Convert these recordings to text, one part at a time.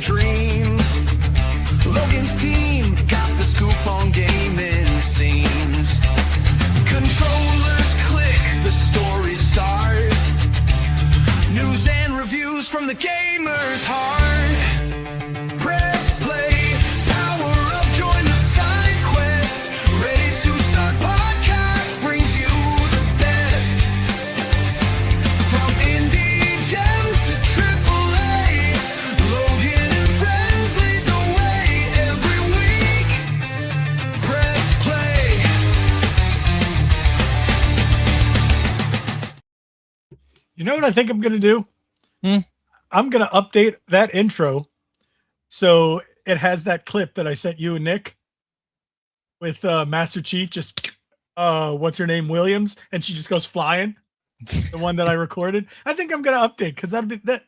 dreams. Logan's team got the scoop on gaming scenes. Controllers click, the stories start. News and reviews from the gamer's heart. Press play, power up, join the side quest. Ready to Start Podcast brings you the best. From indie gems to AAA, Logan and friends lead the way every week. Press play. You know what I think I'm going to do? I'm going to update that intro so it has that clip that I sent you and Nick with Master Chief, just what's her name, Williams, and she just goes flying. The one that I recorded. I think I'm going to update because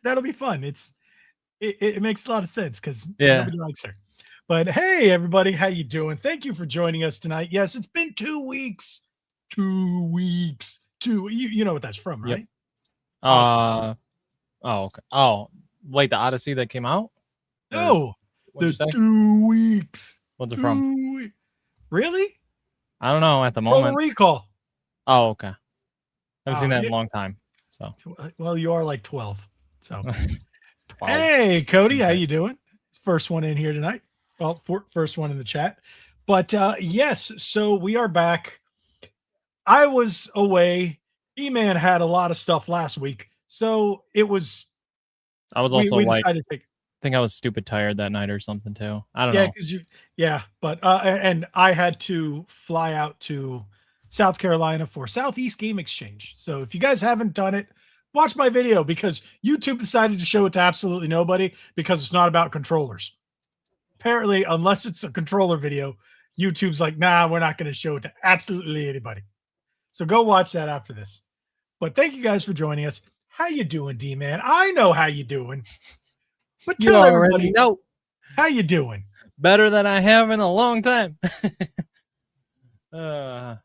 that'll be fun. It makes a lot of sense because nobody likes her. But hey, everybody, how you doing? Thank you for joining us tonight. Yes, it's been 2 weeks. 2 weeks. You know what that's from, right? Yep. Awesome. Oh, okay. Oh, wait, the Odyssey that came out? No, What'd you say? 2 weeks. What's it from? Really? I don't know at the Total moment. Recall. Oh, okay. Haven't seen that in yeah. a long time. So Well, you are like 12. So 12. Hey, Cody, how you doing? First one in here tonight. Well, first one in the chat. But yes, so we are back. I was away. E-Man had a lot of stuff last week. So it was I was also we like, decided to take I think I was stupid tired that night or something too. I don't yeah, know. because but and I had to fly out to South Carolina for Southeast Game Exchange. So if you guys haven't done it, watch my video because YouTube decided to show it to absolutely nobody because it's not about controllers. Apparently, unless it's a controller video, YouTube's like, nah, we're not going to show it to absolutely anybody. So go watch that after this. But thank you guys for joining us. How you doing, D-Man? I know how you doing. But You tell already everybody know. how you doing. Better than I have in a long time. Oh,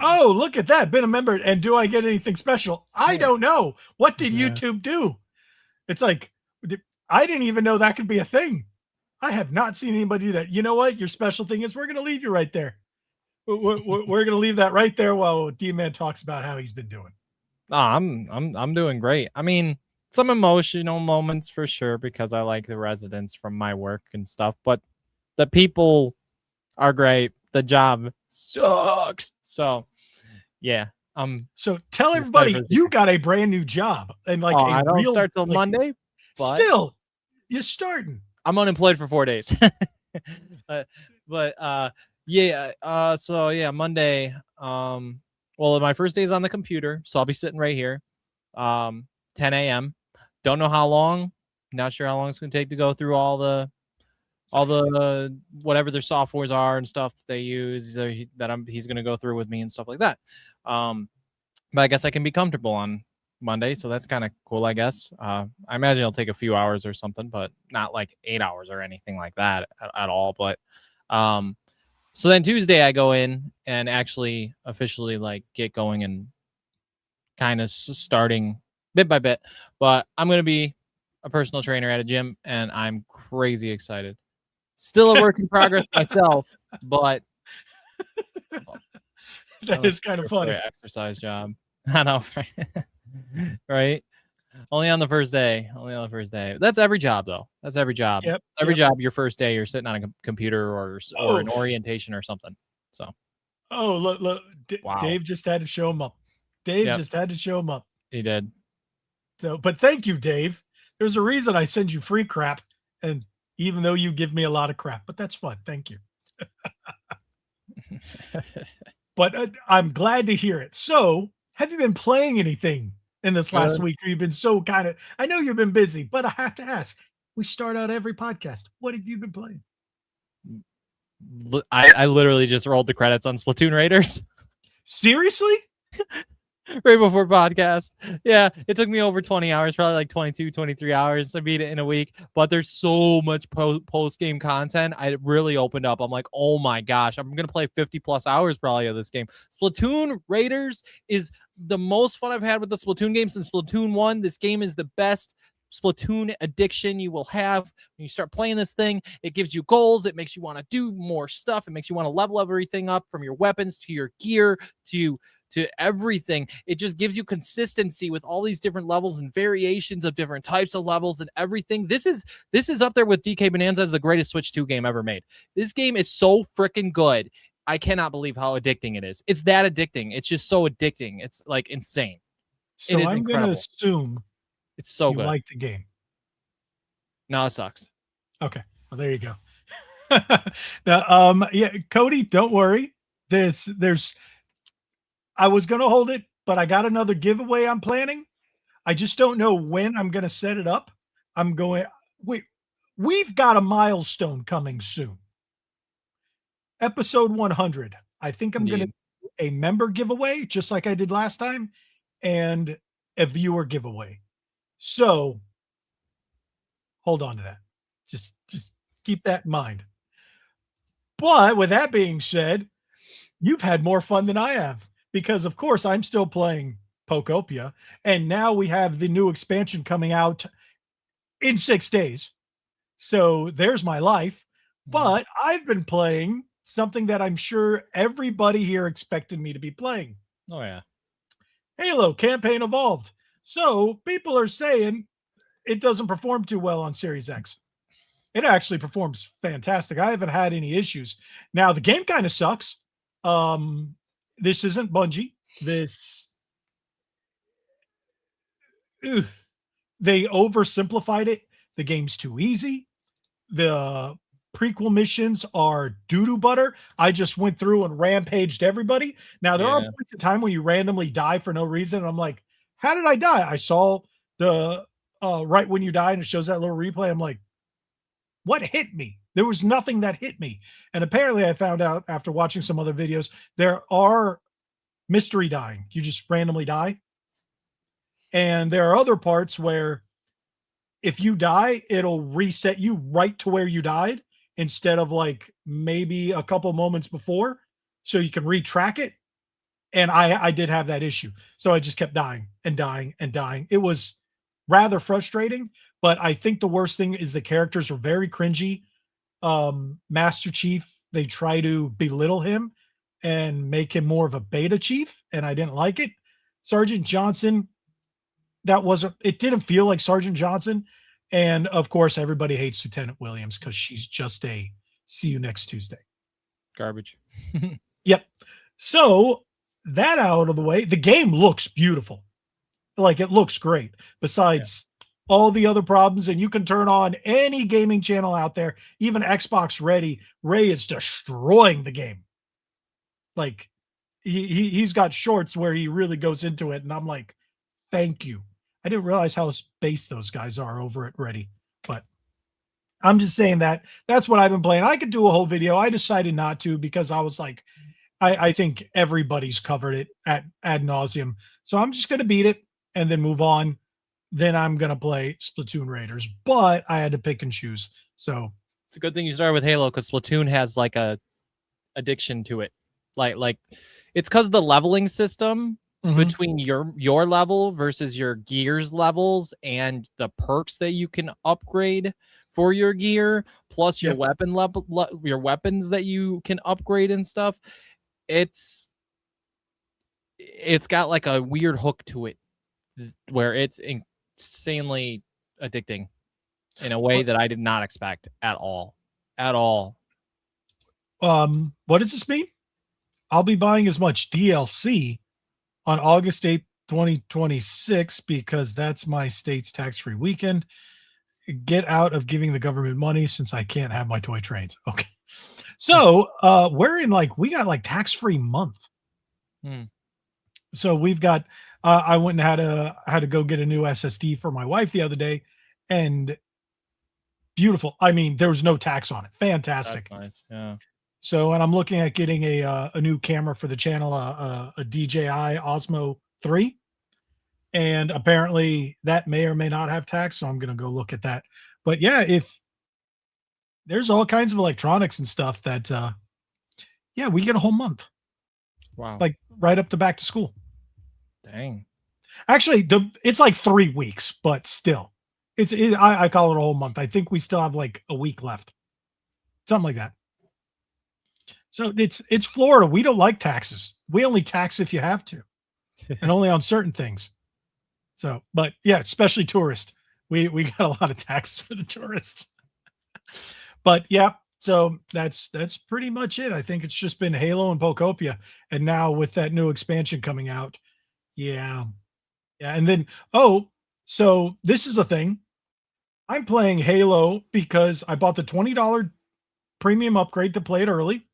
look at that. Been a member. And do I get anything special? I don't know. What did YouTube do? It's like, I didn't even know that could be a thing. I have not seen anybody do that. You know what? Your special thing is we're going to leave you right there. We're going to leave that right there while D-Man talks about how he's been doing. Oh, I'm doing great. I mean, some emotional moments for sure because I like the residents from my work and stuff, but the people are great. The job sucks. So, yeah. So tell everybody you got a brand new job and like I don't start till like, Monday. But still, you're starting. I'm unemployed for 4 days. So yeah, Monday. Well, my first day is on the computer, so I'll be sitting right here. 10 a.m. Don't know how long. Not sure how long it's gonna take to go through all the whatever their softwares are and stuff that they use he's gonna go through with me and stuff like that. But I guess I can be comfortable on Monday, so that's kind of cool, I guess. I imagine it'll take a few hours or something, but not like 8 hours or anything like that at all. But so then Tuesday I go in and actually officially like get going and kind of starting bit by bit. But I'm going to be a personal trainer at a gym and I'm crazy excited. Still a work in progress myself, but that is kind of funny. Exercise job. I know, right? Right? Only on the first day. That's every job, though. That's every job. Yep. Every job, your first day, you're sitting on a computer or an orientation or something. So. Oh, look. Wow. Dave just had to show him up. Just had to show him up. He did. So, but thank you, Dave. There's a reason I send you free crap, and even though you give me a lot of crap, but that's fun. Thank you. But I'm glad to hear it. So, have you been playing anything in this last week? You've been so kind of, I know you've been busy, but I have to ask, we start out every podcast. What have you been playing? I literally just rolled the credits on Splatoon Raiders. Seriously? Right before podcast. Yeah, it took me over 20 hours, probably like 22, 23 hours. I beat it in a week, but there's so much post-game content. I really opened up. I'm like, oh my gosh, I'm going to play 50 plus hours probably of this game. Splatoon Raiders is the most fun I've had with the Splatoon game since Splatoon 1. This game is the best Splatoon addiction you will have when you start playing this thing. It gives you goals. It makes you want to do more stuff. It makes you want to level everything up, from your weapons to your gear to everything. It just gives you consistency with all these different levels and variations of different types of levels and everything. This is up there with DK Bonanza as the greatest Switch 2 game ever made. This game is so freaking good. I cannot believe how addicting it is. It's that addicting. It's just so addicting. It's like insane. So I'm going to assume it's so you good. like the game. No, it sucks. Okay. Well, there you go. Now, yeah, Cody, don't worry. I was going to hold it, but I got another giveaway I'm planning. I just don't know when I'm going to set it up. We've got a milestone coming soon. Episode 100. I think I'm going to do a member giveaway, just like I did last time, and a viewer giveaway. So hold on to that. Just keep that in mind. But with that being said, you've had more fun than I have, because of course I'm still playing Pokopia, and now we have the new expansion coming out in 6 days. So there's my life. But I've been playing something that I'm sure everybody here expected me to be playing. Oh yeah. Halo Campaign Evolved. So people are saying it doesn't perform too well on Series X. It actually performs fantastic. I haven't had any issues. Now the game kind of sucks. This isn't Bungie. They oversimplified it. The game's too easy. The prequel missions are doo-doo butter. I just went through and rampaged everybody. Now, there are points in time when you randomly die for no reason, and I'm like, how did I die? I saw the right when you die, and it shows that little replay. I'm like, what hit me? There was nothing that hit me. And apparently I found out after watching some other videos, there are mystery dying. You just randomly die. And there are other parts where if you die, it'll reset you right to where you died instead of like maybe a couple moments before, so you can retrack it. And I did have that issue. So I just kept dying and dying and dying. It was rather frustrating, but I think the worst thing is the characters are very cringy. Master Chief, they try to belittle him and make him more of a beta chief, and I didn't like it. Sergeant Johnson, it didn't feel like Sergeant Johnson. And of course, everybody hates Lieutenant Williams because she's just a see you next Tuesday. Garbage. Yep. So that out of the way, the game looks beautiful. Like, it looks great. Besides all the other problems, and you can turn on any gaming channel out there, even Xbox Ready. Ray is destroying the game. Like, he's got shorts where he really goes into it, and I'm like, thank you. I didn't realize how based those guys are over at Ready, but I'm just saying that's what I've been playing. I could do a whole video. I decided not to because I was like, I think everybody's covered it ad nauseum. So I'm just going to beat it and then move on. Then I'm going to play Splatoon Raiders, but I had to pick and choose. So it's a good thing you started with Halo, because Splatoon has like a addiction to it. Like it's because of the leveling system. Between your level versus your gear's levels and the perks that you can upgrade for your gear, plus your weapon level, your weapons that you can upgrade and stuff. It's got like a weird hook to it where it's insanely addicting in a way that I did not expect at all. What does this mean? I'll be buying as much DLC on August 8th, 2026, because that's my state's tax-free weekend. Get out of giving the government money since I can't have my toy trains. Okay. So we got like tax-free month. So we've got, I went and had to go get a new SSD for my wife the other day, and beautiful. I mean, there was no tax on it. Fantastic. That's nice. Yeah. So, and I'm looking at getting a new camera for the channel, a DJI Osmo 3. And apparently that may or may not have tax. So I'm going to go look at that. But yeah, if there's all kinds of electronics and stuff that, we get a whole month. Wow. Like right up to back to school. Dang. Actually, it's like 3 weeks, but still I call it a whole month. I think we still have like a week left, something like that. So it's Florida. We don't like taxes. We only tax if you have to, and only on certain things. So, but yeah, especially tourists. We got a lot of taxes for the tourists. But yeah, so that's pretty much it. I think it's just been Halo and Pokopia, and now with that new expansion coming out, yeah, and then so this is a thing. I'm playing Halo because I bought the $20 premium upgrade to play it early,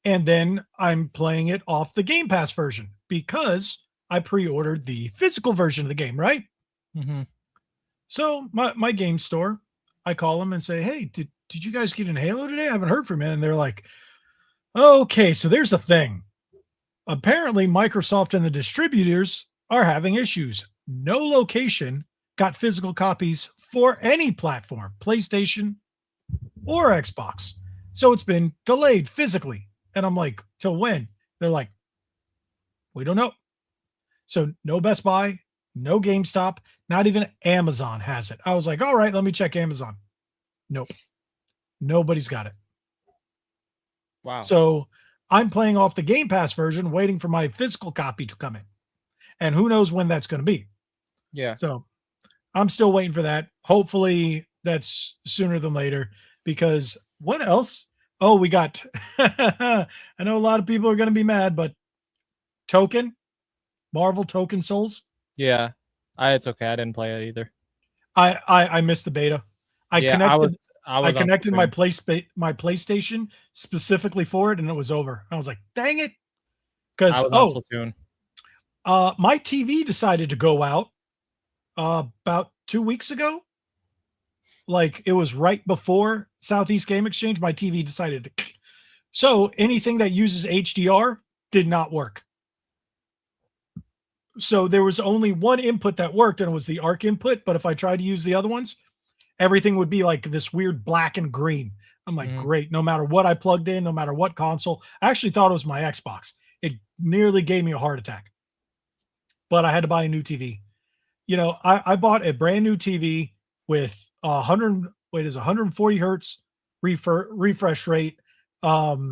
and then I'm playing it off the Game Pass version because I pre-ordered the physical version of the game, right? Mm-hmm. So my game store, I call them and say, "Hey, did you guys get in Halo today? I haven't heard from you." And they're like, "Okay, so there's the thing. Apparently, Microsoft and the distributors are having issues. No location got physical copies for any platform, PlayStation or Xbox. So it's been delayed physically." And I'm like, "Till when?" They're like, "We don't know." So no Best Buy, no GameStop, not even Amazon has it. I was like, all right, let me check Amazon. Nope. Nobody's got it. Wow. So I'm playing off the Game Pass version, waiting for my physical copy to come in. And who knows when that's going to be. Yeah. So I'm still waiting for that. Hopefully that's sooner than later, because what else? Oh, we got, I know a lot of people are going to be mad, but Marvel Token Souls. Yeah. It's okay. I didn't play it either. I missed the beta. I connected my PlayStation specifically for it, and it was over. I was like, dang it. Because Splatoon. My TV decided to go out about 2 weeks ago. Like, it was right before Southeast Game Exchange. My TV decided to. So anything that uses HDR did not work. So there was only one input that worked, and it was the ARC input. But if I tried to use the other ones, everything would be like this weird black and green. I'm like, great. No matter what I plugged in, no matter what console. I actually thought it was my Xbox. It nearly gave me a heart attack. But I had to buy a new TV. You know, I bought a brand new TV with 140 hertz refresh rate. What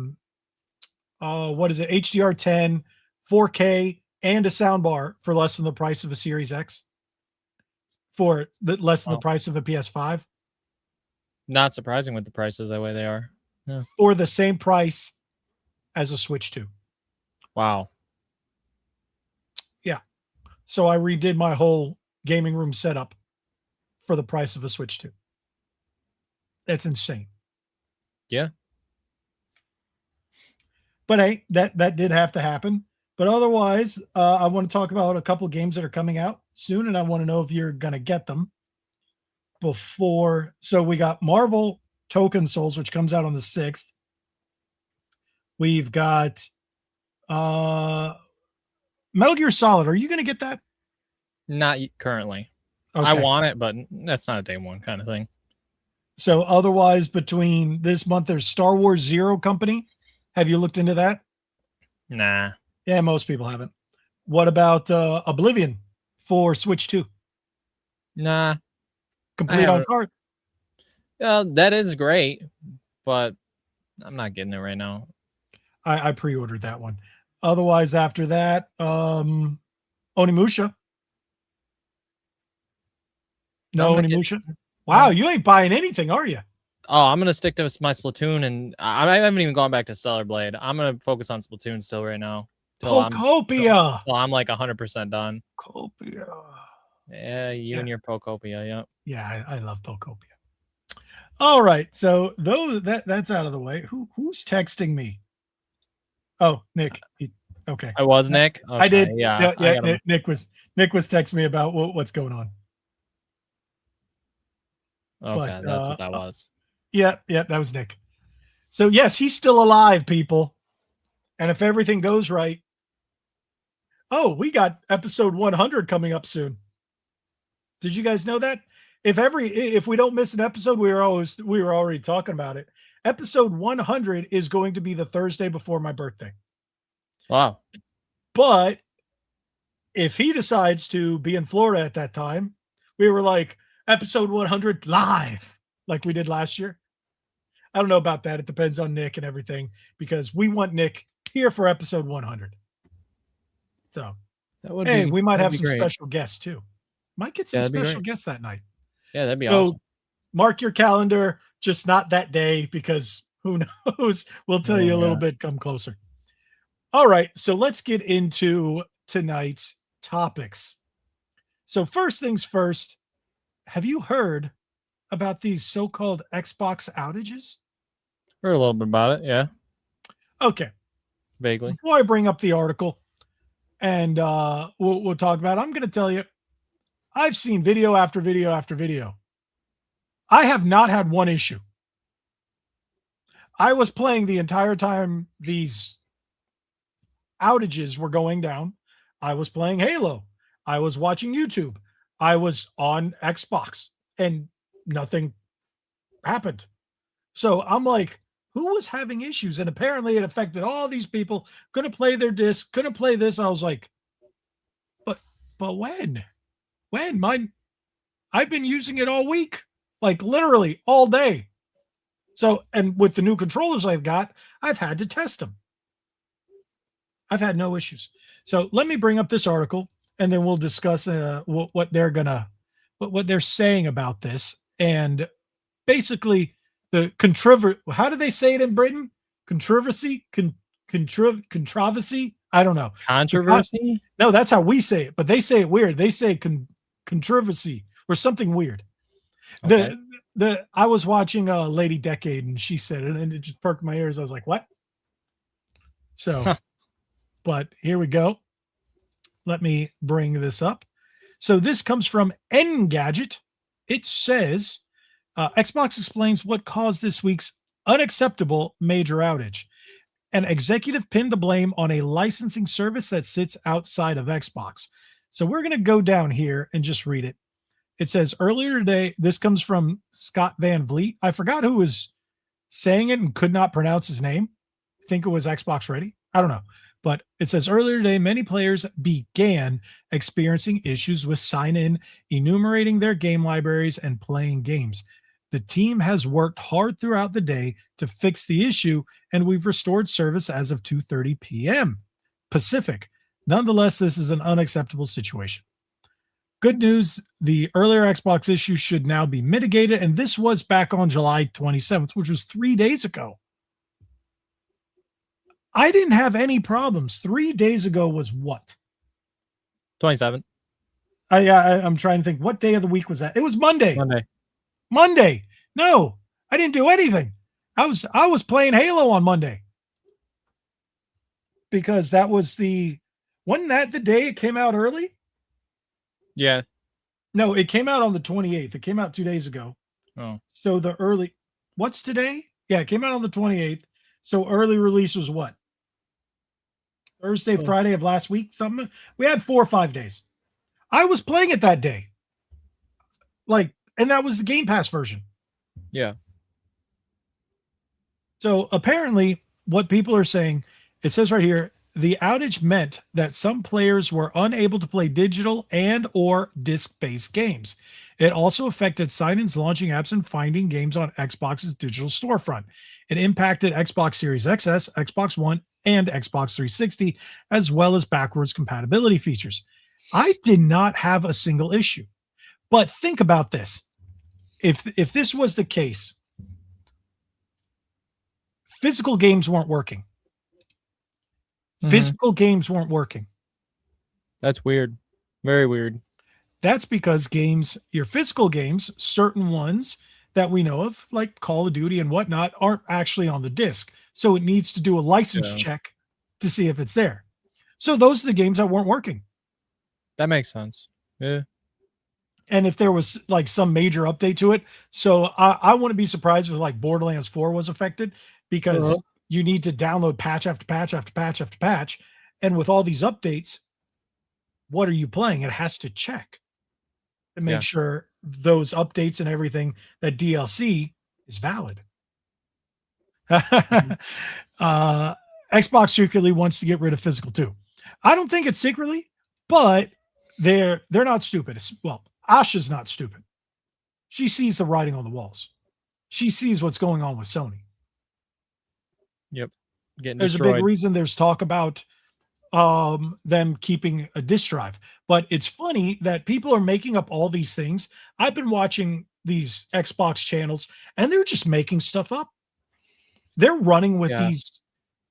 is it? HDR10, 4K, and a soundbar for less than the price of a Series X. For less than the price of a PS5. Not surprising with the prices the way they are. Yeah. Or the same price as a Switch 2. Wow. Yeah. So I redid my whole gaming room setup for the price of a Switch 2. That's insane. Yeah. But hey, that did have to happen. But otherwise, I want to talk about a couple of games that are coming out soon, and I want to know if you're going to get them before. So we got Marvel Token Souls, which comes out on the 6th. We've got Metal Gear Solid. Are you going to get that? Not currently. Okay. I want it, but that's not a day one kind of thing. So otherwise, between this month, there's Star Wars Zero Company. Have you looked into that? Nah. Yeah, most people haven't. What about Oblivion for Switch 2? Nah. Complete on card. That is great, but I'm not getting it right now. I pre-ordered that one. Otherwise, after that, Onimusha. No Onimusha? Wow, you ain't buying anything, are you? Oh, I'm going to stick to my Splatoon, and I haven't even gone back to Stellar Blade. I'm going to focus on Splatoon still right now. Pokopia. I'm like 100% done. Pokopia. Yeah, and your Pokopia, yeah. Yeah, I love Pokopia. All right, so that's out of the way. Who's texting me? Oh, Nick. Okay. I was Nick. Okay, I did. Yeah. Nick was texting me about what's going on. Okay, that's what that was. Yeah, that was Nick. So yes, he's still alive, people. And if everything goes right, we got episode 100 coming up soon. Did you guys know that? If we don't miss an episode, we were already talking about it. Episode 100 is going to be the Thursday before my birthday. Wow. But if he decides to be in Florida at that time, we were like episode 100 live, like we did last year. I don't know about that. It depends on Nick and everything, because we want Nick here for episode 100. So, we might have some special guests too. Might get some special guests that night. Yeah, that'd be awesome. Mark your calendar, just not that day, because who knows? We'll tell you a little bit come closer. All right, so let's get into tonight's topics. So first things first, have you heard about these so-called Xbox outages? Heard a little bit about it, yeah. Okay. Vaguely. Before I bring up the article and we'll talk about it, I'm going to tell you, I've seen video after video after video. I have not had one issue. I was playing the entire time these outages were going down. I was playing Halo. I was watching YouTube. I was on Xbox and nothing happened. So I'm like, who was having issues? And apparently it affected all these people. Couldn't play their disc, couldn't play this. I was like, but when? When? I've been using it all week, like literally all day. So, and with the new controllers I've got, I've had to test them. I've had no issues. So let me bring up this article and then we'll discuss what they're saying about this. And basically the how do they say it in Britain? Controversy? Controversy? I don't know. Controversy? No, that's how we say it, but they say it weird. They say controversy or something weird. Okay. I was watching Lady Decade and she said it and it just perked my ears. I was like, what? So, but here we go. Let me bring this up. So this comes from Engadget. It says, Xbox explains what caused this week's unacceptable major outage. An executive pinned the blame on a licensing service that sits outside of Xbox. So we're going to go down here and just read it. It says earlier today, this comes from Scott Van Vliet. I forgot who was saying it and could not pronounce his name. I think it was Xbox Ready. I don't know. But it says earlier today, many players began experiencing issues with sign-in, enumerating their game libraries, and playing games. The team has worked hard throughout the day to fix the issue, and we've restored service as of 2:30 p.m. Pacific. Nonetheless, this is an unacceptable situation. Good news, the earlier Xbox issue should now be mitigated, and this was back on July 27th, which was 3 days ago. I didn't have any problems. 3 days ago was what? 27th. I'm trying to think. What day of the week was that? It was Monday. Monday. No, I didn't do anything. I was playing Halo on Monday. Because that was wasn't that the day it came out early? Yeah. No, it came out on the 28th. It came out 2 days ago. Oh. So what's today? Yeah, it came out on the 28th. So early release was what? Thursday, Friday of last week, something. We had 4 or 5 days. I was playing it that day. And that was the Game Pass version. Yeah. So apparently what people are saying, it says right here, the outage meant that some players were unable to play digital and or disc-based games. It also affected sign-ins, launching apps, and finding games on Xbox's digital storefront. It impacted Xbox Series XS, Xbox One, and Xbox 360, as well as backwards compatibility features. I did not have a single issue. But think about this. If this was the case, physical games weren't working. Physical games weren't working. That's weird. Very weird. That's because your physical games, certain ones that we know of, like Call of Duty and whatnot, aren't actually on the disc. So it needs to do a license check to see if it's there. So those are the games that weren't working. That makes sense. Yeah. And if there was some major update to it, so I wouldn't be surprised if Borderlands 4 was affected, because you need to download patch after patch after patch after patch. And with all these updates, what are you playing? It has to check to make sure those updates and everything, that DLC is valid. Xbox secretly wants to get rid of physical too. I don't think it's secretly, but they're not stupid. Well, Asha's not stupid. She sees the writing on the walls. She sees what's going on with Sony. Yep. Getting There's destroyed. a big reason there's talk about them keeping a disk drive. But it's funny that people are making up all these things. I've been watching these Xbox channels and they're just making stuff up. They're running with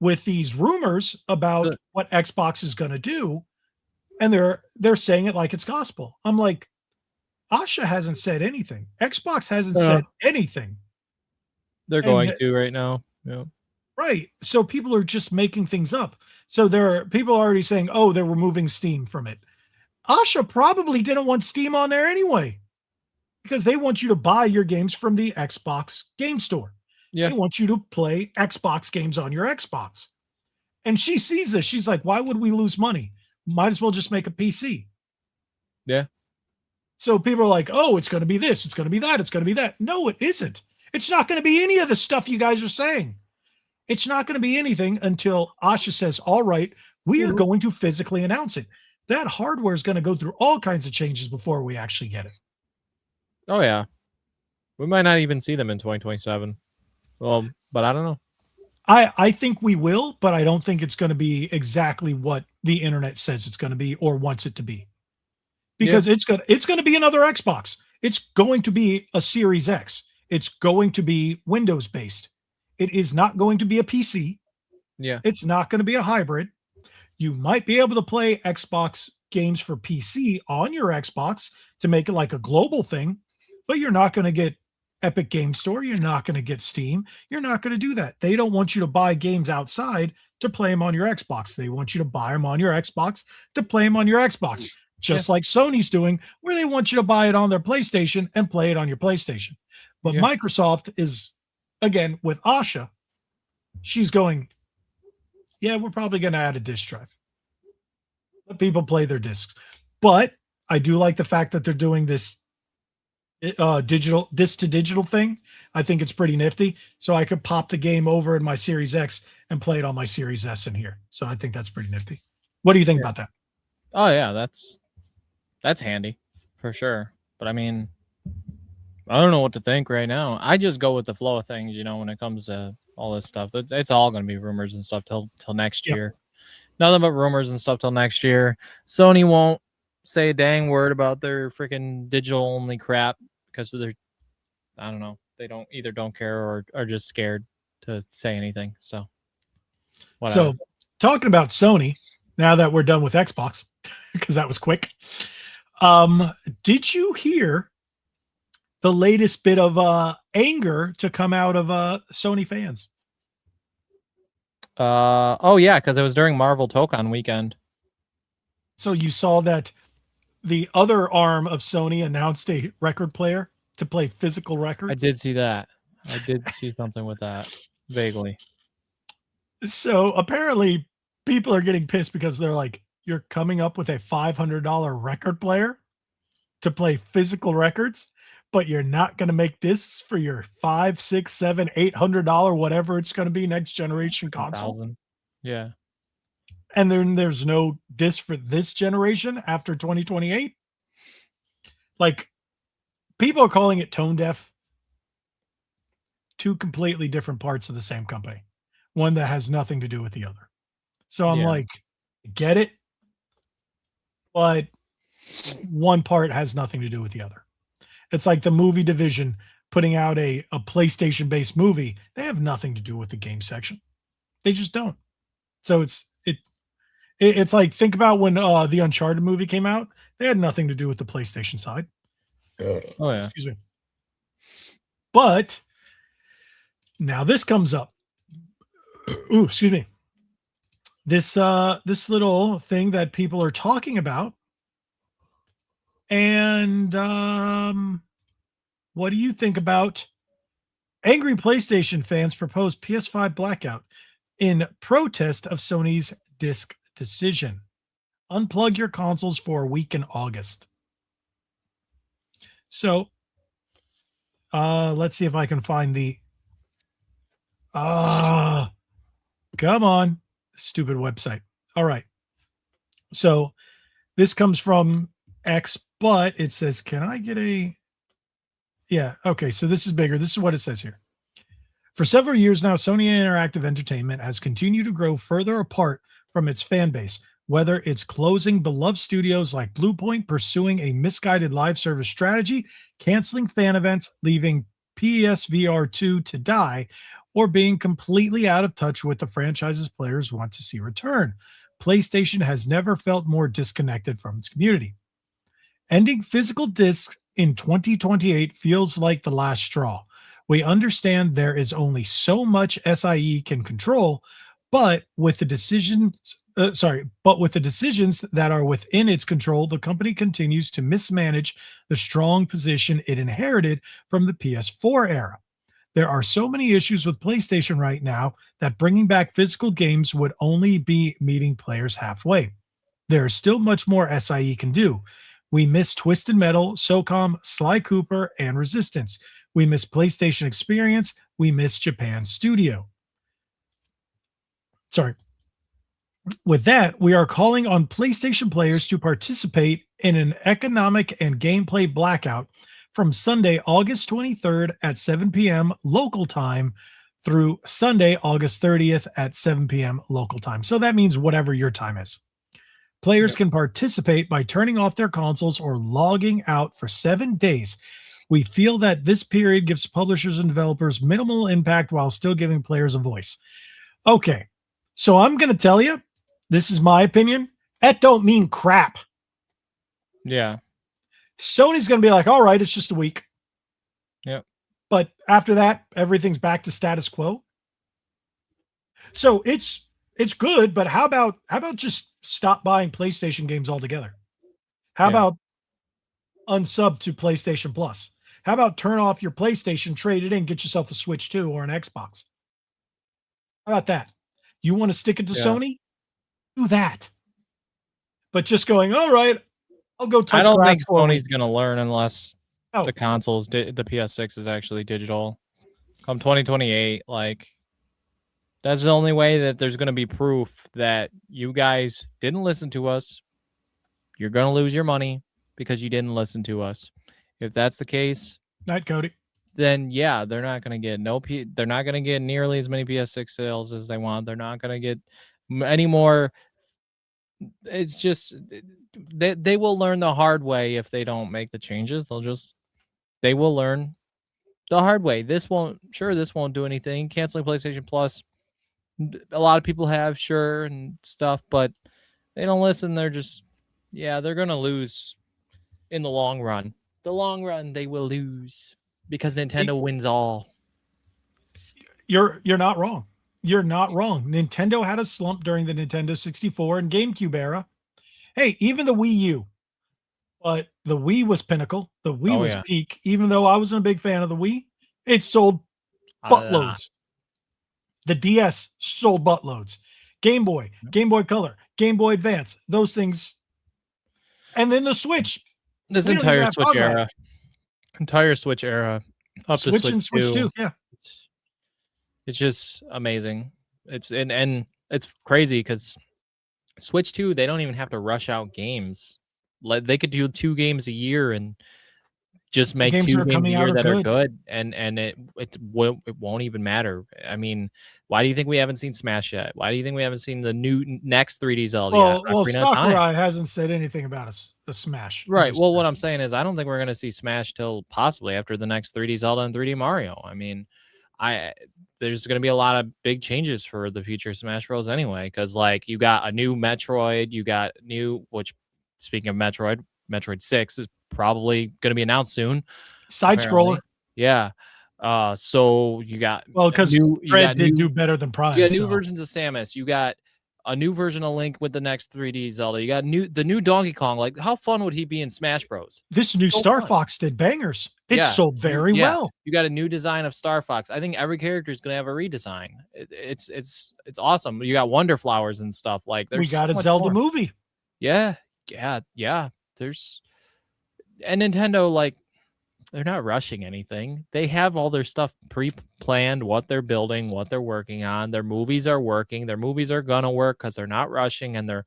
these rumors about what Xbox is going to do, and they're saying it like it's gospel. I'm like, Asha hasn't said anything. Xbox hasn't said anything. They're going to right now. Yeah. Right. So people are just making things up. So there are people already saying, oh, they're removing Steam from it. Asha probably didn't want Steam on there anyway, because they want you to buy your games from the Xbox Game Store. Yeah. They want you to play Xbox games on your Xbox. And she sees this. She's like, why would we lose money? Might as well just make a PC. Yeah. So people are like, oh, it's going to be this. It's going to be that. It's going to be that. No, it isn't. It's not going to be any of the stuff you guys are saying. It's not going to be anything until Asha says, all right, we are going to physically announce it. That hardware is going to go through all kinds of changes before we actually get it. Oh, yeah. We might not even see them in 2027. Well, but I don't know. I think we will, but I don't think it's going to be exactly what the internet says it's going to be or wants it to be. Because it's going to be another Xbox. It's going to be a Series X. It's going to be Windows based. It is not going to be a PC. Yeah. It's not going to be a hybrid. You might be able to play Xbox games for PC on your Xbox to make it like a global thing, but you're not going to get Epic Game Store. You're not going to get Steam. You're not going to do that. They don't want you to buy games outside to play them on your Xbox. They want you to buy them on your Xbox to play them on your Xbox, just like Sony's doing, where they want you to buy it on their PlayStation and play it on your PlayStation. But Microsoft is, again, with Asha, she's going, yeah, we're probably going to add a disk drive. Let people play their discs. But I do like the fact that they're doing this digital disc to digital thing. I think it's pretty nifty. So I could pop the game over in my Series X and play it on my Series S in here. So I think that's pretty nifty. What do you think about that? Oh yeah, that's handy for sure. But I mean, I don't know what to think right now. I just go with the flow of things, when it comes to all this stuff. It's all going to be rumors and stuff till next year. Nothing but rumors and stuff till next year. Sony won't say a dang word about their freaking digital only crap because they're, I don't know, they don't care or are just scared to say anything. So whatever. So talking about Sony, now that we're done with Xbox, because that was quick. Did you hear the latest bit of anger to come out of Sony fans? Oh yeah, because it was during Marvel Tokon weekend. So you saw that the other arm of Sony announced a record player to play physical records. I did see that. I did see something with that vaguely. So apparently people are getting pissed because they're like, you're coming up with a $500 record player to play physical records, but you're not going to make discs for your $500, $600, $700, $800, whatever it's going to be next generation console. 1,000. Yeah. And then there's no disc for this generation after 2028. Like, people are calling it tone deaf. Two completely different parts of the same company. One that has nothing to do with the other. So I'm like, get it, but one part has nothing to do with the other. It's like the movie division putting out a PlayStation-based movie. They have nothing to do with the game section. They just don't. So it's like, think about when the Uncharted movie came out. They had nothing to do with the PlayStation side. Oh yeah. Excuse me. But now this comes up. Ooh, excuse me. This little thing that people are talking about. And what do you think about angry PlayStation fans propose PS5 blackout in protest of Sony's disc decision? Unplug your consoles for a week in August. So let's see if I can find the come on, stupid website. All right. So this comes from but it says, can I get a... Yeah, okay, so this is bigger. This is what it says here. For several years now, Sony Interactive Entertainment has continued to grow further apart from its fan base, whether it's closing beloved studios like Bluepoint, pursuing a misguided live service strategy, canceling fan events, leaving PSVR 2 to die, or being completely out of touch with the franchises players want to see return. PlayStation has never felt more disconnected from its community. Ending physical discs in 2028 feels like the last straw. We understand there is only so much SIE can control, but with the decisions that are within its control, the company continues to mismanage the strong position it inherited from the PS4 era. There are so many issues with PlayStation right now that bringing back physical games would only be meeting players halfway. There is still much more SIE can do. We miss Twisted Metal, SOCOM, Sly Cooper, and Resistance. We miss PlayStation Experience. We miss Japan Studio. Sorry. With that, we are calling on PlayStation players to participate in an economic and gameplay blackout from Sunday, August 23rd at 7 p.m. local time through Sunday, August 30th at 7 p.m. local time. So that means whatever your time is. Players can participate by turning off their consoles or logging out for 7 days. We feel that this period gives publishers and developers minimal impact while still giving players a voice. Okay, so I'm going to tell you, this is my opinion. That don't mean crap. Yeah. Sony's going to be like, all right, it's just a week. Yep. But after that, everything's back to status quo. So it's good, but how about just stop buying PlayStation games altogether? How about unsub to PlayStation Plus? How about turn off your PlayStation, trade it in, get yourself a Switch 2 or an Xbox? How about that? You want to stick it to Sony? Do that. But just going, all right, I'll go touch I don't grass think for a Sony's week. going to learn unless the consoles, the PS6 is actually digital. Come 2028, like, that's the only way that there's going to be proof that you guys didn't listen to us. You're going to lose your money because you didn't listen to us. If that's the case, Night, Cody. Then yeah, they're not going to get they're not going to get nearly as many PS6 sales as they want. They're not going to get any more. It's just they will learn the hard way if they don't make the changes. They will learn the hard way. This won't do anything. Canceling PlayStation Plus, a lot of people have and stuff, but they don't listen. They're just they're going to lose in the long run. The long run, they will lose because Nintendo wins all. You're not wrong. You're not wrong. Nintendo had a slump during the Nintendo 64 and GameCube era. Hey, even the Wii U. But the Wii was pinnacle. The Wii was peak. Even though I wasn't a big fan of the Wii, it sold buttloads. The DS sold buttloads. Game Boy, Game Boy Color, Game Boy Advance, those things. And then the Switch. This entire Switch era. Up Switch to and Switch 2. Yeah. It's just amazing. It's and it's crazy because Switch 2, they don't even have to rush out games. They could do 2 games a year and just make 2 games a year that are good, and it won't even matter. I mean, why do you think we haven't seen Smash yet? Why do you think we haven't seen the next 3D Zelda yet? Well, Sakurai hasn't said anything about a Smash. Right. Well, what I'm saying is I don't think we're going to see Smash till possibly after the next 3D Zelda and 3D Mario. I mean, there's going to be a lot of big changes for the future Smash Bros. Anyway, because like you got a new Metroid, which speaking of Metroid 6 is probably going to be announced soon. Side scroller. Yeah. So you got because Fred did do better than Prime. You got new versions of Samus. You got a new version of Link with the next 3D Zelda. You got the new Donkey Kong. Like, how fun would he be in Smash Bros? This new Star Fox did bangers. It sold very well. You got a new design of Star Fox. I think every character is going to have a redesign. It's awesome. You got Wonder Flowers and stuff. Like, we got a Zelda movie. Yeah. There's and Nintendo, like, they're not rushing anything. They have all their stuff pre-planned, what they're building, what they're working on. Their movies are working. Their movies are gonna work because they're not rushing, and they're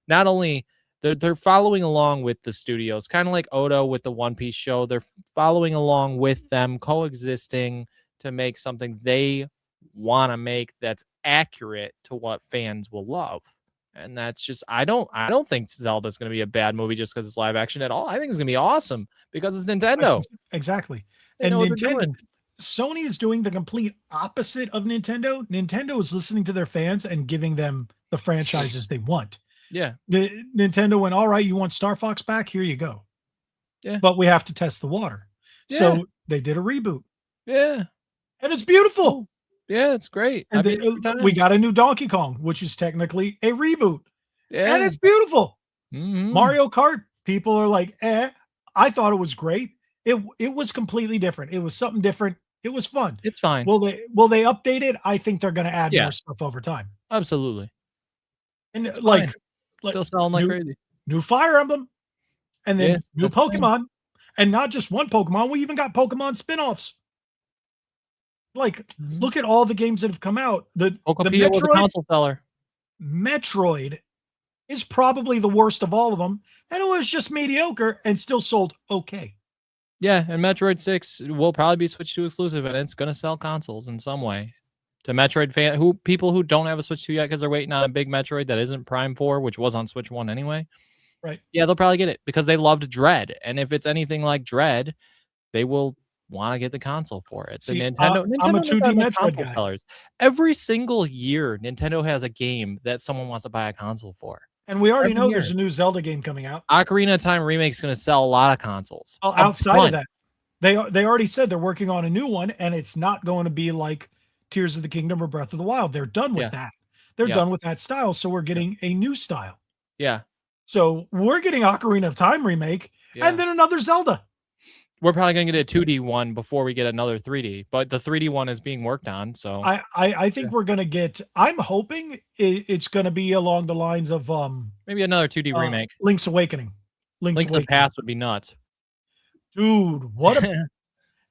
not only they're following along with the studios, kind of like Odo with the One Piece show. They're following along with them, coexisting to make something they want to make that's accurate to what fans will love. And that's just I don't think Zelda's going to be a bad movie just because it's live action at all. I think it's going to be awesome because it's Nintendo. Exactly. They And know what they're Nintendo, doing. Sony is doing the complete opposite of Nintendo. Nintendo is listening to their fans and giving them the franchises they want. Yeah. Nintendo went, all right, you want Star Fox back? Here you go. Yeah. But we have to test the water. Yeah. So they did a reboot. Yeah. And it's beautiful. Yeah, it's great. And we got a new Donkey Kong, which is technically a reboot. Yeah. And it's beautiful. Mhm. Mario Kart, people are like, I thought it was great. It was completely different. It was something different. It was fun. It's fine. Will they update it? I think they're going to add more stuff over time. Absolutely. And It's like fine. Still selling like crazy. New Fire Emblem, and then new that's fine. Pokemon, and not just one Pokemon. We even got Pokemon spin-offs. Like, look at all the games that have come out. The Pokemon was a console seller. Metroid is probably the worst of all of them, and it was just mediocre and still sold okay. Yeah, and Metroid 6 will probably be Switch 2 exclusive, and it's going to sell consoles in some way. To Metroid people who don't have a Switch 2 yet because they're waiting on a big Metroid that isn't Prime 4, which was on Switch 1 anyway. Right. Yeah, they'll probably get it because they loved Dread. And if it's anything like Dread, they will want to get the console for it. See, Nintendo I'm a 2D Metroid guy. sellers. Every single year, Nintendo has a game that someone wants to buy a console for. And we already Every know year. there's a new Zelda game coming out. Ocarina of Time Remake is going to sell a lot of consoles. Well, outside of that, they already said they're working on a new one, and it's not going to be like Tears of the Kingdom or Breath of the Wild. They're done with that. They're done with that style, so we're getting a new style. Yeah. So we're getting Ocarina of Time remake, and then another Zelda. We're probably going to get a 2D one before we get another 3D, but the 3D one is being worked on. So I think we're going to get, I'm hoping it's going to be along the lines of maybe another 2D remake. Link's Awakening. Link to the Past would be nuts. Dude, what a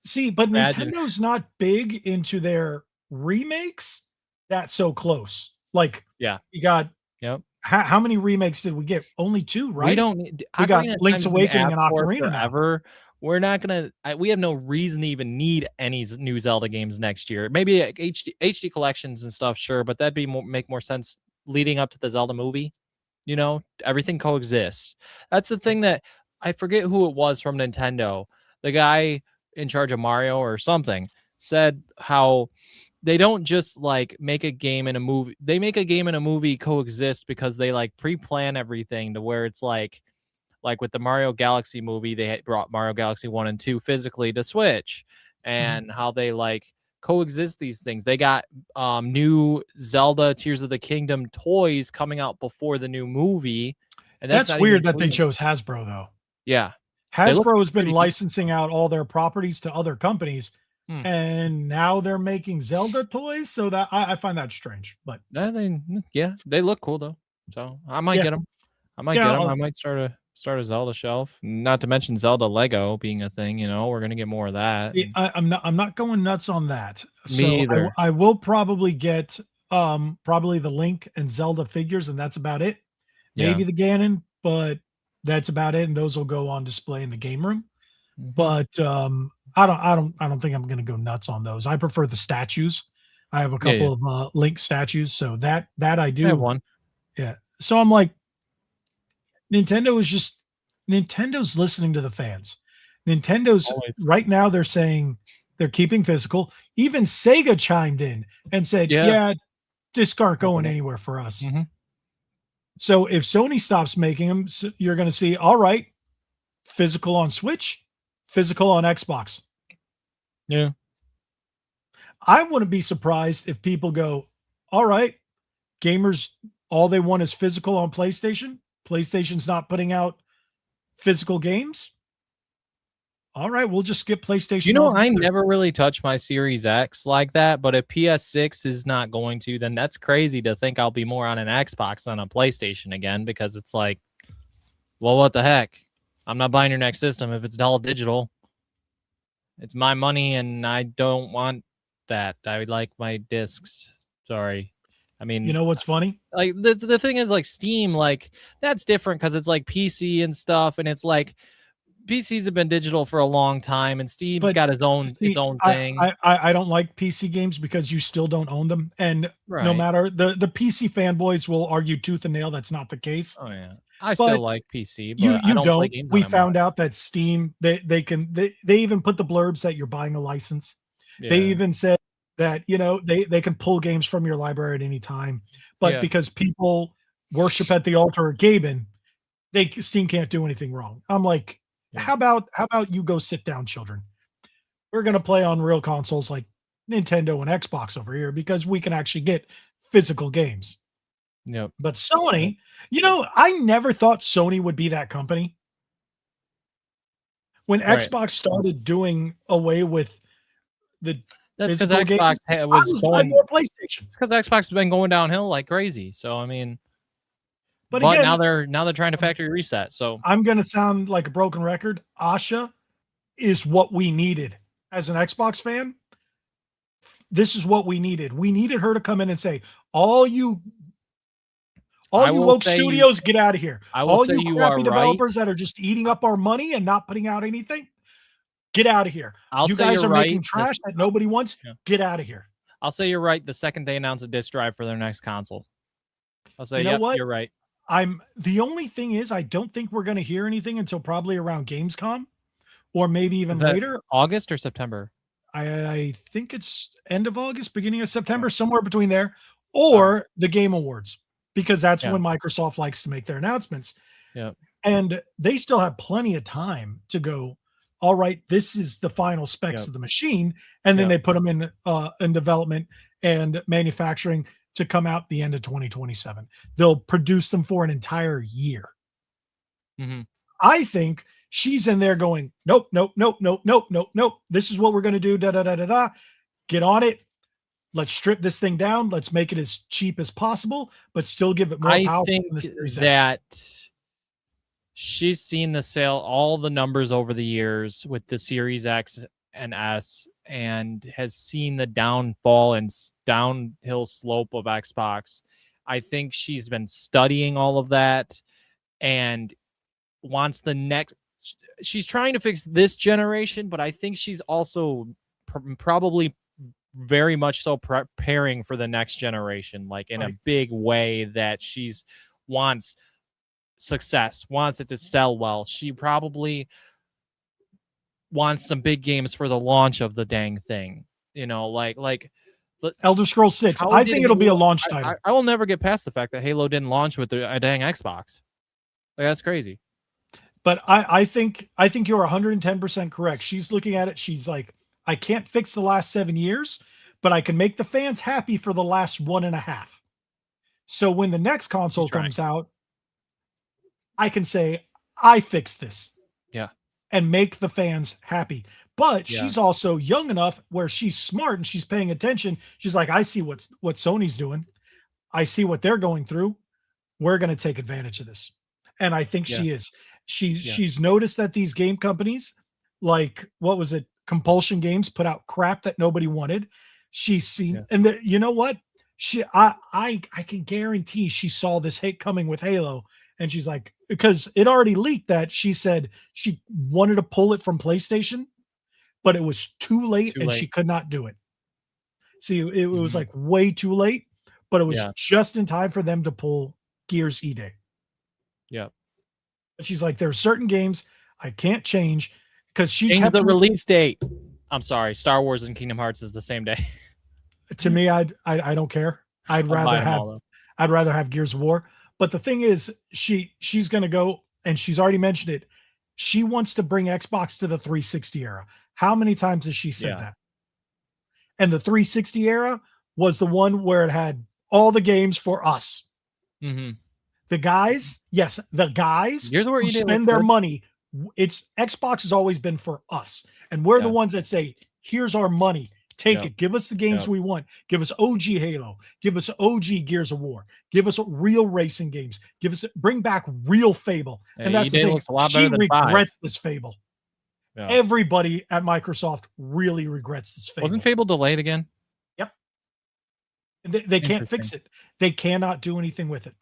see, but Nintendo's not big into their remakes. That's so close. Like, you got how many remakes did we get? Only 2, right? We don't need. We got Link's Awakening and Ocarina forever. We're not gonna. We have no reason to even need any new Zelda games next year. Maybe HD collections and stuff, sure, but that'd be make more sense leading up to the Zelda movie. You know, everything coexists. That's the thing that I forget who it was from Nintendo. The guy in charge of Mario or something said how they don't just like make a game and a movie. They make a game and a movie coexist because they like pre-plan everything to where it's like with the Mario Galaxy movie, they brought Mario Galaxy 1 and 2 physically to Switch, and how they like coexist these things. They got new Zelda Tears of the Kingdom toys coming out before the new movie. And that's weird that they chose Hasbro though. Yeah. Hasbro has been licensing out all their properties to other companies, and now they're making Zelda toys. So that I find that strange, but they look cool though. So I might get them. I might get them. I might start a Zelda shelf. Not to mention Zelda Lego being a thing. You know, we're gonna get more of that. See, I'm not going nuts on that. Me either. I will probably get probably the Link and Zelda figures, and that's about it. Maybe the Ganon, but that's about it. And those will go on display in the game room. But I don't think I'm gonna go nuts on those. I prefer the statues. I have a couple of Link statues, so that I do. I have one. Yeah. So I'm like, Nintendo's listening to the fans. Nintendo's right now, they're saying they're keeping physical. Even Sega chimed in and said, discs aren't going anywhere for us. So if Sony stops making them, you're going to see, all right, physical on Switch, physical on Xbox. Yeah. I wouldn't be surprised if people go, all right, gamers, all they want is physical on PlayStation. PlayStation's not putting out physical games. All right, we'll just skip PlayStation. You know, I never really touch my Series X like that, but if PS6 is not going to, then that's crazy to think I'll be more on an Xbox than a PlayStation again, because it's like, well, what the heck? I'm not buying your next system if it's all digital. It's my money, and I don't want that. I would like my discs. Sorry. I mean, You know what's funny? like the thing is, like, Steam, like, that's different because it's like PC and stuff, and it's like PCs have been digital for a long time, and Steam's But got its own thing. I don't like PC games because you still don't own them, and no Right. matter the PC fanboys will argue tooth and nail that's not the case. Oh yeah, I But still like PC, but You I don't play don't. games We on it found much. out that Steam they even put the blurbs that you're buying a license. They Yeah. even said that they can pull games from your library at any time, but Yeah. because people worship at the altar of gaming, Steam can't do anything wrong. I'm like, Yeah. how about you go sit down, children? We're gonna play on real consoles like Nintendo and Xbox over here because we can actually get physical games. Yep. But Sony, I never thought Sony would be that company. When Right. Xbox started doing away with the That's because physical Xbox games, I was was buying going. more PlayStations. It's because Xbox has been going downhill like crazy. So I mean, But but again, now they're trying to factory reset. So I'm gonna sound like a broken record. Asha is what we needed as an Xbox fan. This is what we needed. We needed her to come in and say, all you will woke say studios, get out of here. I will All say you you crappy are developers right. that are just eating up our money and not putting out anything, get out of here. I'll You say guys you're are making right. trash that nobody wants. Yeah. Get out of here. I'll say you're right. The second they announce a disc drive for their next console, I'll say, You know yep, what? you're right. The only thing is I don't think we're going to hear anything until probably around Gamescom or maybe even Is that later. August or September? I think it's end of August, beginning of September, somewhere between there, or the Game Awards, because that's Yeah. when Microsoft likes to make their announcements. Yeah. And they still have plenty of time to go, all right, this is the final specs Yep. of the machine. And then Yep. they put them in development and manufacturing to come out the end of 2027. They'll produce them for an entire year. Mm-hmm. I think she's in there going, nope, nope, nope, nope, nope, nope, nope. This is what we're going to do. Da, da, da, da, da. Get on it. Let's strip this thing down. Let's make it as cheap as possible, but still give it more I power think than the Series X. that she's seen the sale, all the numbers over the years with the Series X and S, and has seen the downfall and downhill slope of Xbox. I think she's been studying all of that and wants the next. She's trying to fix this generation, but I think she's also probably very much so preparing for the next generation, like in a big way, that she's wants success, wants it to sell well. She probably wants some big games for the launch of the dang thing, like Elder Scrolls 6. I think it'll be a launch title. I will never get past the fact that Halo didn't launch with a dang Xbox. Like, that's crazy. But I think you're 110% correct. She's looking at it. She's like, I can't fix the last 7 years, but I can make the fans happy for the last 1.5. So when the next console comes out, I can say, I fixed this. Yeah. And make the fans happy. But she's also young enough where she's smart and she's paying attention. She's like, I see what Sony's doing. I see what they're going through. We're going to take advantage of this. And I think she is. She's noticed that these game companies, like, what was it? Compulsion Games put out crap that nobody wanted. She's seen, and you know what? I can guarantee she saw this hate coming with Halo, and she's like, because it already leaked that she said she wanted to pull it from PlayStation, but it was too late and she could not do it. See, it was like way too late, but it was just in time for them to pull Gears E-Day. Yeah. But she's like, there are certain games I can't change because she Change kept the release date. I'm sorry, Star Wars and Kingdom Hearts is the same day. To me, I don't care. I'd rather have Gears of War. But the thing is, she's going to go, and she's already mentioned it. She wants to bring Xbox to the 360 era. How many times has she said that? And the 360 era was the one where it had all the games for us. Mm-hmm. The guys, who spend their money. It's Xbox has always been for us. And we're the ones that say, here's our money. Take it. Give us the games we want. Give us OG Halo. Give us OG Gears of War. Give us real racing games. Bring back real Fable. And that's the thing. Looks a lot she better than regrets 5. this Fable. Yeah. Everybody at Microsoft really regrets this Fable. Wasn't Fable delayed again? Yep. They can't fix it. They cannot do anything with it.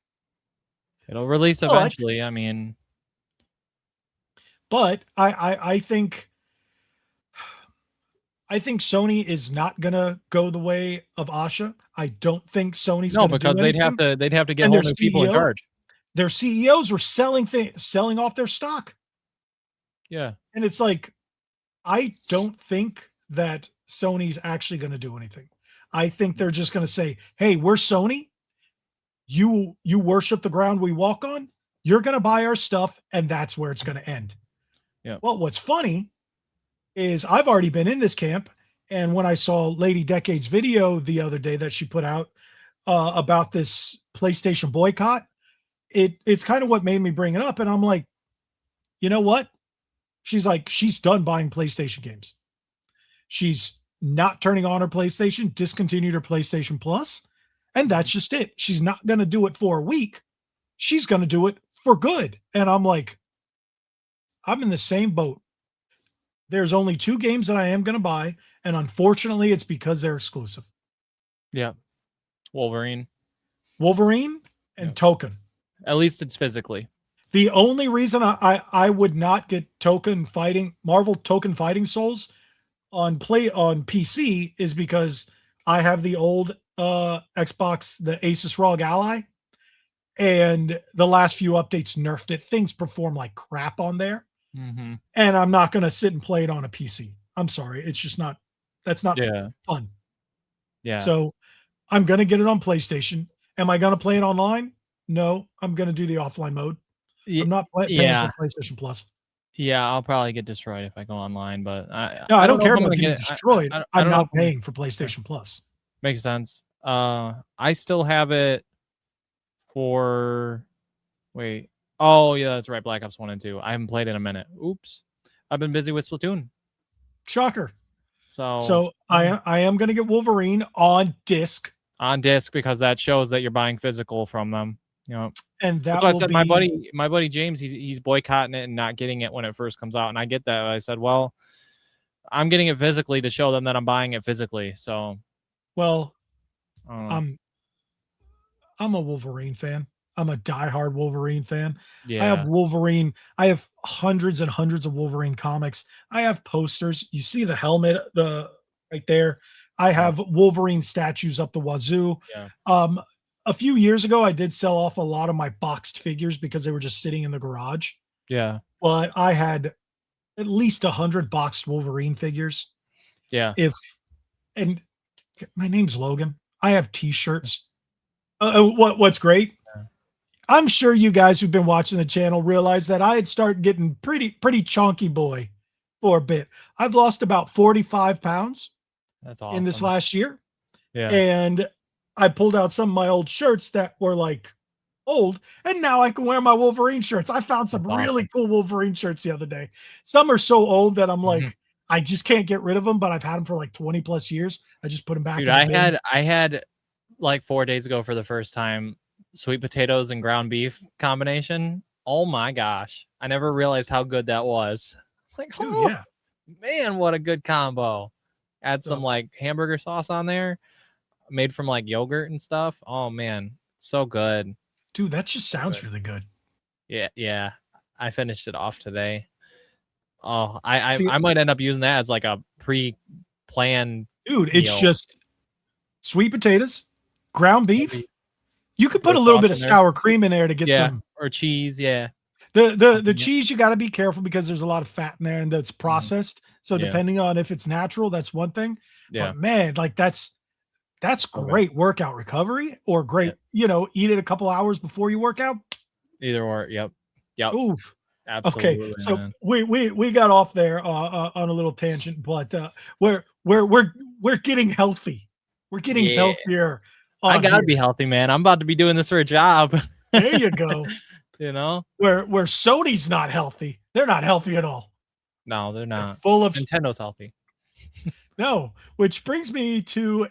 It'll release eventually. But I think Sony is not gonna go the way of Asha. I don't think Sony's because they'd have to get whole new people in charge. Their CEOs were selling off their stock. Yeah. And it's like, I don't think that Sony's actually going to do anything. I think they're just going to say, hey, we're Sony. You worship the ground we walk on. You're going to buy our stuff, and that's where it's going to end. Yeah. Well, what's funny is I've already been in this camp, and when I saw Lady Decade's video the other day that she put out about this PlayStation boycott, it's kind of what made me bring it up. And I'm like, you know what? She's like, she's done buying PlayStation games. She's not turning on her PlayStation, discontinued her PlayStation Plus, and that's just it. She's not going to do it for a week. She's going to do it for good. And I'm like, I'm in the same boat. There's only 2 games that I am going to buy, and unfortunately, it's because they're exclusive. Yeah. Wolverine and Token. At least it's physically. The only reason I would not get Marvel Token Fighting Souls on PC is because I have the old Xbox, the Asus ROG Ally, and the last few updates nerfed it. Things perform like crap on there. Mm-hmm. And I'm not going to sit and play it on a PC. I'm sorry. It's just not, that's not fun. Yeah. So I'm going to get it on PlayStation. Am I going to play it online? No, I'm going to do the offline mode. I'm not paying for PlayStation Plus. Yeah, I'll probably get destroyed if I go online, but I don't care about getting destroyed. I'm not paying for PlayStation Plus. Makes sense. I still have it for oh yeah, that's right, Black Ops 1 and 2. I haven't played in a minute. Oops. I've been busy with Splatoon. Shocker. So I am going to get Wolverine on disc. On disc, because that shows that you're buying physical from them. You know, and that's why I said my buddy James, he's boycotting it and not getting it when it first comes out, and I get that. I said, well, I'm getting it physically to show them that I'm buying it physically. So, well, I'm a Wolverine fan. I'm a diehard Wolverine fan. Yeah. I have Wolverine. I have hundreds and hundreds of Wolverine comics. I have posters. You see the helmet, right there. I have Wolverine statues up the wazoo. Yeah. A few years ago, I did sell off a lot of my boxed figures because they were just sitting in the garage. Yeah. But I had at least 100 boxed Wolverine figures. Yeah. And my name's Logan. I have t-shirts. What's great? Yeah. I'm sure you guys who've been watching the channel realize that I had started getting pretty chunky boy for a bit. I've lost about 45 pounds. That's awesome. In this last year. Yeah. And I pulled out some of my old shirts that were like old, and now I can wear my Wolverine shirts. I found some really cool Wolverine shirts the other day. Some are so old that I'm like, I just can't get rid of them, but I've had them for like 20 plus years. I just put them back. Dude, I had like 4 days ago for the first time, sweet potatoes and ground beef combination. Oh my gosh. I never realized how good that was. Like, oh, yeah, man, what a good combo. Add some like hamburger sauce on there, made from like yogurt and stuff. Oh man, so good. Dude, that just sounds really good. Yeah. I finished it off today. Oh, I might end up using that as like a pre-planned. Dude, it's just sweet potatoes, ground beef. You could put a little bit of sour cream in there to get some, or cheese. Yeah. The cheese, you got to be careful because there's a lot of fat in there and that's processed. So depending on if it's natural, that's one thing. Yeah. But man, like that's great workout recovery, or great, eat it a couple hours before you work out. Either or. Yep. Oof. Absolutely. Okay. So man, we got off there on a little tangent, but we're getting healthy. We're getting healthier. I gotta be healthy, man. I'm about to be doing this for a job. There you go. Where Sony's not healthy. They're not healthy at all. No, they're not. They're full of Nintendo's healthy. No, which brings me to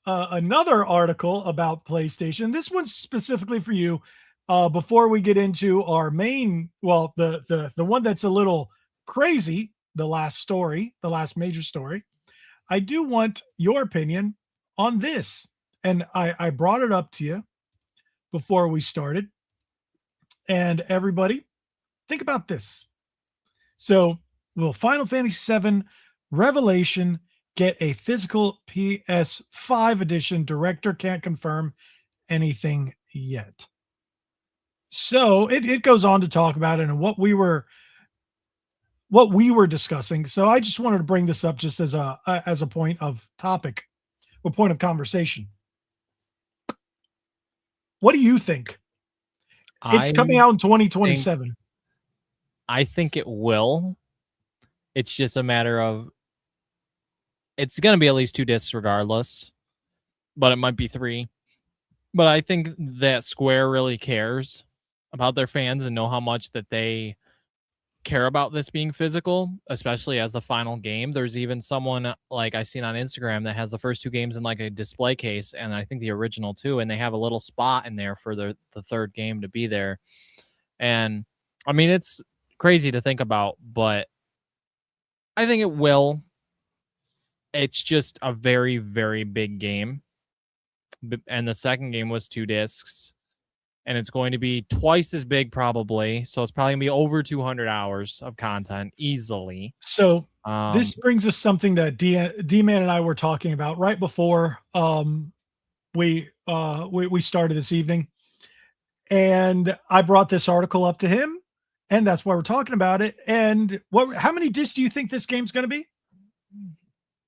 another article about PlayStation. This one's specifically for you. Before we get into our main, the one that's a little crazy, the last major story, I do want your opinion on this, and I brought it up to you before we started, and everybody, think about this. So, will Final Fantasy VII Revelation get a physical PS5 edition? Director can't confirm anything yet. So it goes on to talk about it and what we were discussing. So I just wanted to bring this up just as a point of topic or point of conversation. What do you think? It's coming out in 2027. I think it will. It's just a matter of it's going to be at least 2 discs regardless, but it might be 3. But I think that Square really cares about their fans and know how much that they care about this being physical, especially as the final game. There's even someone like I seen on Instagram that has the first 2 games in like a display case, and I think the original too, and they have a little spot in there for the third game to be there. And I mean, it's crazy to think about, but I think it will. It's just a very, very big game. And the second game was 2 discs. And it's going to be twice as big probably. So it's probably going to be over 200 hours of content easily. So this brings us something that D-Man and I were talking about right before we started this evening. And I brought this article up to him. And that's why we're talking about it. And how many discs do you think this game's going to be?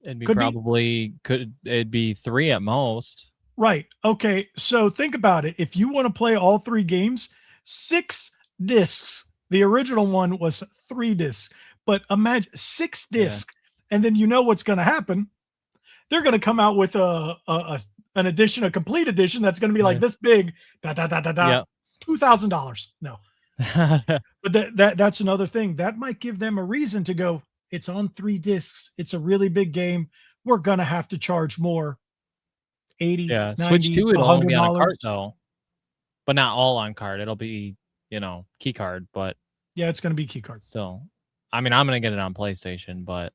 It'd be 3 at most. Right. Okay. So think about it. If you want to play all 3 games, 6 discs. The original one was 3 discs, but imagine 6 discs. Yeah. And then you know what's going to happen. They're going to come out with an edition, a complete edition that's going to be like this big, $2,000. No. But that's another thing. That might give them a reason to go, it's on 3 discs. It's a really big game. We're going to have to charge more. 80, yeah, 90, Switch 2 it'll only be on a $100. cart though, but not all on cart. It'll be, key card, but yeah, it's going to be key card still. I mean, I'm going to get it on PlayStation, but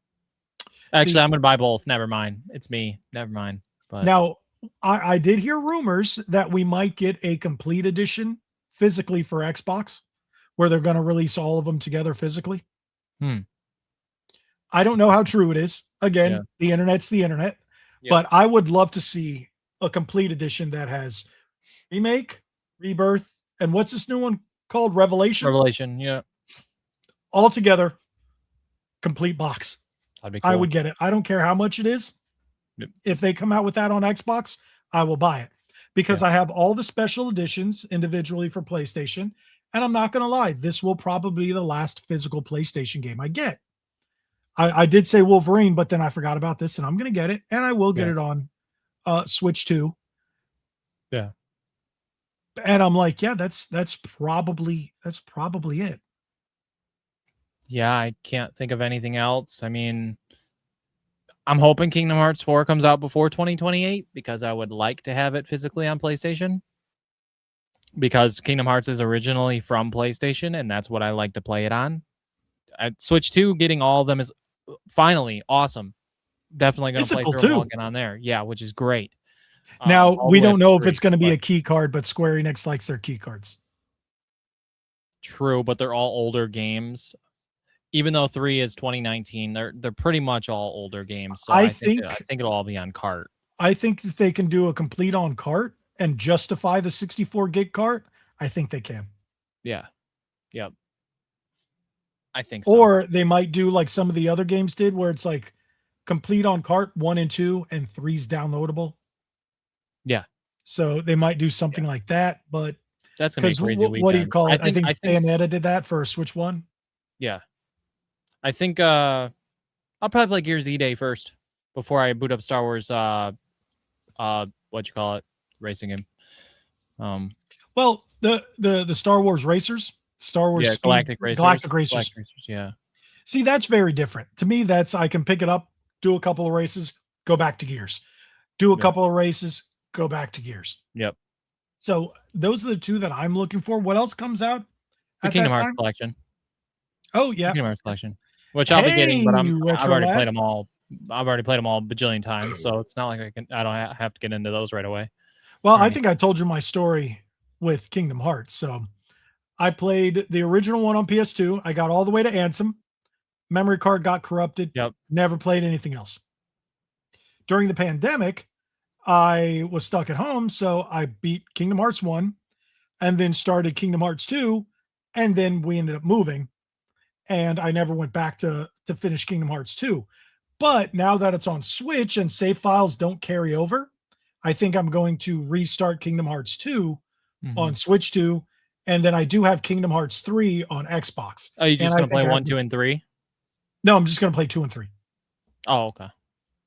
actually I'm going to buy both. Never mind. It's me. Never mind. But now I did hear rumors that we might get a complete edition physically for Xbox where they're going to release all of them together physically. I don't know how true it is. Again, the internet's the internet, but I would love to see a complete edition that has remake, rebirth, and what's this new one called? Revelation, yeah. All together, complete box. That'd be cool. I would get it. I don't care how much it is. Yep. If they come out with that on Xbox, I will buy it because I have all the special editions individually for PlayStation. And I'm not going to lie, this will probably be the last physical PlayStation game I get. I did say Wolverine, but then I forgot about this, and I'm going to get it, and I will get it on Switch 2. Yeah. And I'm like, yeah, that's probably it. Yeah, I can't think of anything else. I mean, I'm hoping Kingdom Hearts 4 comes out before 2028 because I would like to have it physically on PlayStation. Because Kingdom Hearts is originally from PlayStation, and that's what I like to play it on. At Switch 2, getting all of them is finally awesome. Definitely going to play through them all again on there. Yeah, which is great. Now, we don't know if it's going to be a key card, but Square Enix likes their key cards. True, but they're all older games. Even though 3 is 2019, they're pretty much all older games. So I think it'll all be on cart. I think that they can do a complete on cart and justify the 64 gig cart. I think they can. Yeah. Yep. I think so. Or they might do like some of the other games did where it's like complete on cart 1 and 2 and 3's downloadable. Yeah. So they might do something like that, but that's going to be crazy. What do you call it? I think Bayonetta did that for Switch 1. Yeah. I think I'll probably play Gears E-Day first before I boot up Star Wars racing game. Well, the Star Wars Racers, Star Wars Galactic Racers. Yeah. See, that's very different. To me, that's I can pick it up, do a couple of races, go back to Gears. Do a couple of races, go back to Gears. Yep. So those are the 2 that I'm looking for. What else comes out? The Kingdom Hearts collection. Oh, yeah. Kingdom Hearts collection. Which I'll be getting, but I've already played them all I've already played them all a bajillion times, so it's not like I don't have to get into those right away. Well, I think I told you my story with Kingdom Hearts. So I played the original one on PS2. I got all the way to Ansem. Memory card got corrupted. Yep. Never played anything else. During the pandemic, I was stuck at home, so I beat Kingdom Hearts 1 and then started Kingdom Hearts 2, and then we ended up moving, and I never went back to finish Kingdom Hearts 2. But now that it's on Switch and save files don't carry over, I think I'm going to restart Kingdom Hearts 2 on Switch 2, and then I do have Kingdom Hearts 3 on Xbox. Oh, you just going to play 1, 2, and 3? No, I'm just going to play 2 and 3. Oh, okay.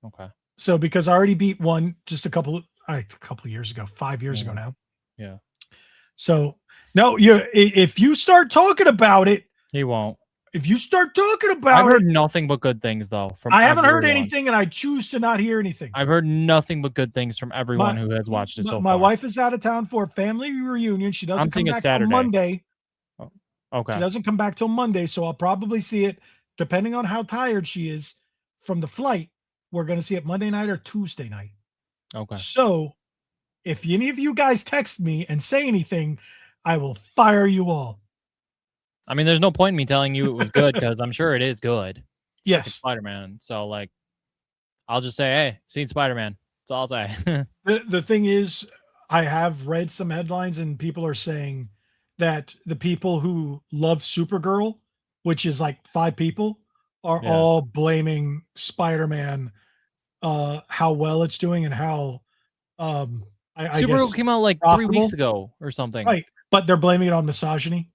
Okay. So because I already beat 1 just a couple of years ago, 5 years ago now. Yeah. So no, if you start talking about it, he won't. If you start talking about I've heard nothing but good things though. I haven't heard anything, and I choose to not hear anything. I've heard nothing but good things from everyone who has watched it so far. My wife is out of town for a family reunion. She doesn't come back till Monday. Oh, okay. She doesn't come back till Monday, so I'll probably see it, depending on how tired she is from the flight. We're going to see it Monday night or Tuesday night. Okay. So if any of you guys text me and say anything, I will fire you all. I mean, there's no point in me telling you it was good because I'm sure it is good. Yes. It's Spider-Man. So, like, I'll just say, hey, seen Spider-Man. That's all I'll say. The thing is, I have read some headlines and people are saying that the people who love Supergirl, which is like 5 people, are all blaming Spider-Man, how well it's doing and how Supergirl came out like profitable 3 weeks ago or something. Right. But they're blaming it on misogyny.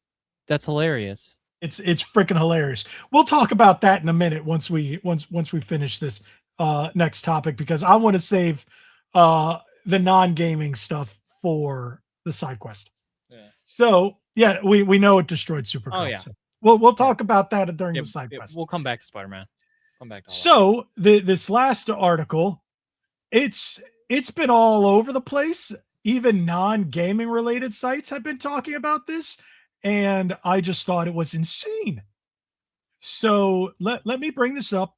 That's hilarious. It's freaking hilarious. We'll talk about that in a minute once we finish this next topic, because I want to save the non-gaming stuff for the side quest. Yeah. So yeah, we know it destroyed Supergirl. Oh yeah. So we'll talk about that during the side quest. We'll come back to Spider-Man. Come back to all that. This last article, it's been all over the place. Even non-gaming related sites have been talking about this. And I just thought it was insane. So let me bring this up.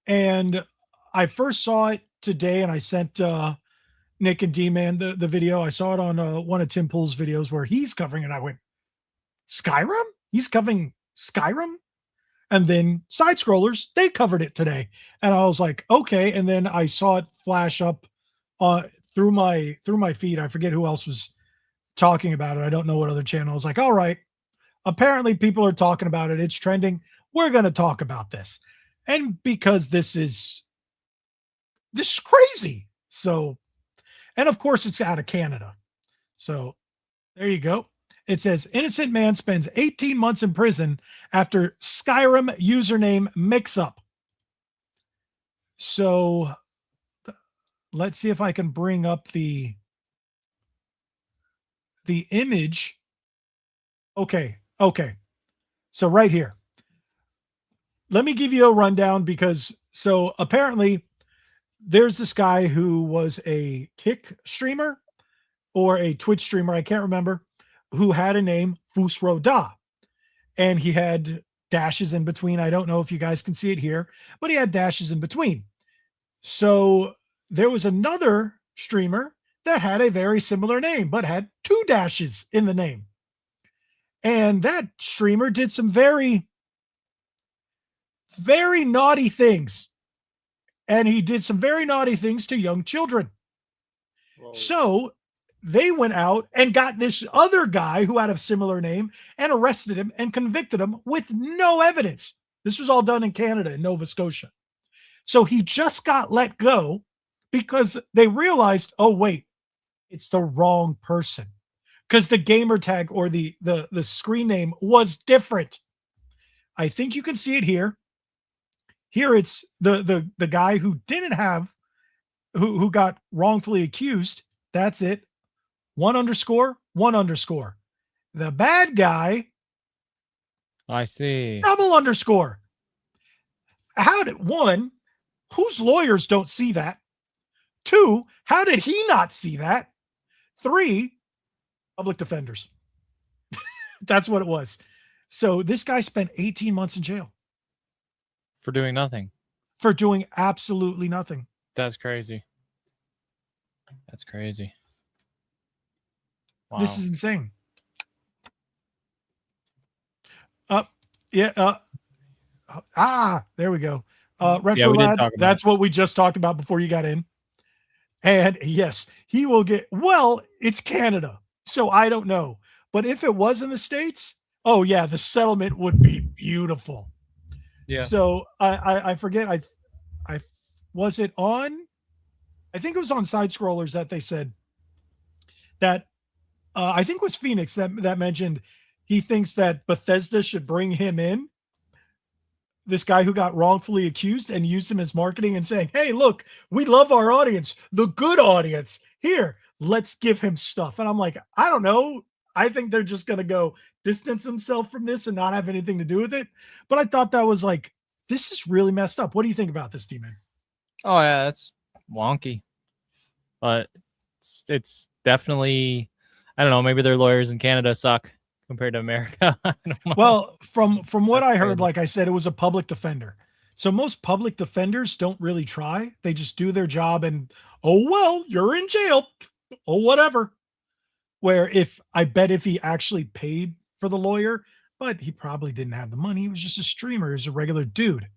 And I first saw it today, and I sent Nick and D-Man the video. I saw it on one of Tim Pool's videos where he's covering it. I went, Skyrim? He's covering Skyrim? And then Side Scrollers, they covered it today. And I was like, okay. And then I saw it flash up through my feed. I forget who else was talking about it. I don't know what other channel. I was like, all right, apparently people are talking about it. It's trending. We're going to talk about this. And because this is crazy. So, and of course it's out of Canada. So there you go. It says innocent man spends 18 months in prison after Skyrim username mix-up. So let's see if I can bring up the image. Okay. So right here, let me give you a rundown, because so apparently there's this guy who was a Kick streamer or a Twitch streamer, I can't remember, who had a name Fusroda, and he had dashes in between. I don't know if you guys can see it here, but he had dashes in between. So there was another streamer that had a very similar name, but had 2 dashes in the name. And that streamer did some very, very naughty things. And he did some very naughty things to young children. Whoa. So they went out and got this other guy who had a similar name and arrested him and convicted him with no evidence. This was all done in Canada, in Nova Scotia. So he just got let go because they realized, oh, wait, it's the wrong person, because the gamer tag or the screen name was different. I think you can see it here. Here it's the guy who didn't have, who got wrongfully accused. That's it. 1_1_. The bad guy, I see. _. How did, 1, whose lawyers don't see that? 2, how did he not see that? 3, public defenders. That's what it was. So this guy spent 18 months in jail. For doing nothing. For doing absolutely nothing. That's crazy. That's crazy. Wow. This is insane. Yeah. There we go. Retro we did Lad, talk about that's what we just talked about before you got in. And yes, he will get, well, it's Canada, so I don't know. But if it was in the States, oh yeah, the settlement would be beautiful. Yeah. So I forget, I was it on, I think it was on Side Scrollers that they said that I think it was Phoenix that mentioned he thinks that Bethesda should bring him in, this guy who got wrongfully accused, and used him as marketing and saying, hey, look, we love our audience, the good audience. Here, let's give him stuff. And I'm like, I don't know. I think they're just going to go distance himself from this and not have anything to do with it. But I thought that was like, this is really messed up. What do you think about this, D-Man? Oh, yeah, that's wonky. But it's definitely, I don't know, maybe their lawyers in Canada suck compared to America. I don't know. Well, from what I heard, crazy. like I said, it was a public defender. So most public defenders don't really try. They just do their job and, oh, well, you're in jail or whatever. Where I bet if he actually paid for the lawyer, but he probably didn't have the money. He was just a streamer. He was a regular dude.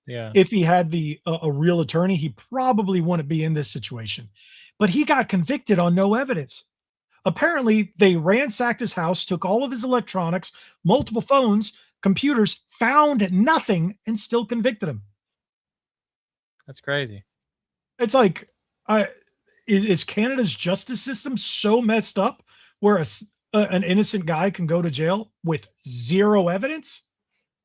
Yeah. If he had a real attorney, he probably wouldn't be in this situation. But he got convicted on no evidence. Apparently, they ransacked his house, took all of his electronics, multiple phones, computers, found nothing, and still convicted him. That's crazy. It's like, is Canada's justice system so messed up where an innocent guy can go to jail with zero evidence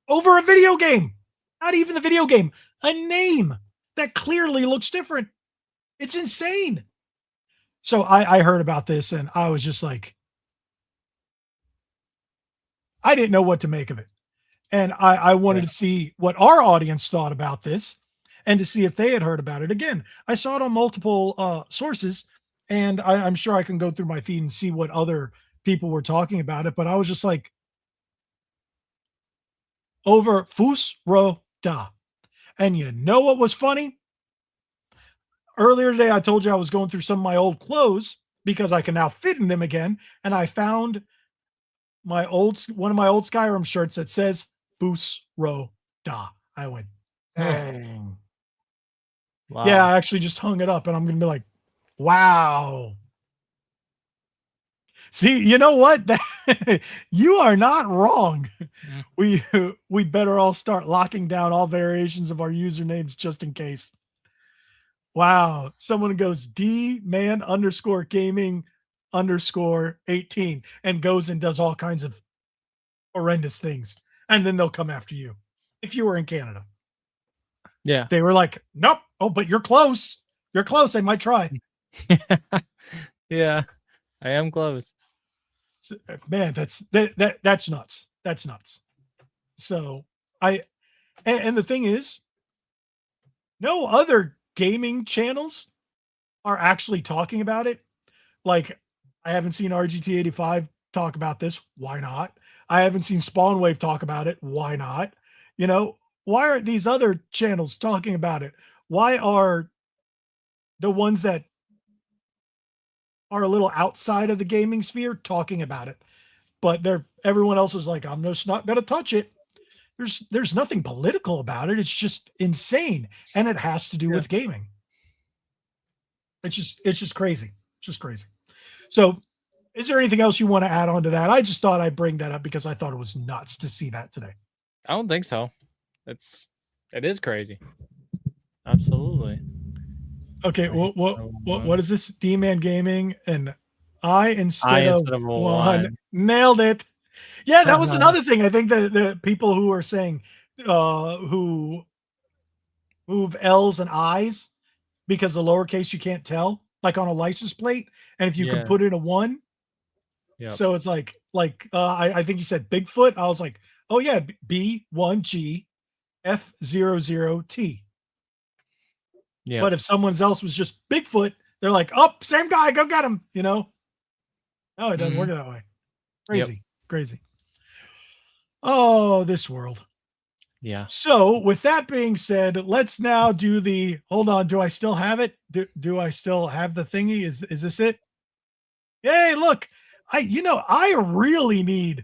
over a video game? Not even the video game, a name that clearly looks different. It's insane. So I heard about this and I was just like, I didn't know what to make of it. And I wanted to see what our audience thought about this and to see if they had heard about it. Again, I saw it on multiple sources, and I'm sure I can go through my feed and see what other people were talking about it. But I was just like, over Fus Ro Da. And you know what was funny? Earlier today, I told you I was going through some of my old clothes because I can now fit in them again. And I found one of my old Skyrim shirts that says Fus Ro Da. I went, dang. Wow. Yeah, I actually just hung it up and I'm going to be like, wow. See, you know what? You are not wrong. We better all start locking down all variations of our usernames just in case. Wow. Someone goes D_gaming_18 and goes and does all kinds of horrendous things. And then they'll come after you. If you were in Canada. Yeah. They were like, nope. Oh, but you're close. You're close. They might try. Yeah. I am close. Man, that's nuts. That's nuts. So and the thing is, no other gaming channels are actually talking about it. Like, I haven't seen RGT85 talk about this. Why not? I haven't seen Spawnwave talk about it. Why not? You know, why aren't these other channels talking about it? Why are the ones that are a little outside of the gaming sphere talking about it? But everyone else is like, I'm just not going to touch it. There's nothing political about it. It's just insane. And it has to do with gaming. It's just crazy. It's just crazy. So is there anything else you want to add on to that? I just thought I'd bring that up because I thought it was nuts to see that today. I don't think so. It is crazy. Absolutely. Okay. What is this? D-Man Gaming and I instead of one. Nailed it. Yeah, that was another thing. I think that the people who are saying who move L's and I's because the lowercase you can't tell, like on a license plate, and if you can put in a 1. Yeah. So it's like I think you said Bigfoot. I was like, oh yeah, B1G F00T. Yeah. But if someone else was just Bigfoot, they're like, oh, same guy, go get him, you know? No, it doesn't work that way. Crazy. Crazy. Oh, this world. Yeah. So with that being said, let's now do the, hold on. Do I still have it? Do I still have the thingy? Is this it? Hey, look, I really need,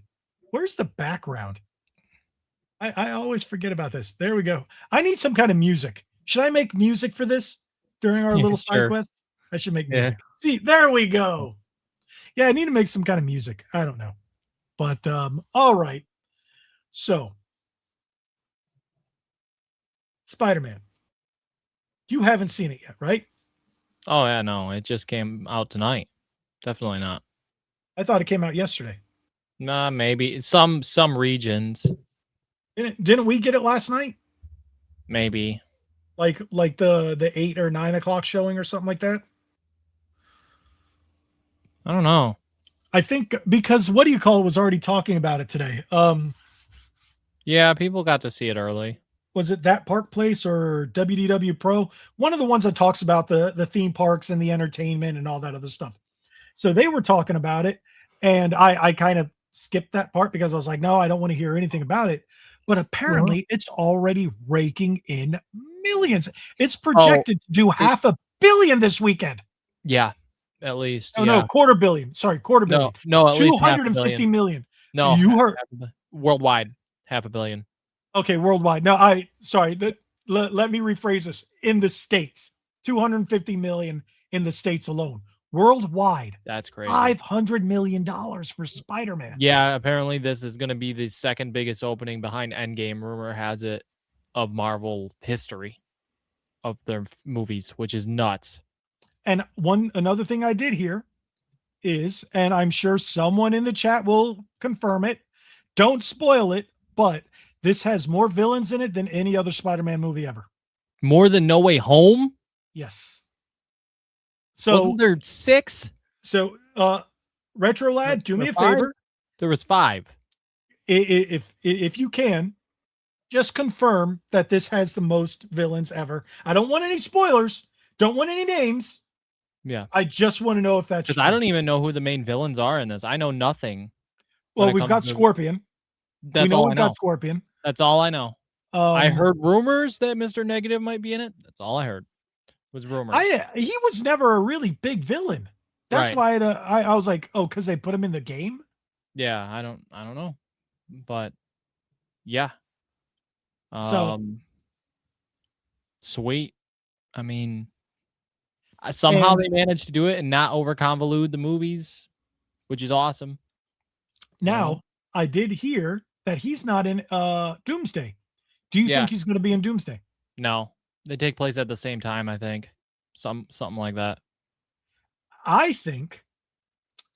where's the background? I always forget about this. There we go. I need some kind of music. Should I make music for this during our little side Sure. quest? I should make music. See, there we go. Yeah, I need to make some kind of music. I don't know. But all right. So Spider-Man. You haven't seen it yet, right? Oh yeah, no, it just came out tonight. Definitely not. I thought it came out yesterday. Nah, maybe some regions. Didn't we get it last night? Maybe. Like the 8 or 9 o'clock showing or something like that? I don't know. I think because what do you call it was already talking about it today. Yeah, people got to see it early. Was it That Park Place or WDW Pro? One of the ones that talks about the theme parks and the entertainment and all that other stuff. So they were talking about it, and I kind of skipped that part because I was like, no, I don't want to hear anything about it. But apparently it's already raking in millions. It's projected to do $500 million this weekend. Yeah, at least. Oh, no, $250 million. Sorry, $250 million. No, at least $250 million. No, you heard worldwide, $500 million. Okay, worldwide. No, let me rephrase this. In the States, 250 million in the States alone. Worldwide, that's crazy. $500 million for Spider-Man. Yeah, apparently this is going to be the second biggest opening behind Endgame. Rumor has it of Marvel history of their movies, which is nuts. And another thing I did hear is, and I'm sure someone in the chat will confirm it. Don't spoil it, but this has more villains in it than any other Spider-Man movie ever. More than No Way Home? Yes. So wasn't there 6? So, Retro Lad, do me a 5? favor. There was 5. If you can, just confirm that this has the most villains ever. I don't want any spoilers. Don't want any names. Yeah. I just want to know if that's true. Because I don't even know who the main villains are in this. I know nothing. Well, we've got Scorpion. That's all I know. Got Scorpion. That's all I know. I heard rumors that Mr. Negative might be in it. That's all I heard. Was rumors. He was never a really big villain. That's why I was like, oh, because they put him in the game. Yeah, I don't know, but yeah. Sweet. I mean, somehow they managed to do it and not over convolute the movies, which is awesome. Now, I did hear that he's not in Doomsday. Do you think he's going to be in Doomsday? No, they take place at the same time. I think something like that. I think,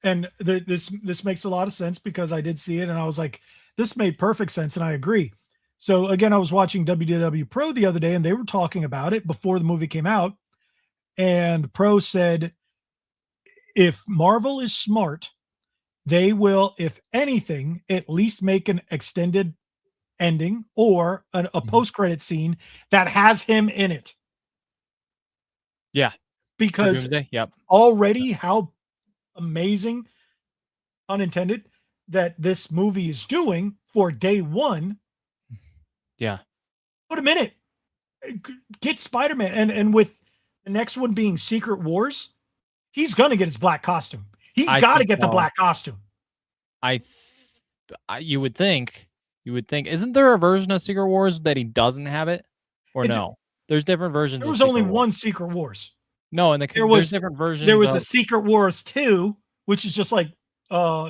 and this makes a lot of sense because I did see it and I was like, this made perfect sense, and I agree. So again, I was watching WDW Pro the other day, and they were talking about it before the movie came out, and Pro said, if Marvel is smart, they will, if anything, at least make an extended ending or a post-credit scene that has him in it. Yeah. Because already how amazing, unintended, that this movie is doing for day one. Yeah. Put him in it. Get Spider-Man. And with the next one being Secret Wars, he's going to get his black costume. He's got to get the black costume. You would think. Isn't there a version of Secret Wars that he doesn't have it? Or no? There's different versions. There was only one Secret Wars. No, and there's different versions. There was a Secret Wars 2, which is just like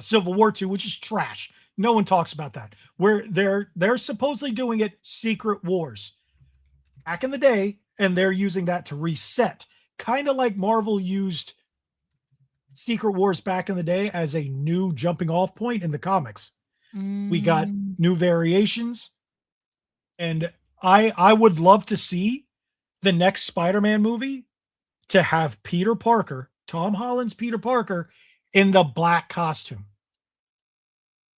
Civil War 2, which is trash. No one talks about that. Where they're supposedly doing it Secret Wars back in the day, and they're using that to reset. Kind of like Marvel used Secret Wars back in the day as a new jumping off point in the comics. We got new variations, and I would love to see the next Spider-Man movie to have Peter Parker, Tom Holland's Peter Parker, in the black costume.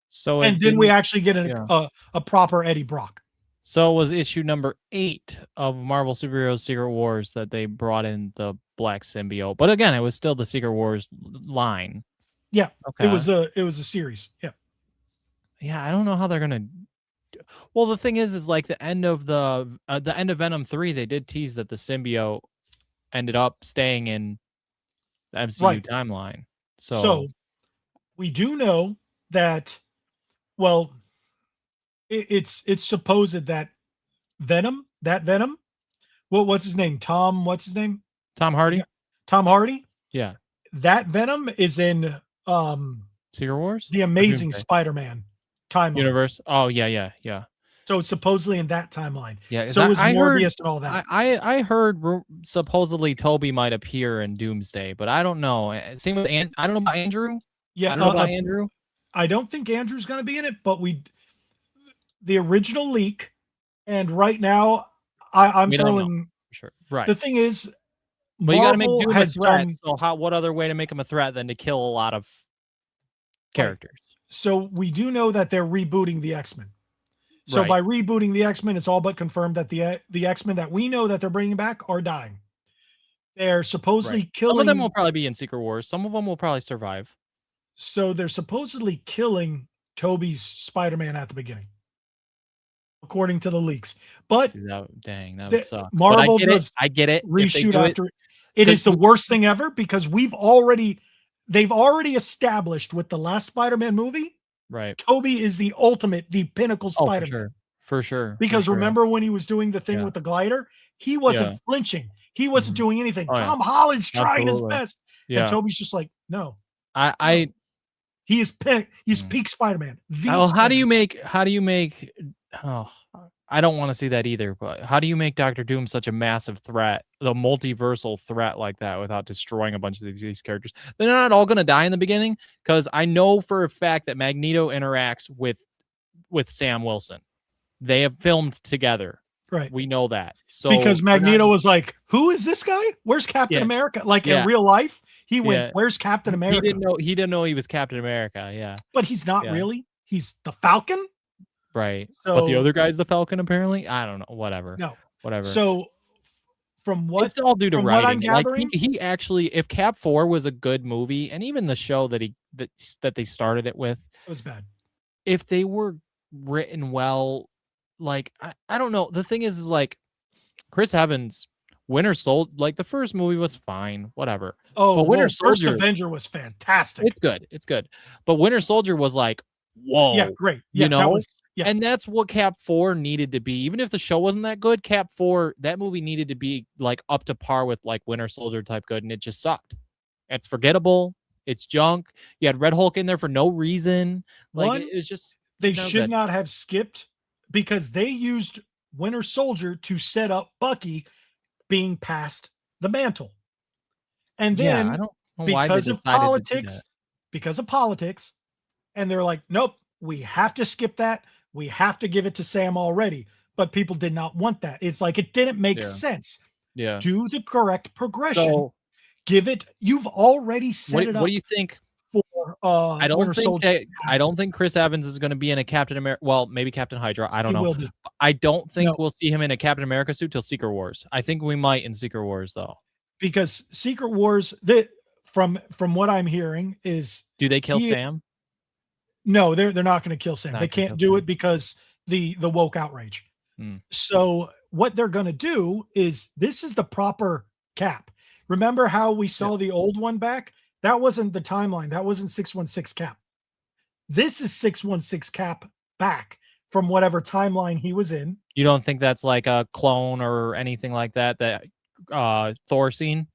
So and then we actually get a proper Eddie Brock. So it was issue number 8 of Marvel Superheroes Secret Wars that they brought in the black symbiote. But again, it was still the Secret Wars line. Yeah. Okay. It was a series. Yeah. Yeah, I don't know how they're gonna Well, the thing is like the end of Venom 3, they did tease that the symbiote ended up staying in the MCU timeline. So we do know that, well, it's supposed that Venom, what's his name? What's his name? Tom Hardy? Tom Hardy? Yeah. That Venom is in Secret Wars? The Amazing Spider-Man timeline. Universe. Oh, yeah. So it's supposedly in that timeline. Yeah. So is Morbius and all that. I heard supposedly Toby might appear in Doomsday, but I don't know. Same with I don't know about Andrew. Yeah, I don't know about Andrew. I don't think Andrew's going to be in it, but the original leak, and right now I'm throwing. Sure. Right. The thing is, but you got to make Doom a threat. Done, so what other way to make him a threat than to kill a lot of characters? Right. So we do know that they're rebooting the X-Men. So by rebooting the X-Men, it's all but confirmed that the X-Men that we know that they're bringing back are dying. They're supposedly killing. Some of them will probably be in Secret Wars. Some of them will probably survive. So they're supposedly killing Toby's Spider-Man at the beginning, according to the leaks. But dude, that would suck. Marvel I get it. Reshoot after it is the worst thing ever because they've already established with the last Spider-Man movie. Right. Toby is the pinnacle Spider-Man. For sure. Because remember when he was doing the thing with the glider, he wasn't flinching. He wasn't doing anything. Tom Holland's trying his best. Yeah. And Toby's just like, no. He is peak Spider-Man. How do you make I don't want to see that either, but how do you make Doctor Doom such a massive threat, the multiversal threat like that without destroying a bunch of these characters? They're not all going to die in the beginning because I know for a fact that Magneto interacts with Sam Wilson. They have filmed together. Right. We know that. So because Magneto was like, who is this guy? Where's Captain America? Like in real life, he went, where's Captain America? He didn't know he was Captain America. Yeah. But he's not really. He's the Falcon. Right. So, but the other guy's the Falcon, apparently. I don't know. Whatever. No. Whatever. So from what it's all due to writing. What I'm gathering, like he actually, if Cap 4 was a good movie, and even the show that they started it with, it was bad. If they were written well, like I don't know. The thing is like Chris Evans, Winter Soldier, like the first movie was fine, whatever. Oh, but Winter Soldier, first Avenger was fantastic. It's good. But Winter Soldier was like, whoa, yeah, great. Yeah, you know, that was, and that's what Cap 4 needed to be. Even if the show wasn't that good, Cap 4, that movie needed to be like up to par with like Winter Soldier type good, and it just sucked. It's forgettable. It's junk. You had Red Hulk in there for no reason. Like it was just they should not have skipped because they used Winter Soldier to set up Bucky being passed the mantle. And then I don't know why they decided to do that. Because of politics, and they're like, nope, we have to skip that. We have to give it to Sam already. But people did not want that. It's like it didn't make sense. Yeah. Do the correct progression. So, give it. You've already set it up. What do you think? For I don't think Chris Evans is going to be in a Captain America. Well, maybe Captain Hydra. I don't know. I don't think we'll see him in a Captain America suit till Secret Wars. I think we might in Secret Wars though. Because Secret Wars, from what I'm hearing is, do they kill Sam? No, they're not going to kill Sam. They can't do it because the woke outrage. So what they're going to do is, this is the proper Cap. Remember how we saw the old one back? That wasn't the timeline. That wasn't 616 Cap. This is 616 Cap back from whatever timeline he was in. You don't think that's like a clone or anything like that Thor seen?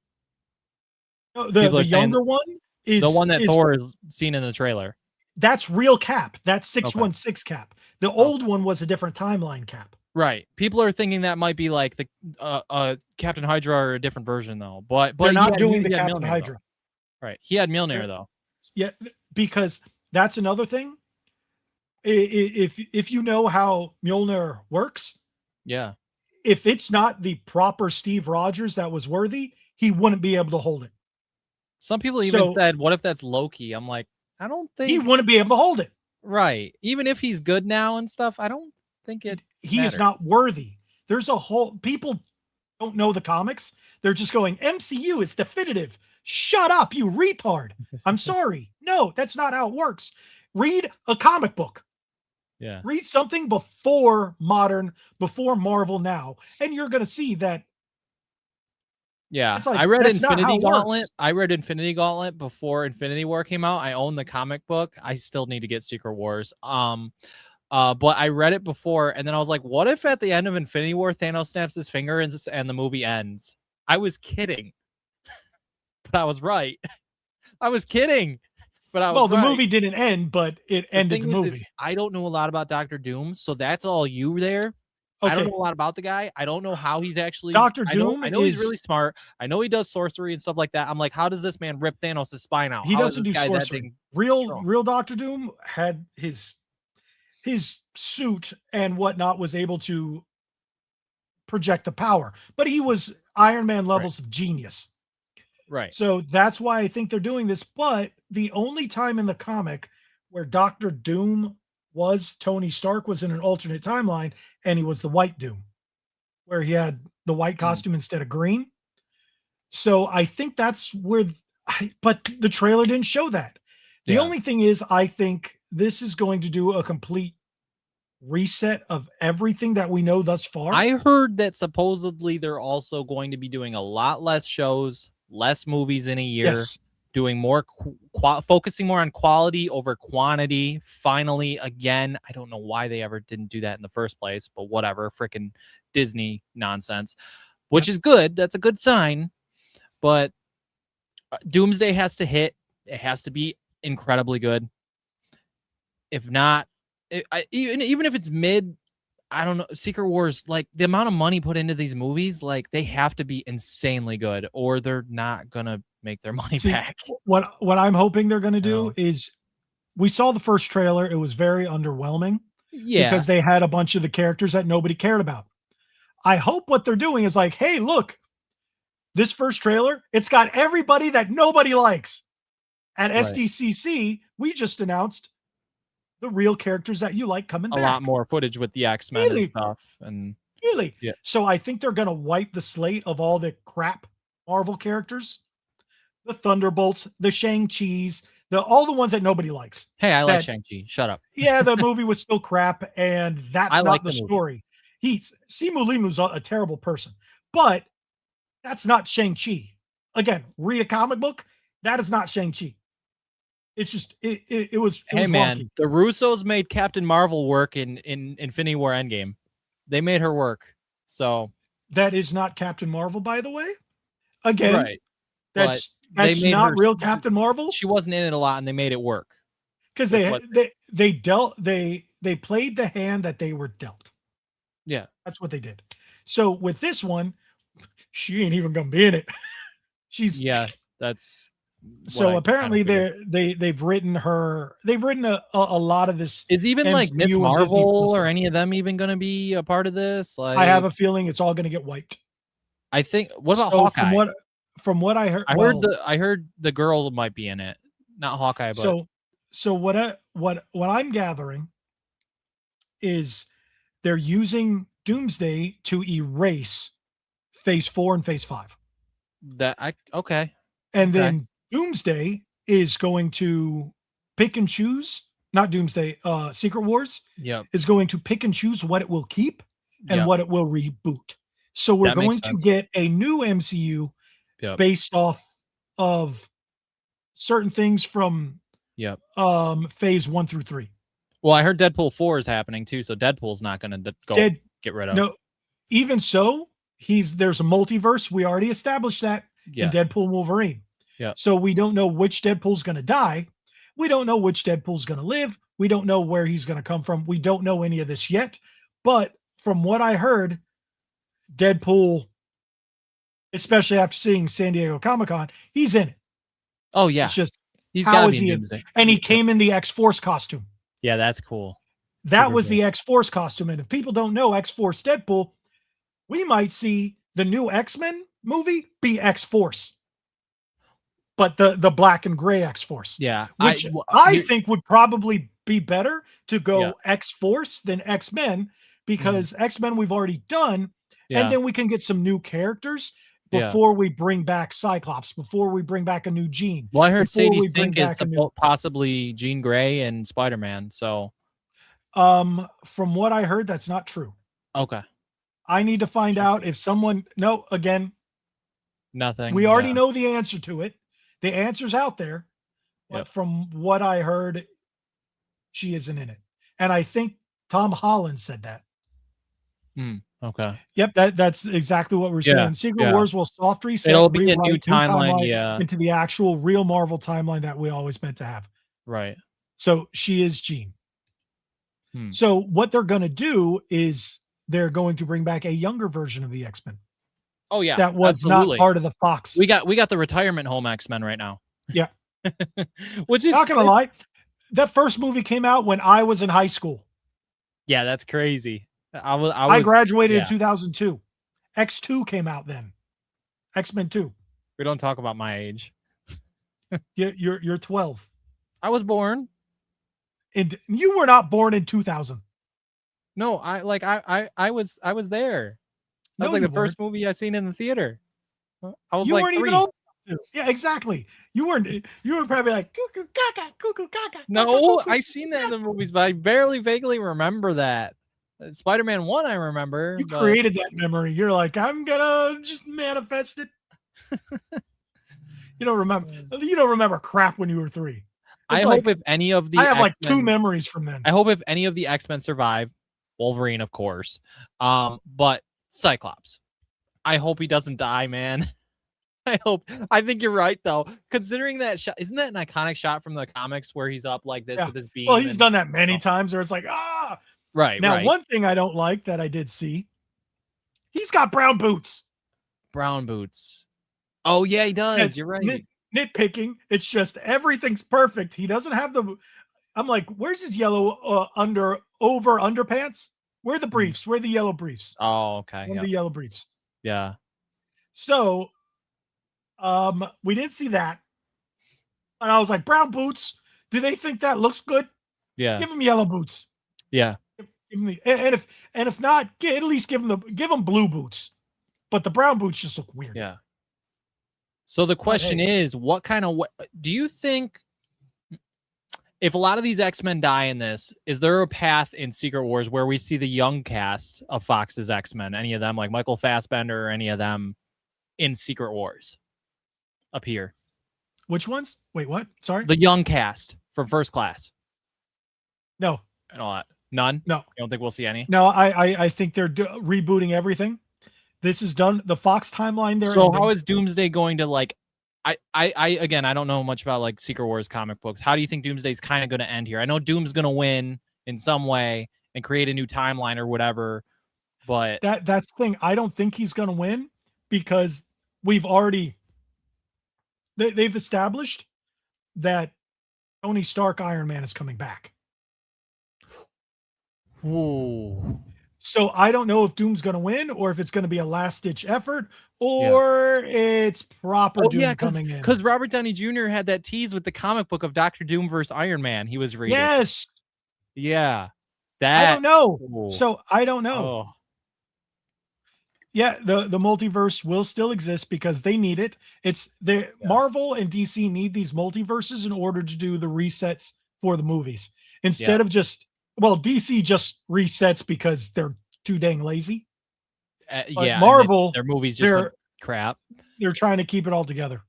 No, the younger one is the one that Thor is seen in the trailer. That's real Cap. That's 616 Cap. The old one was a different timeline Cap. Right. People are thinking that might be like the Captain Hydra or a different version though. But they're not doing the Captain Hydra. Right. He had Mjolnir though. Yeah, because that's another thing. If you know how Mjolnir works, yeah. If it's not the proper Steve Rogers that was worthy, he wouldn't be able to hold it. Some people even said, "What if that's Loki?" I'm like, I don't think he wouldn't be able to hold it. Right. Even if he's good now and stuff, I don't think he is not worthy. There's a whole people don't know the comics. They're just going, MCU is definitive. Shut up, you retard. I'm sorry. No, that's not how it works. Read a comic book. Yeah. Read something before Marvel now, and you're going to see that. Yeah, It's like, I read that's not how Infinity it Gauntlet. works. I read Infinity Gauntlet before Infinity War came out. I own the comic book. I still need to get Secret Wars. But I read it before, and then I was like, what if at the end of Infinity War, Thanos snaps his finger and the movie ends? I was kidding. But I was right. I was kidding. But I was The right. movie didn't end, but it ended the movie. I don't know a lot about Dr. Doom, so that's all you there. Okay. I don't know a lot about the guy. I don't know how he's actually Dr. Doom. I know he's really smart. I know he does sorcery and stuff like that. I'm like, how does this man rip Thanos' spine out? He How doesn't is do this guy that sorcery. strong? Real Dr. Doom had his suit and whatnot was able to project the power, but he was Iron Man levels of genius. Right. So that's why I think they're doing this. But the only time in the comic where Dr. Doom was Tony Stark was in an alternate timeline, and he was the White Doom, where he had the white costume instead of green. So I think that's where, but the trailer didn't show that. The only thing is, I think this is going to do a complete reset of everything that we know thus far. I heard that supposedly they're also going to be doing a lot less shows, less movies in a year, doing more, focusing more on quality over quantity. Finally, again, I don't know why they ever didn't do that in the first place, but whatever, freaking Disney nonsense, which is good. That's a good sign. But Doomsday has to hit. It has to be incredibly good. If not, even if it's mid, I don't know. Secret Wars, like the amount of money put into these movies, like they have to be insanely good, or they're not gonna make their money back. What I'm hoping they're gonna do is, we saw the first trailer. It was very underwhelming. Yeah, because they had a bunch of the characters that nobody cared about. I hope what they're doing is like, hey, look, this first trailer, it's got everybody that nobody likes. At SDCC, we just announced the real characters that you like coming back. A lot more footage with the X-Men and stuff. And yeah. So I think they're going to wipe the slate of all the crap Marvel characters, the Thunderbolts, the Shang-Chi's, all the ones that nobody likes. Hey, I like Shang-Chi. Shut up. Yeah, the movie was still crap, and that's not the story. Simu Limu's a terrible person, but that's not Shang-Chi. Again, read a comic book. That is not Shang-Chi. It's just it was. Hey man, wonky. The Russos made Captain Marvel work in Infinity War Endgame. They made her work. So that is not Captain Marvel, by the way. Again, right. That's not real Captain Marvel. She wasn't in it a lot, and they made it work because they played the hand that they were dealt. Yeah, that's what they did. So with this one, she ain't even gonna be in it. That's so apparently they've written her. They've written a lot of this. Is even MCU like Miss Marvel or any of them even going to be a part of this? Like, I have a feeling it's all going to get wiped. I think. What about Hawkeye? From what I heard, I heard the girl might be in it, not Hawkeye. But so what I'm gathering is they're using Doomsday to erase Phase 4 and Phase 5. And then Doomsday is going to pick and choose. Not Doomsday. Secret Wars. Is going to pick and choose what it will keep and what it will reboot. So we're going to get a new MCU. Based off of certain things from Phase 1 through 3. Well, I heard Deadpool 4 is happening too, so Deadpool's not going to get rid of. No, even so, there's a multiverse. We already established that in Deadpool and Wolverine. So we don't know which Deadpool's going to die. We don't know which Deadpool's going to live. We don't know where he's going to come from. We don't know any of this yet. But from what I heard, Deadpool, especially after seeing San Diego Comic-Con, he's in it. Oh yeah, it's just he's got to be in Doomsday. And he came in the X-Force costume. Yeah, that's cool. That was the X-Force costume. And if people don't know X-Force Deadpool, we might see the new X-Men movie be X-Force, but the black and gray X-Force. Yeah, which I think would probably be better to go X-Force than X-Men, because X-Men we've already done, and then we can get some new characters. Before we bring back Cyclops, before we bring back a new Jean. Well, I heard Sadie Sink is possibly Jean Grey and Spider-Man. So From what I heard, that's not true. Okay. I need to find out if someone. No, again, Nothing. we already yeah. know the answer to it. The answer's out there, but Yep. from what I heard, she isn't in it. And I think Tom Holland said that. Okay. Yep, that's exactly what we're Yeah, saying. Secret yeah. Wars will soft reset, It'll be a new rewrite timeline. Yeah. into the actual real Marvel timeline that we always meant to have. Right. So she is Jean. Hmm. So what they're going to do is they're going to bring back a younger version of the X-Men. Oh yeah. That was absolutely. not part of the Fox. We got the retirement home X-Men right now. Yeah. Which is Not gonna lie, that first movie came out when I was in high school. Yeah, that's crazy. I graduated yeah. in 2002. X2 came out then. X-Men 2. We don't talk about my age. You're 12. I was born. And you were not born in 2000. No, I was there. That was like the first movie I seen in the theater. I was you like weren't 3. even old. Yeah, exactly. You were probably like cuckoo caca, cuckoo caca. No, I seen that in the movies, but I barely vaguely remember that. Spider-Man 1 I remember. You but... created that memory. You're like, I'm gonna just manifest it. You don't remember crap when you were 3. I hope if any of the I have like X-Men, 2 memories from then. I hope if any of the X-Men survive, Wolverine, of course. But Cyclops. I hope he doesn't die, man. I think you're right though. Considering that shot, isn't that an iconic shot from the comics where he's up like this with his beam? Well, he's done that many times where it's like, ah. Right. Now, right. one thing I don't like that I did see, he's got brown boots. Brown boots. Oh yeah, he does. You're right. Nitpicking. It's just everything's perfect. He doesn't have the. I'm like, where's his yellow underpants? Where are the briefs? Where are the yellow briefs? Oh, okay. The yellow briefs. Yeah. So, we didn't see that, and I was like, brown boots. Do they think that looks good? Yeah. Give him yellow boots. Yeah. And if not, at least give him blue boots. But the brown boots just look weird. Yeah. So the question is, what kind of do you think? If a lot of these X-Men die in this, is there a path in Secret Wars where we see the young cast of Fox's X-Men, any of them, like Michael Fassbender or any of them, in Secret Wars appear? Which ones? Wait, what? Sorry? The young cast from First Class. No. And all that. None? No. You don't think we'll see any? No, I think they're rebooting everything. This is done. The Fox timeline. So how is Doomsday going to like? Again, I don't know much about like Secret Wars comic books. How do you think Doomsday's kind of going to end here? I know Doom's going to win in some way and create a new timeline or whatever, but that's the thing. I don't think he's going to win because we've already they've established that Tony Stark Iron Man is coming back. Ooh. So I don't know if Doom's going to win or if it's going to be a last-ditch effort or it's proper Doom coming in. Because Robert Downey Jr. had that tease with the comic book of Dr. Doom versus Iron Man. He was reading. Yes. Yeah. I don't know. Ooh. So I don't know. Oh. Yeah, the multiverse will still exist because they need it. Marvel and DC need these multiverses in order to do the resets for the movies. Instead of just DC just resets because they're too dang lazy. Marvel, their movies just went crap. They're trying to keep it all together.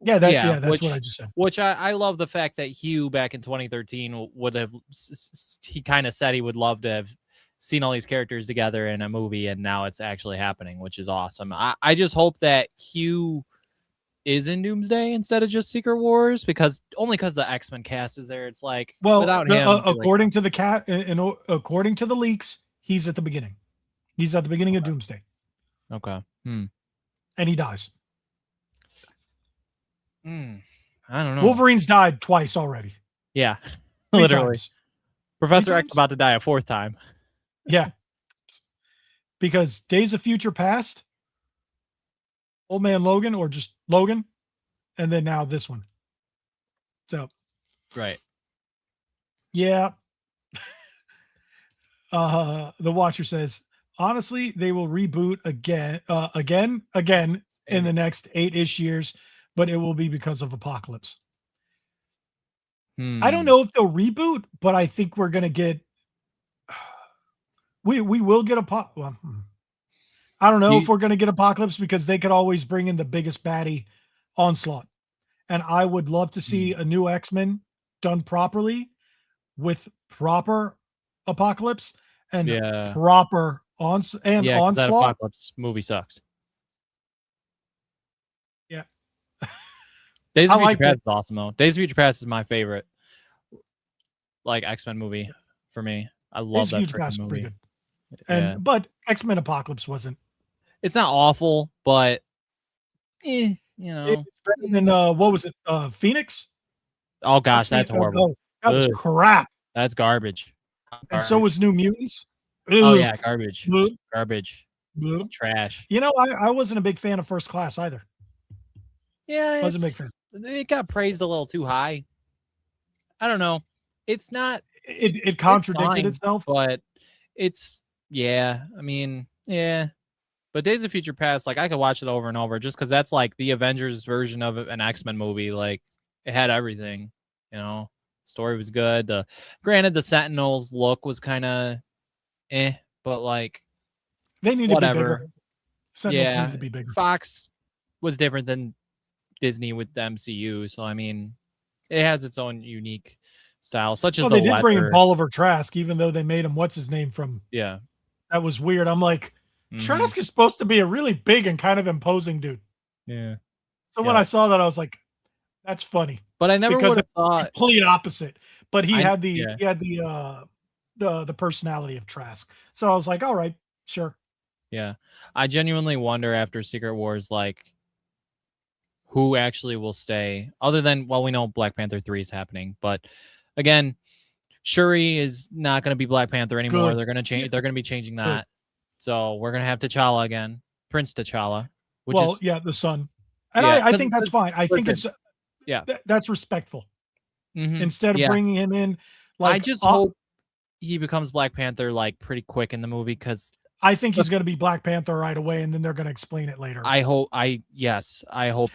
Yeah, that's what I just said. Which I love the fact that Hugh back in 2013 he kind of said he would love to have seen all these characters together in a movie, and now it's actually happening, which is awesome. I just hope that Hugh is in Doomsday instead of just Secret Wars, because the X-Men cast is there. It's like, without him, according to the cat and according to the leaks, he's at the beginning. He's at the beginning of Doomsday. Okay. And he dies. I don't know. Wolverine's died twice already. Yeah. 3 Literally. times. Professor X about to die a 4th time. Yeah. Because Days of Future Past, Old Man Logan, or just Logan, and then now this one. So, right. Yeah. The Watcher says, honestly, they will reboot again in the next 8-ish years, but it will be because of Apocalypse. I don't know if they'll reboot, but I think we're gonna get. We will get I don't know if we're gonna get Apocalypse because they could always bring in the biggest baddie, Onslaught, and I would love to see a new X-Men done properly with proper Apocalypse and proper Onslaught. That Apocalypse movie sucks. Yeah. Days of Future Past is awesome though. Days of Future Past is my favorite like X-Men movie for me. I love that Future Past movie. Pretty good. And but X-Men Apocalypse wasn't. It's not awful, but you know. It's better than what was it? Phoenix? Oh gosh, that's horrible. That was crap. That's garbage. And so was New Mutants. Oh yeah, garbage. Garbage. Trash. You know, I wasn't a big fan of First Class either. Yeah, I wasn't a big fan. It got praised a little too high. I don't know. It's not. It contradicted itself, but it's I mean, yeah. But Days of Future Past, like I could watch it over and over just because that's like the Avengers version of an X-Men movie. Like it had everything, you know. Story was good. Granted, the Sentinels look was kind of but like they need to be bigger. Sentinels need to be bigger. Fox was different than Disney with the MCU, so I mean, it has its own unique style, such as they did bring in Bolivar Trask, even though they made him what's his name from. Yeah, that was weird. I'm like, Trask is supposed to be a really big and kind of imposing dude. Yeah. So when I saw that, I was like, that's funny. But I never would have thought complete opposite. But he had the personality of Trask. So I was like, all right, sure. Yeah. I genuinely wonder after Secret Wars, like, who actually will stay other than, well, we know Black Panther 3 is happening, but again, Shuri is not going to be Black Panther anymore. Good. They're going to change. They're going to be changing that. So we're going to have T'Challa again, Prince T'Challa. The son. And I think that's fine. I think it's that's respectful. Instead of bringing him in, like, I just hope he becomes Black Panther like pretty quick in the movie because I think he's going to be Black Panther right away, and then they're going to explain it later. I hope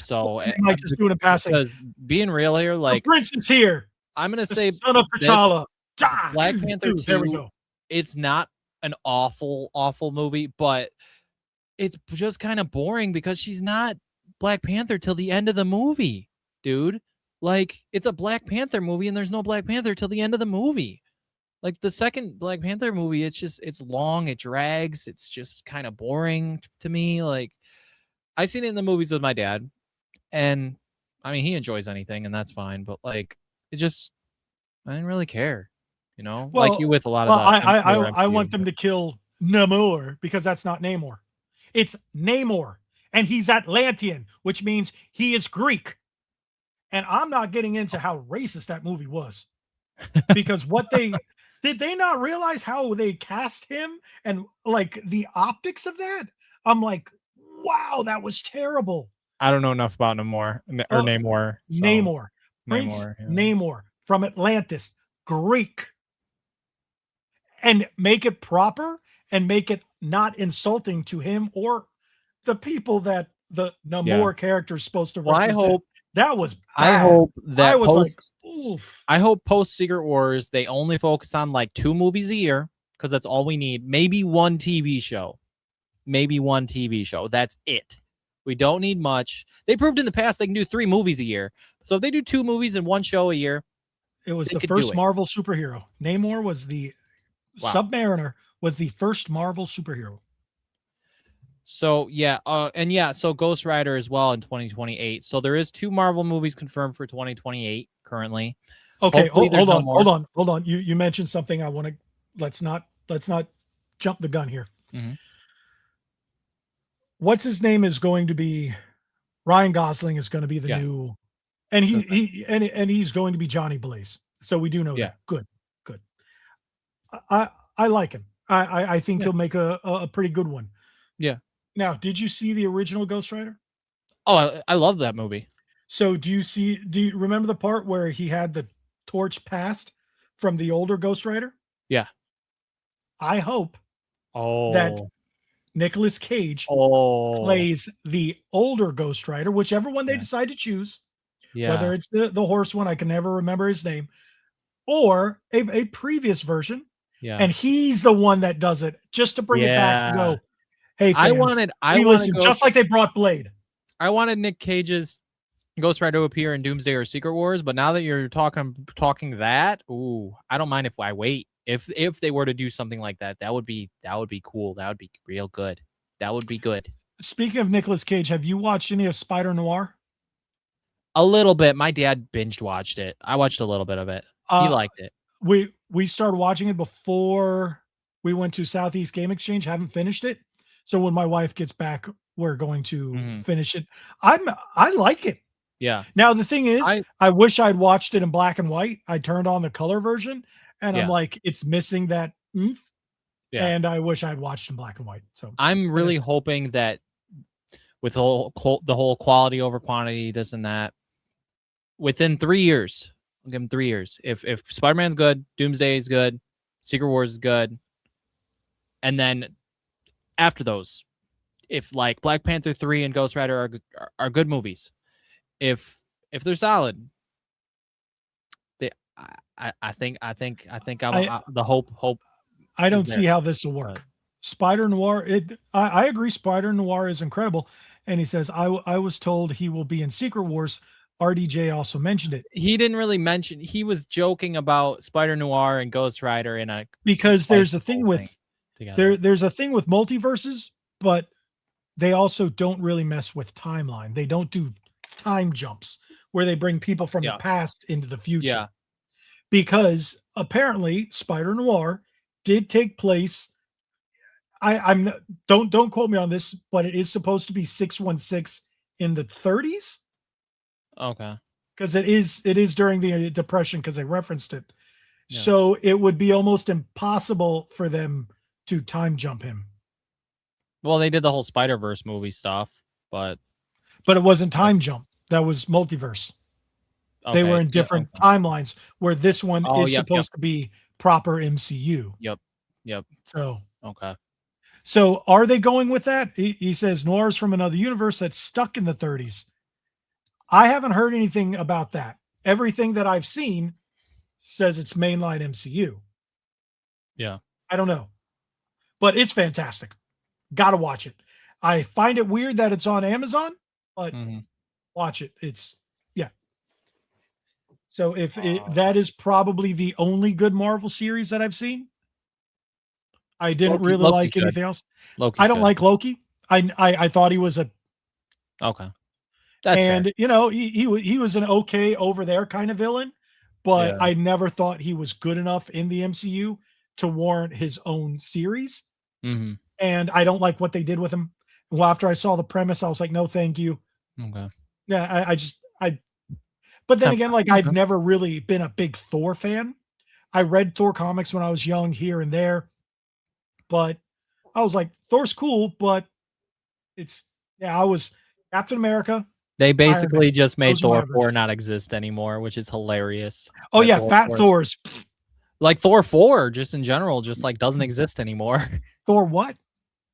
so. They might just do it in passing. Because being real here, like the Prince is here. I'm going to say son of T'Challa. Black Panther 2. There we go. It's not an awful movie, but it's just kind of boring because she's not Black Panther till the end of the movie, dude. Like, it's a Black Panther movie and there's no Black Panther till the end of the movie. Like, the second Black Panther movie, it's long, it drags, it's just kind of boring to me. Like, I seen it in the movies with my dad, and I mean, he enjoys anything and that's fine, but like, I didn't really care, you know, like you with a lot of I want them to kill Namor because that's not Namor. It's Namor, and he's Atlantean, which means he is Greek. And I'm not getting into how racist that movie was, because did they not realize how they cast him and like the optics of that? I'm like, wow, that was terrible. I don't know enough about Namor or Namor. So. Prince Namor from Atlantis, Greek. And make it proper and make it not insulting to him or the people that the Namor character is supposed to represent. Well, I hope that was bad. I hope that I was like, oof. I hope post Secret Wars they only focus on like 2 movies a year because that's all we need. Maybe one TV show. That's it. We don't need much. They proved in the past they can do 3 movies a year. So if they do 2 movies and 1 show a year, it was the first Marvel superhero. Namor was the Submariner was the first Marvel superhero. So so Ghost Rider as well in 2028. So there is 2 Marvel movies confirmed for 2028 currently. Okay, hold on. You mentioned something I want to. Let's not jump the gun here. Mm-hmm. What's his name is going to be Ryan Gosling is going to be the new, and he's going to be Johnny Blaze. So we do know that. Good. I like him. I think he'll make a pretty good one. Yeah. Now, did you see the original Ghost Rider? Oh, I love that movie. So do you remember the part where he had the torch passed from the older Ghost Rider? Yeah. I hope that Nicolas Cage plays the older Ghost Rider, whichever one they decide to choose, Yeah. whether it's the horse one, I can never remember his name, or a previous version. Yeah. And he's the one that does it just to bring it back and go, hey, fans, I listen, just like they brought Blade. I wanted Nick Cage's Ghost Rider to appear in Doomsday or Secret Wars, but now that you're talking that, ooh, I don't mind if I wait. If they were to do something like that, that would be cool. That would be real good. That would be good. Speaking of Nicolas Cage, have you watched any of Spider Noir? A little bit. My dad binged watched it. I watched a little bit of it. He liked it. We started watching it before we went to Southeast Game Exchange. Haven't finished it. So when my wife gets back, we're going to finish it. I like it. Yeah. Now the thing is, I wish I'd watched it in black and white. I turned on the color version, and I'm like, it's missing that oomph. Yeah. And I wish I'd watched in black and white. So I'm really hoping that with the whole quality over quantity, this and that, within 3 years, I'll give him 3 years. If Spider-Man's good, Doomsday is good, Secret Wars is good, and then after those, if like Black Panther 3 and Ghost Rider are good movies, if they're solid, I think the hope. I don't see how this will work. Spider Noir, I agree. Spider Noir is incredible, and he says I was told he will be in Secret Wars. RDJ also mentioned it. He didn't really mention. He was joking about Spider Noir and Ghost Rider in a because there's a thing with there's a thing with multiverses, but they also don't really mess with timeline. They don't do time jumps where they bring people from the past into the future. Yeah. Because apparently Spider Noir did take place. I'm don't quote me on this, but it is supposed to be 616 in the 30s. Okay. Because it is during the Depression, because they referenced it. Yeah. So it would be almost impossible for them to time jump him. Well, they did the whole Spider-Verse movie stuff, but it wasn't time jump. That was multiverse. Okay. They were in different timelines, where this one is supposed to be proper MCU. Yep. So okay. So are they going with that? He says Noir's from another universe that's stuck in the 30s. I haven't heard anything about that. Everything that I've seen says it's mainline MCU. Yeah. I don't know. But it's fantastic. Gotta watch it. I find it weird that it's on Amazon, but watch it. It's so if that is probably the only good Marvel series that I've seen. I didn't really like anything else. I don't like Loki. I thought he was a okay. That's and fair. You know, he was an okay over there kind of villain, but I never thought he was good enough in the MCU to warrant his own series. Mm-hmm. And I don't like what they did with him. Well, after I saw the premise, I was like, no, thank you. Okay. Yeah, but then again, like I've never really been a big Thor fan. I read Thor comics when I was young here and there, but I was like, Thor's cool, but I was Captain America. They basically just made Thor 4 not exist anymore, which is hilarious. Oh yeah, Fat Thor's. Like Thor 4, just in general, just like doesn't exist anymore. Thor what?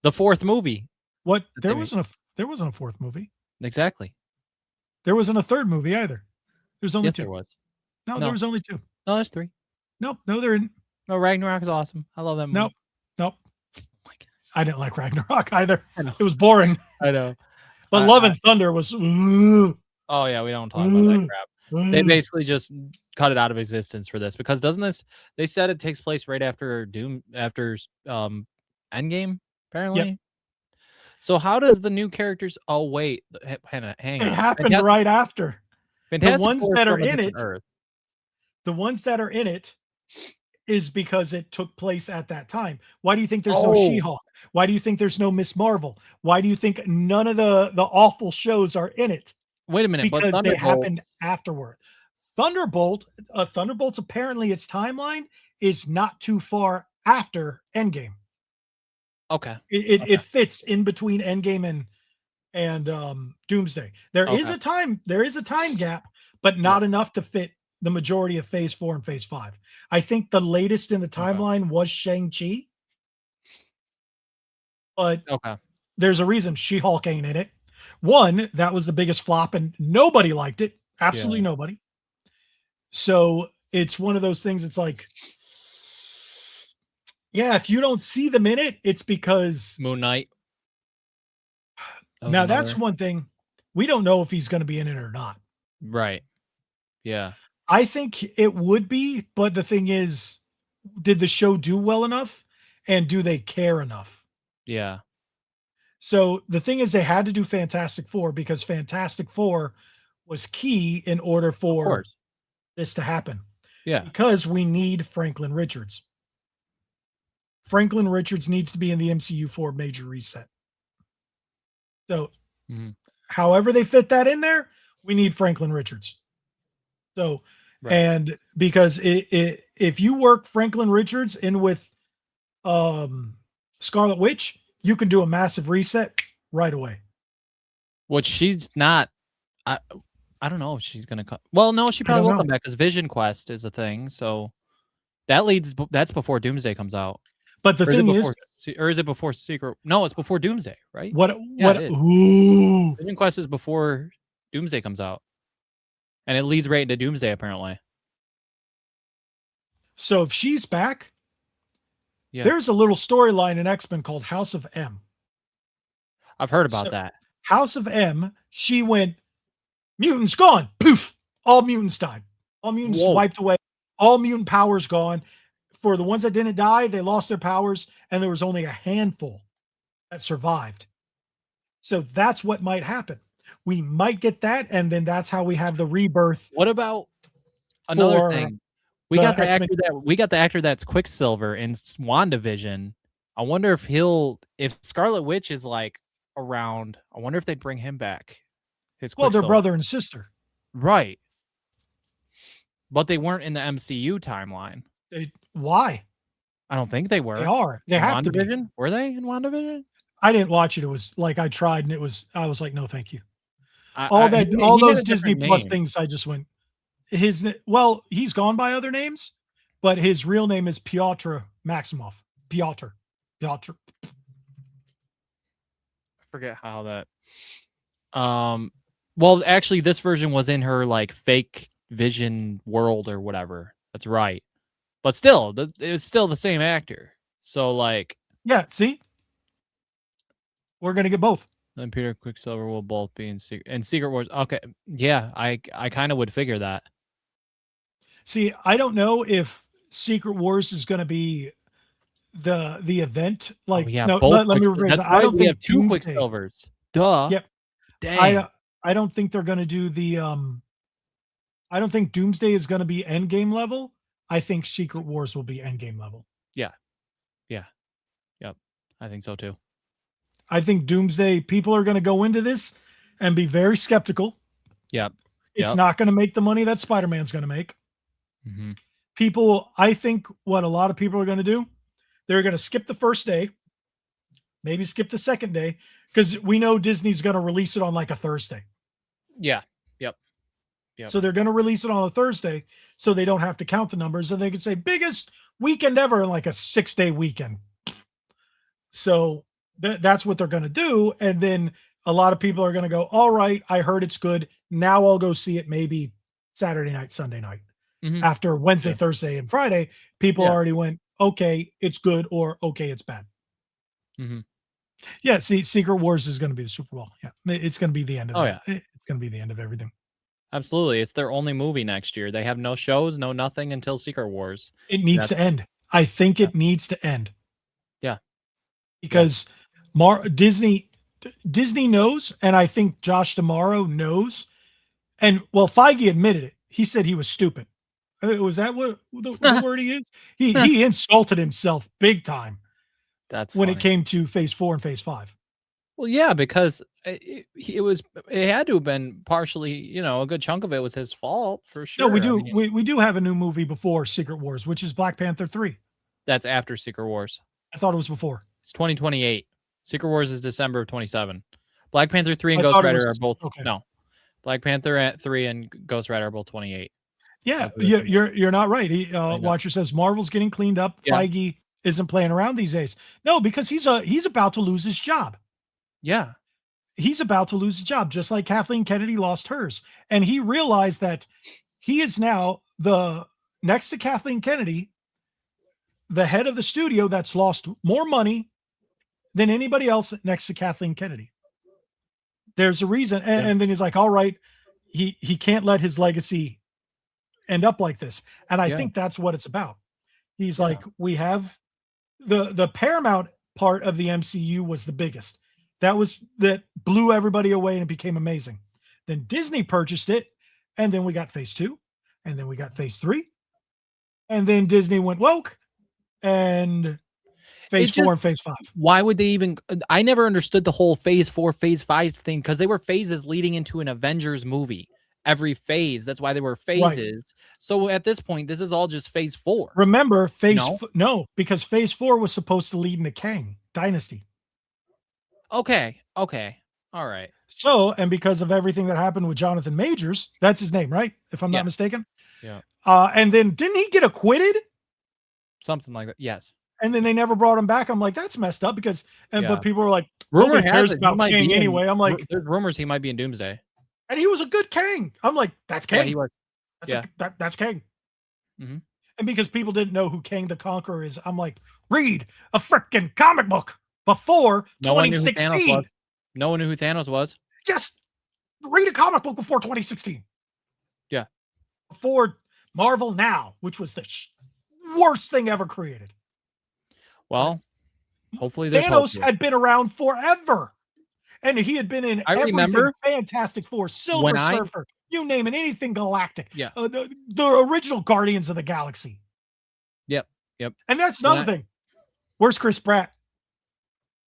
The fourth movie. What? There wasn't a fourth movie. Exactly. There wasn't a third movie either. There's only two. There was. No, there was only two. No, there's three. Nope. No, there isn't. No, Ragnarok is awesome. I love that movie. Nope. Oh my gosh. I didn't like Ragnarok either. It was boring. I know. But Love and Thunder was. Oh yeah, we don't talk about that crap. They basically just cut it out of existence for this because they said it takes place right after Endgame, apparently. Yep. So how does the new characters hang on. It happened right after. Fantastic the ones that are in it. The ones that are in it is because it took place at that time. Why do you think there's no She-Hulk? Why do you think there's no Miss Marvel? Why do you think none of the awful shows are in it? Wait a minute, because they happened afterward. Thunderbolt's apparently its timeline is not too far after Endgame. Okay. It fits in between Endgame and Doomsday. There is a time gap, but not enough to fit the majority of Phase 4 and Phase 5. I think the latest in the timeline was Shang-Chi. But there's a reason She-Hulk ain't in it. One, that was the biggest flop and nobody liked it. Absolutely nobody. So it's one of those things. It's like, yeah, if you don't see them in it, it's because Moon Knight. now that's one thing. We don't know if he's going to be in it or not. Right. Yeah. I think it would be, but the thing is, did the show do well enough? And do they care enough? Yeah. So the thing is, they had to do Fantastic Four because Fantastic Four was key in order for this to happen. Yeah. Because we need Franklin Richards. Franklin Richards needs to be in the MCU for a major reset. So however they fit that in there, we need Franklin Richards. So, and because if you work Franklin Richards in with Scarlet Witch, you can do a massive reset right away. Which she's not. I don't know if she's gonna come. Well, no, she probably will come back because Vision Quest is a thing. So that's before Doomsday comes out. But the thing is, or is it before Secret? No, it's before Doomsday, right? Ooh. Vision Quest is before Doomsday comes out, and it leads right into Doomsday apparently. So if she's back, there's a little storyline in X-Men called House of M. I've heard about that. House of M, she went, mutants gone, poof, all mutants died. All mutants wiped away. All mutant powers gone. For the ones that didn't die, they lost their powers, and there was only a handful that survived. So that's what might happen. We might get that, and then that's how we have the rebirth. What about another thing? We got the actor that's Quicksilver in WandaVision. I wonder if Scarlet Witch is like around. I wonder if they'd bring him back. Well, they're brother and sister, right? But they weren't in the MCU timeline. Why? I don't think they were. They are. They have to be. Were they in WandaVision? I didn't watch it. It was like I tried, and I was like, no, thank you. All those Disney Plus things, I just went. He's gone by other names, but his real name is Piotr Maximoff. Piotr. I forget how that. Well, actually, this version was in her like fake Vision world or whatever. That's right. But still, it was still the same actor. So like, yeah. See, we're gonna get both. Then Peter Quicksilver will both be in Secret Wars. Okay, yeah, I kind of would figure that. See, I don't know if Secret Wars is going to be the event. Like, no, let me rephrase. I don't think have two Quicksilvers. Duh. Yep. Dang. I don't think they're going to do the. I don't think Doomsday is going to be Endgame level. I think Secret Wars will be Endgame level. Yeah. Yep. I think so too. I think Doomsday people are going to go into this and be very skeptical. Yep. It's not going to make the money that Spider-Man's going to make. People, I think what a lot of people are going to do, they're going to skip the first day, maybe skip the second day, because we know Disney's going to release it on like a Thursday. Yeah. Yep. So they're going to release it on a Thursday so they don't have to count the numbers, and they can say biggest weekend ever in like a 6-day weekend. So that's what they're going to do. And then a lot of people are going to go, all right, I heard it's good. Now I'll go see it maybe Saturday night, Sunday night. After Wednesday, Thursday, and Friday, people already went, okay, it's good, or okay, it's bad. Yeah, see, Secret Wars is going to be the Super Bowl. Yeah, it's going to be the end of it. It's going to be the end of everything. Absolutely. It's their only movie next year. They have no shows, no nothing until Secret Wars. It needs to end. I think it needs to end. Yeah. Because Disney knows, and I think Josh D'Amaro knows. And, well, Feige admitted it. He said he was stupid. Was that what the word he used? He insulted himself big time. That's when funny. It came to Phase 4 and Phase 5. Well, yeah, because it had to have been partially, a good chunk of it was his fault for sure. No, we do. We do have a new movie before Secret Wars, which is Black Panther 3. That's after Secret Wars. I thought it was before. It's 2028. Secret Wars is December of 27. Black Panther 3 and Ghost Rider are both no. Black Panther 3 and Ghost Rider are both 28. Yeah, you're not right. Watcher says Marvel's getting cleaned up. Yeah. Feige isn't playing around these days. No, because he's about to lose his job. Yeah. he's about to lose his job, just like Kathleen Kennedy lost hers. And he realized that he is now next to Kathleen Kennedy, the head of the studio that's lost more money than anybody else next to Kathleen Kennedy. There's a reason. And then he's like, all right, he can't let his legacy end up like this. And I think that's what it's about. He's like, we have the Paramount part of the MCU was the biggest. That blew everybody away and it became amazing. Then Disney purchased it, and then we got phase 2, and then we got phase 3, and then Disney went woke, and phase 4 and phase 5. Why would they even? I never understood the whole phase 4, phase 5 thing, because they were phases leading into an Avengers movie. Every phase, that's why they were phases. Right. So at this point, this is all just phase 4. Remember, no, because phase 4 was supposed to lead into Kang Dynasty. Okay. All right. So, and because of everything that happened with Jonathan Majors, that's his name, right? If I'm not mistaken. Yeah. And then didn't he get acquitted? Something like that. Yes. And then they never brought him back. I'm like, that's messed up because, but people were like, rumor cares about Kang anyway. I'm like, there's rumors he might be in Doomsday. And he was a good Kang. I'm like, that's Kang. Yeah, he was. That's Kang. Mm-hmm. And because people didn't know who Kang the Conqueror is, I'm like, read a freaking comic book before 2016. No one knew who Thanos was. Yes. Read a comic book before 2016. Yeah. Before Marvel Now, which was the worst thing ever created. Well, hopefully there's Thanos had been around forever. And he had been in everything. Fantastic Four, Silver Surfer, you name it, anything galactic. Yeah. The original Guardians of the Galaxy. Yep. And that's another thing. Where's Chris Pratt?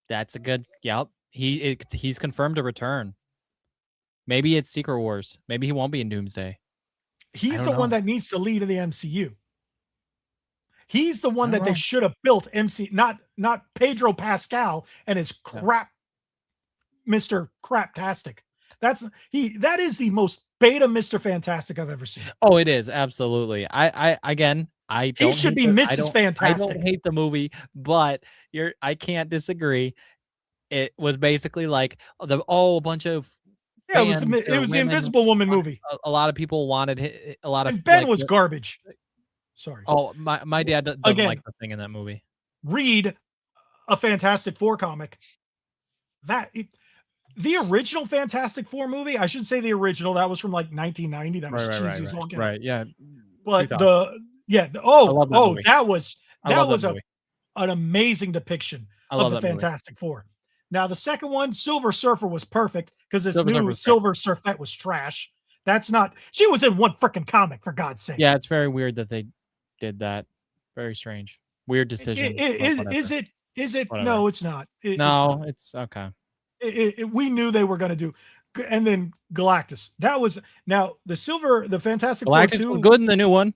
That's a good. Yep. He's confirmed a return. Maybe it's Secret Wars. Maybe he won't be in Doomsday. He's the one that needs to lead in the MCU. He's the one that they should have built not Pedro Pascal and his crap. Mr. Craptastic. That is the most beta Mr. Fantastic I've ever seen. Oh, it is absolutely. I don't. He should be Mrs. Fantastic. I don't hate the movie, but I can't disagree. It was basically like a bunch of it was the Invisible Woman movie. A lot of people wanted a lot of. And Ben was garbage. Sorry. Oh, my dad doesn't like the thing in that movie. Read a Fantastic Four comic. The original Fantastic Four movie, I should say the original, that was from like 1990. That was cheesy as all get. Right, yeah. But that was an amazing depiction of the Fantastic Four. Now the second one, Silver Surfer, was perfect because this new Silver Surfette was trash. She was in one freaking comic, for God's sake. Yeah, it's very weird that they did that. Very strange. Weird decision. Is it? Whatever. No, it's not. It's okay. We knew they were going to do, and then Galactus. That was now the Fantastic Galactus Four 2 was good in the new one.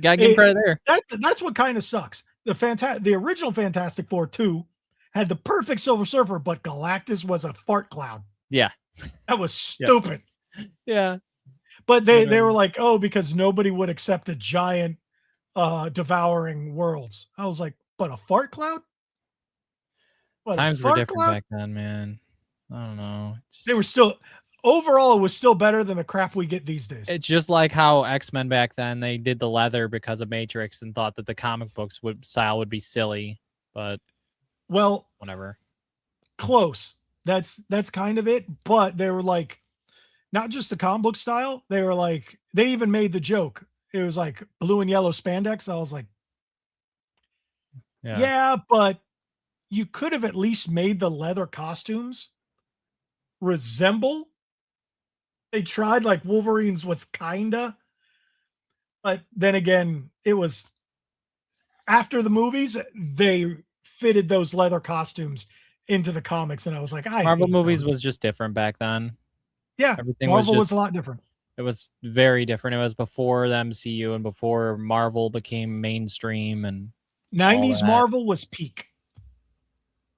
Gotta give credit there. That's what kind of sucks. The original Fantastic Four 2 had the perfect Silver Surfer, but Galactus was a fart cloud. Yeah, that was stupid. Yeah, but they were like, because nobody would accept a giant devouring worlds. I was like, but a fart cloud. Times were different back then, man. I don't know. They were still overall, it was still better than the crap we get these days. It's just like how X-Men back then, they did the leather because of Matrix and thought that the comic books style would be silly, but whatever. Close. That's kind of it. But they were like, not just the comic book style. They were like, they even made the joke. It was like blue and yellow spandex. I was like, yeah, but you could have at least made the leather costumes resemble. They tried, like Wolverine's was kinda, but then again, it was after the movies, they fitted those leather costumes into the comics, and I was like, Marvel movies was just different back then. Yeah, everything Marvel was a lot different. It was very different. It was before the MCU and before Marvel became mainstream, and 90s Marvel was peak.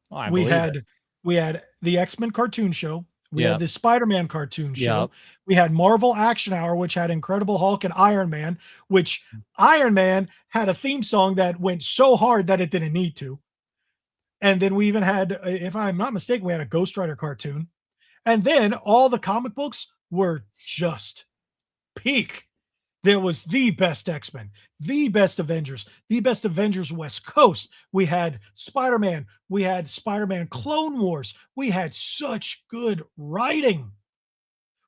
Oh, we had the X-Men cartoon show. We had the Spider-Man cartoon show. Yep. We had Marvel Action Hour, which had Incredible Hulk and Iron Man, which Iron Man had a theme song that went so hard that it didn't need to. And then we even had, if I'm not mistaken, we had a Ghost Rider cartoon. And then all the comic books were just peak. There was the best X-Men, the best Avengers West Coast. We had Spider-Man. We had Spider-Man Clone Wars. We had such good writing.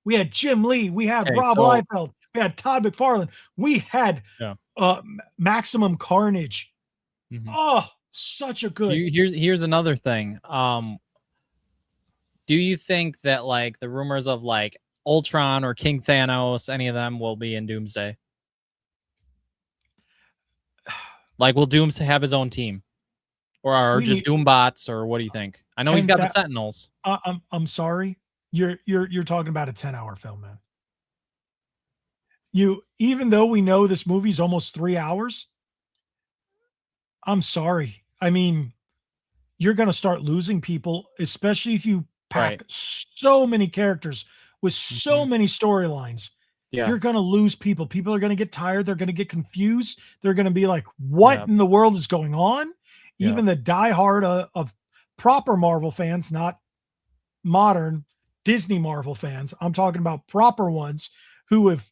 We had Jim Lee. We had Rob Liefeld. We had Todd McFarlane. We had Maximum Carnage. Oh, such a good. Here's another thing. Do you think that like the rumors of like Ultron or King Thanos, any of them will be in Doomsday? Like, will Doomsday have his own team, or just Doombots, or what do you think? I know he's got the Sentinels. I'm sorry, you're talking about a 10-hour film, man. Even though we know this movie's almost 3 hours, I'm sorry. I mean, you're going to start losing people, especially if you pack so many characters with so many storylines. You're going to lose people. People are going to get tired. They're going to get confused. They're going to be like, what in the world is going on? Even the diehard of proper Marvel fans, not modern Disney Marvel fans. I'm talking about proper ones who have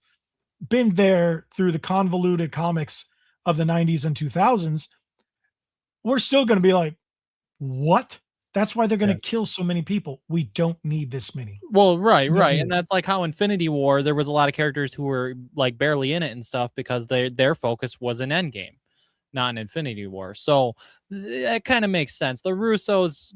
been there through the convoluted comics of the 90s and 2000s. We're still going to be like, what? That's why they're going to kill so many people. We don't need this many. Well, right. And that's like how Infinity War, there was a lot of characters who were like barely in it and stuff because their focus was in Endgame, not in Infinity War. So that kind of makes sense. The Russos,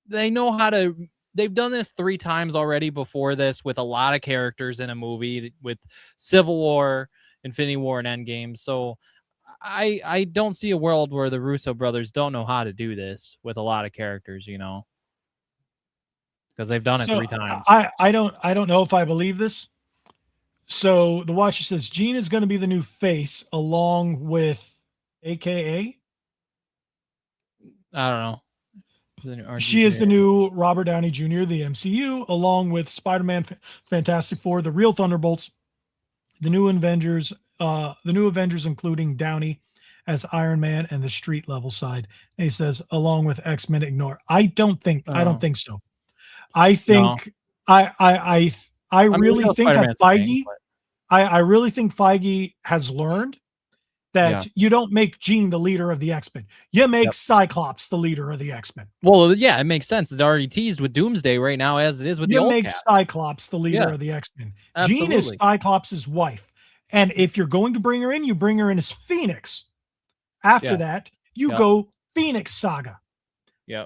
they know how to, they've done this 3 times already before this with a lot of characters in a movie with Civil War, Infinity War, and Endgame. So I don't see a world where the Russo brothers don't know how to do this with a lot of characters, you know, because they've done it 3 times. I don't know if I believe this. So the Watcher says Jean is going to be the new face along with AKA. I don't know. She is the new Robert Downey Jr., the MCU, along with Spider-Man, Fantastic Four, the real Thunderbolts, the new Avengers, including Downey as Iron Man and the street level side. And he says, along with X-Men Ignore. I don't think so. I think I really think that Feige, I really think Feige has learned that you don't make Jean the leader of the X-Men. You make Cyclops the leader of the X-Men. Well, yeah, it makes sense. It's already teased with Doomsday right now as it is with the old You make cat. Cyclops the leader of the X-Men. Jean is Cyclops' wife. And if you're going to bring her in, you bring her in as Phoenix. After that, you go Phoenix Saga.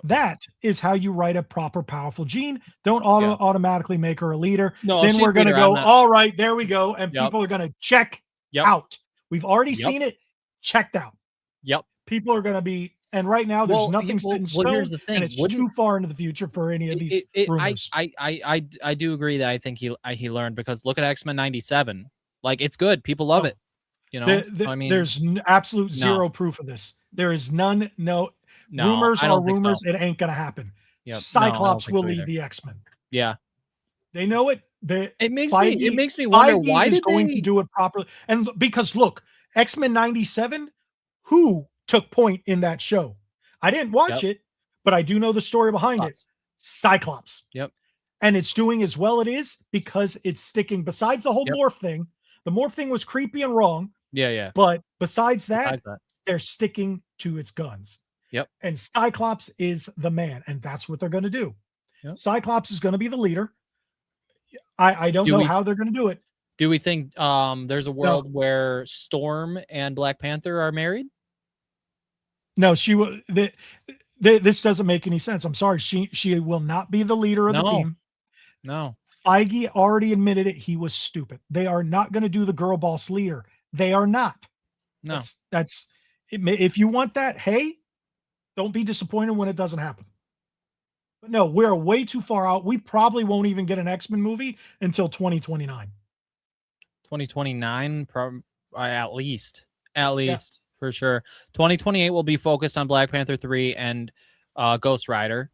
That is how you write a proper, powerful Jean. Don't automatically make her a leader. No, then we're going to go, all right, there we go. And people are going to check out. We've already seen it checked out. People are going to be, and right now there's nothing set in stone. Here's the thing. And it's too far into the future for any of these rumors. I do agree that I think he learned, because look at X-Men 97. Like, it's good. People love it. You know, I mean, there's absolute zero proof of this. There is none. No, rumors are rumors. So. It ain't gonna happen. Cyclops will lead the X-Men. They know it. It makes me wonder why is going to do it properly. And because look, X-Men 97, who took point in that show? I didn't watch it, but I do know the story behind it. Cyclops. And it's doing as well it is because it's sticking. Besides the whole morph thing, the morph thing was creepy and wrong. But besides that, they're sticking to its guns. And Cyclops is the man, and that's what they're going to do. Cyclops is going to be the leader. I don't know how they're going to do it. Do we think there's a world where Storm and Black Panther are married? No, she will. This doesn't make any sense. I'm sorry. She will not be the leader of the team. No. Feige already admitted it. He was stupid. They are not going to do the girl boss leader. They are not. No. That's it. If you want that, hey, don't be disappointed when it doesn't happen. But no, we're way too far out. We probably won't even get an X-Men movie until 2029. 2029, at least for sure. 2028 will be focused on Black Panther 3 and Ghost Rider.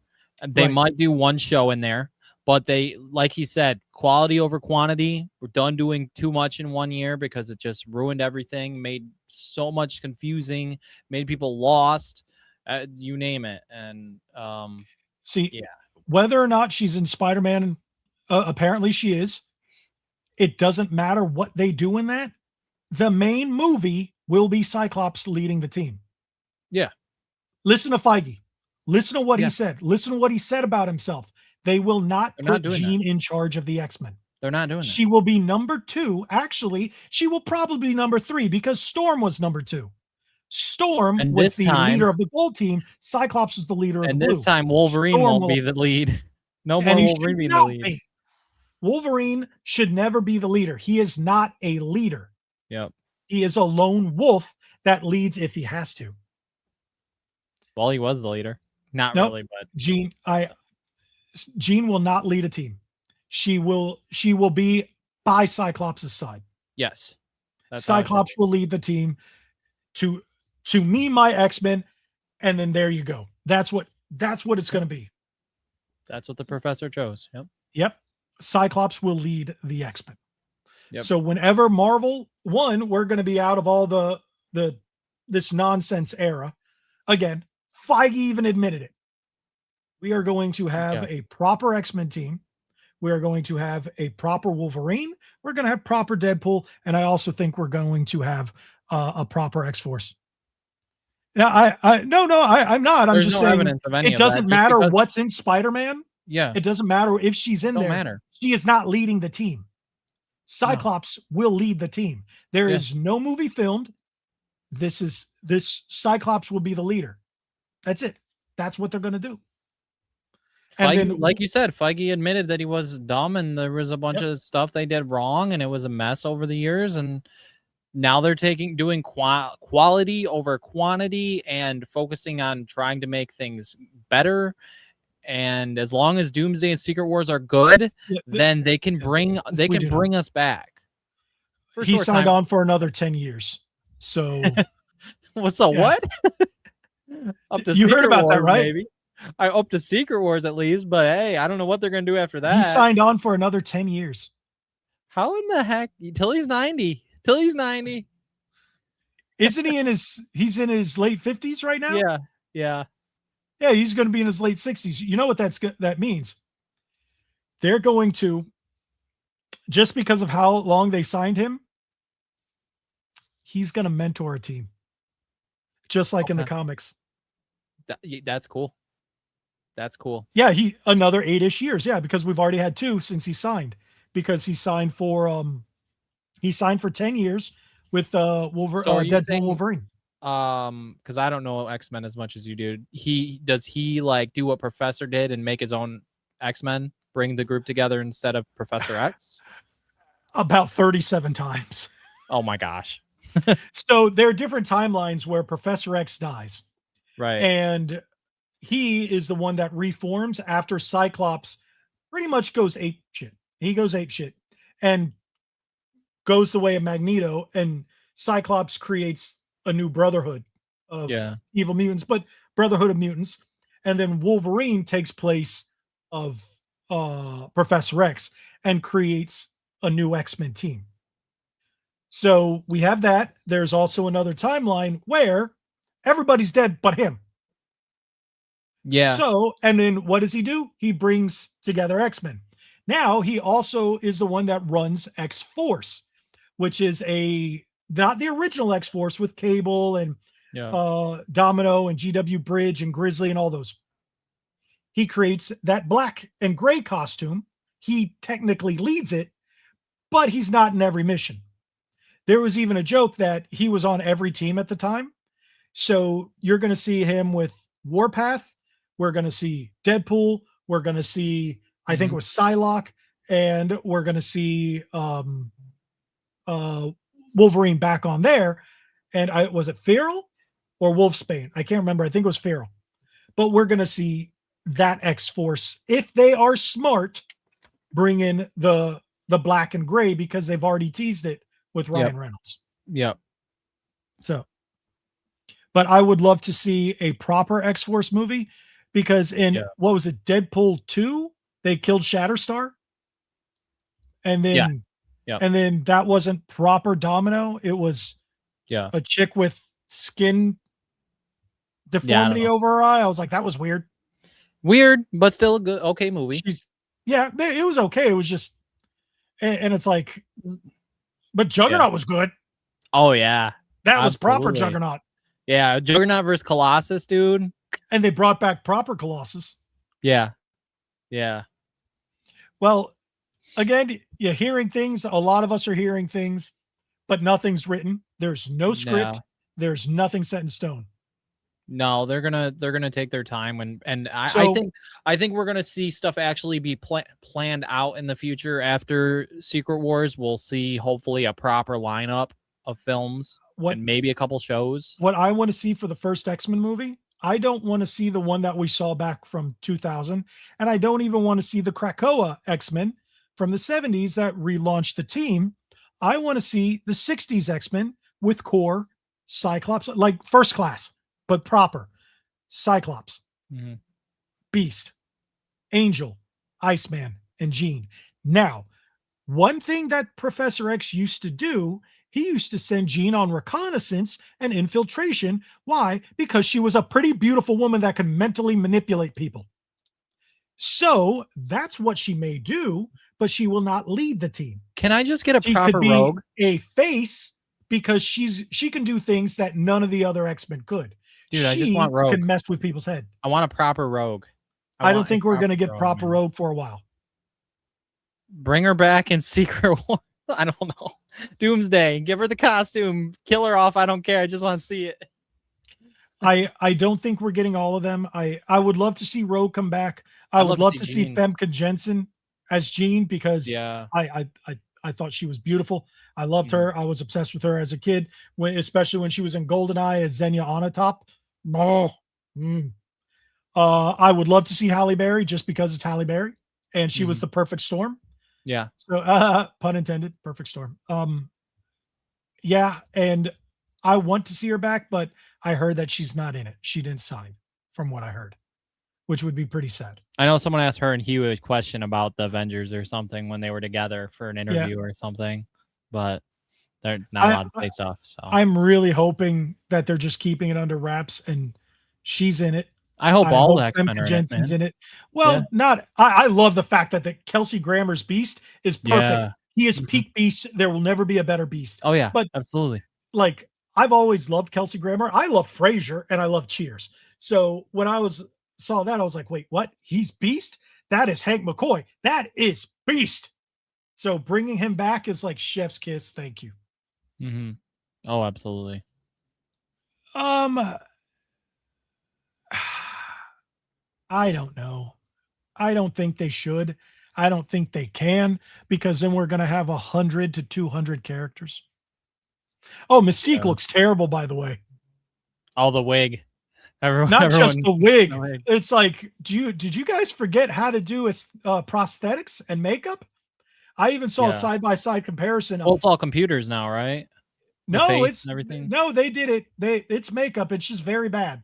They might do one show in there, but they, like he said, quality over quantity. We're done doing too much in 1 year because it just ruined everything, made so much confusing, made people lost, you name it. And whether or not she's in Spider-Man apparently she is. It doesn't matter what they do in that. The main movie will be Cyclops leading the team. Yeah. Listen to Feige. Listen to what Yeah. he said. Listen to what he said about himself. They will not They're not put doing Jean in charge of the X-Men. They're not doing She will be number 2. Actually, she will probably be number 3 because Storm was number 2. Storm And was this the time- leader of the gold team. Cyclops was the leader of And the blue. this time Wolverine Storm won't be the lead. No more and he Wolverine should being the not lead. be. Wolverine should never be the leader. He is not a leader. Yep. He is a lone wolf that leads if he has to. Well, he was the leader. Not Nope. really, but Jean will not lead a team. She will be by Cyclops' side. yes. That's how it should Cyclops be. will lead the team to me, my X-Men, and then there you go. That's what it's going to be. That's what the professor chose. Yep. Yep. Cyclops will lead the X-Men. Yep. So whenever Marvel won, we're going to be out of all this nonsense era. Again, Feige even admitted it. We are going to have a proper X-Men team. We are going to have a proper Wolverine. We're going to have proper Deadpool. And I also think we're going to have a proper X-Force. Yeah, I'm not. I'm There's just no saying evidence of any it of doesn't that, just matter because- what's in Spider-Man. Yeah. It doesn't matter if she's in Don't there. matter. She is not leading the team. Cyclops will lead the team. There is no movie filmed. This Cyclops will be the leader. That's it. That's what they're going to do. And Feige, then, like you said, Feige admitted that he was dumb and there was a bunch of stuff they did wrong and it was a mess over the years. And now they're doing quality over quantity and focusing on trying to make things better. And as long as Doomsday and Secret Wars are good, then they can bring us back. For a he short signed time. on for another 10 years. So What's up? Yeah. What? Up to You heard Secret about that, Wars, right? Maybe. I up to Secret Wars at least, but hey, I don't know what they're gonna do after that. he signed on for another 10 years. How in the heck? Till he's 90. Till he's 90. Isn't he he's in his late 50s right now? Yeah. Yeah. Yeah, he's going to be in his late 60s. You know what that means? They're going to, just because of how long they signed him, he's going to mentor a team. Just like in the comics. That's cool. That's cool. Yeah, another 8-ish years. Yeah, because we've already had 2 since he signed. Because he signed for 10 years with Deadpool Wolverine. Because I don't know X-Men as much as you do. Does he like do what Professor did and make his own X-Men, bring the group together instead of Professor X? About 37 times. Oh my gosh. So there are different timelines where Professor X dies. Right. And he is the one that reforms after Cyclops pretty much goes ape shit. He goes ape shit and goes the way of Magneto, and Cyclops creates a new brotherhood of evil mutants, but Brotherhood of Mutants. And then Wolverine takes place of Professor X and creates a new X-Men team. So we have that. There's also another timeline where everybody's dead but him. Yeah. So, and then what does he do? He brings together X-Men. Now he also is the one that runs X-Force, which is not the original X-Force with Cable and Domino and GW Bridge and Grizzly and all those. He creates that black and gray costume. He technically leads it, but he's not in every mission. There was even a joke that he was on every team at the time. So you're going to see him with Warpath. We're going to see Deadpool. We're going to see, I think it was Psylocke, and we're going to see Wolverine back on there. And was it Feral or Wolfsbane? I can't remember. I think it was Feral. But we're going to see that X-Force, if they are smart, bring in the black and gray, because they've already teased it with Ryan Reynolds. Yep. So, but I would love to see a proper X-Force movie, because in what was it, Deadpool 2, they killed Shatterstar, and then and then that wasn't proper Domino. It was a chick with skin deformity over her eye. I was like, that was weird. Weird, but still a good, okay movie. Yeah, it was okay. It was just, and it's like, but Juggernaut was good. Oh yeah, that was proper absolutely. Juggernaut. Yeah, Juggernaut versus Colossus, dude. And they brought back proper Colossus. Yeah, yeah. Well, again, you're hearing things. A lot of us are hearing things, but nothing's written. There's no script. No. There's nothing set in stone. No, they're gonna take their time, and I think we're gonna see stuff actually be planned out in the future after Secret Wars. We'll see hopefully a proper lineup of films and maybe a couple shows. What I want to see for the first X-Men movie, I don't want to see the one that we saw back from 2000, and I don't even want to see the Krakoa X-Men from the 70s that relaunched the team. I want to see the 60s X-Men with Core, Cyclops, like First Class, but proper. Cyclops, Beast, Angel, Iceman, and Jean. Now, one thing that Professor X used to do, he used to send Jean on reconnaissance and infiltration. Why? Because she was a pretty beautiful woman that could mentally manipulate people. So that's what she may do, but she will not lead the team. Can I just get a she proper could be rogue? A face, because she can do things that none of the other X-Men could. Dude, I just want rogue. Can mess with people's head. I want a proper rogue. I don't think we're going to get proper rogue for a while. Bring her back in Secret War. I don't know. Doomsday. Give her the costume. Kill her off. I don't care. I just want to see it. I don't think we're getting all of them. I would love to see Rogue come back. I would love to see Femke Jensen as Jean, because I thought she was beautiful. I loved her. I was obsessed with her as a kid, especially when she was in GoldenEye as Xenia Onatopp. I would love to see Halle Berry, just because it's Halle Berry, and she was the perfect storm. Yeah. So pun intended, perfect storm. Yeah, and I want to see her back, but I heard that she's not in it. She didn't sign, from what I heard, which would be pretty sad. I know someone asked her and Hugh a question about the Avengers or something when they were together for an interview or something, but they're not allowed to say stuff. So I'm really hoping that they're just keeping it under wraps and she's in it. I hope all the X-Men are Jensen's in it. Well, I love the fact that the Kelsey Grammer's Beast is perfect. Yeah. He is peak Beast. There will never be a better Beast. Oh yeah, but absolutely. Like, I've always loved Kelsey Grammer. I love Frasier and I love Cheers. So when I saw that, I was like, wait, what? He's Beast? That is Hank McCoy. That is Beast. So bringing him back is like chef's kiss. Thank you. Oh, absolutely. I don't know. I don't think they should. I don't think they can, because then we're going to have 100 to 200 characters. Oh, Mystique looks terrible, by the way. Oh, the wig. Not just the wig. It's like, did you guys forget how to do prosthetics and makeup? I even saw a side-by-side comparison. Well, it's all computers now, right? No, it's everything. No, they did it. It's makeup. It's just very bad.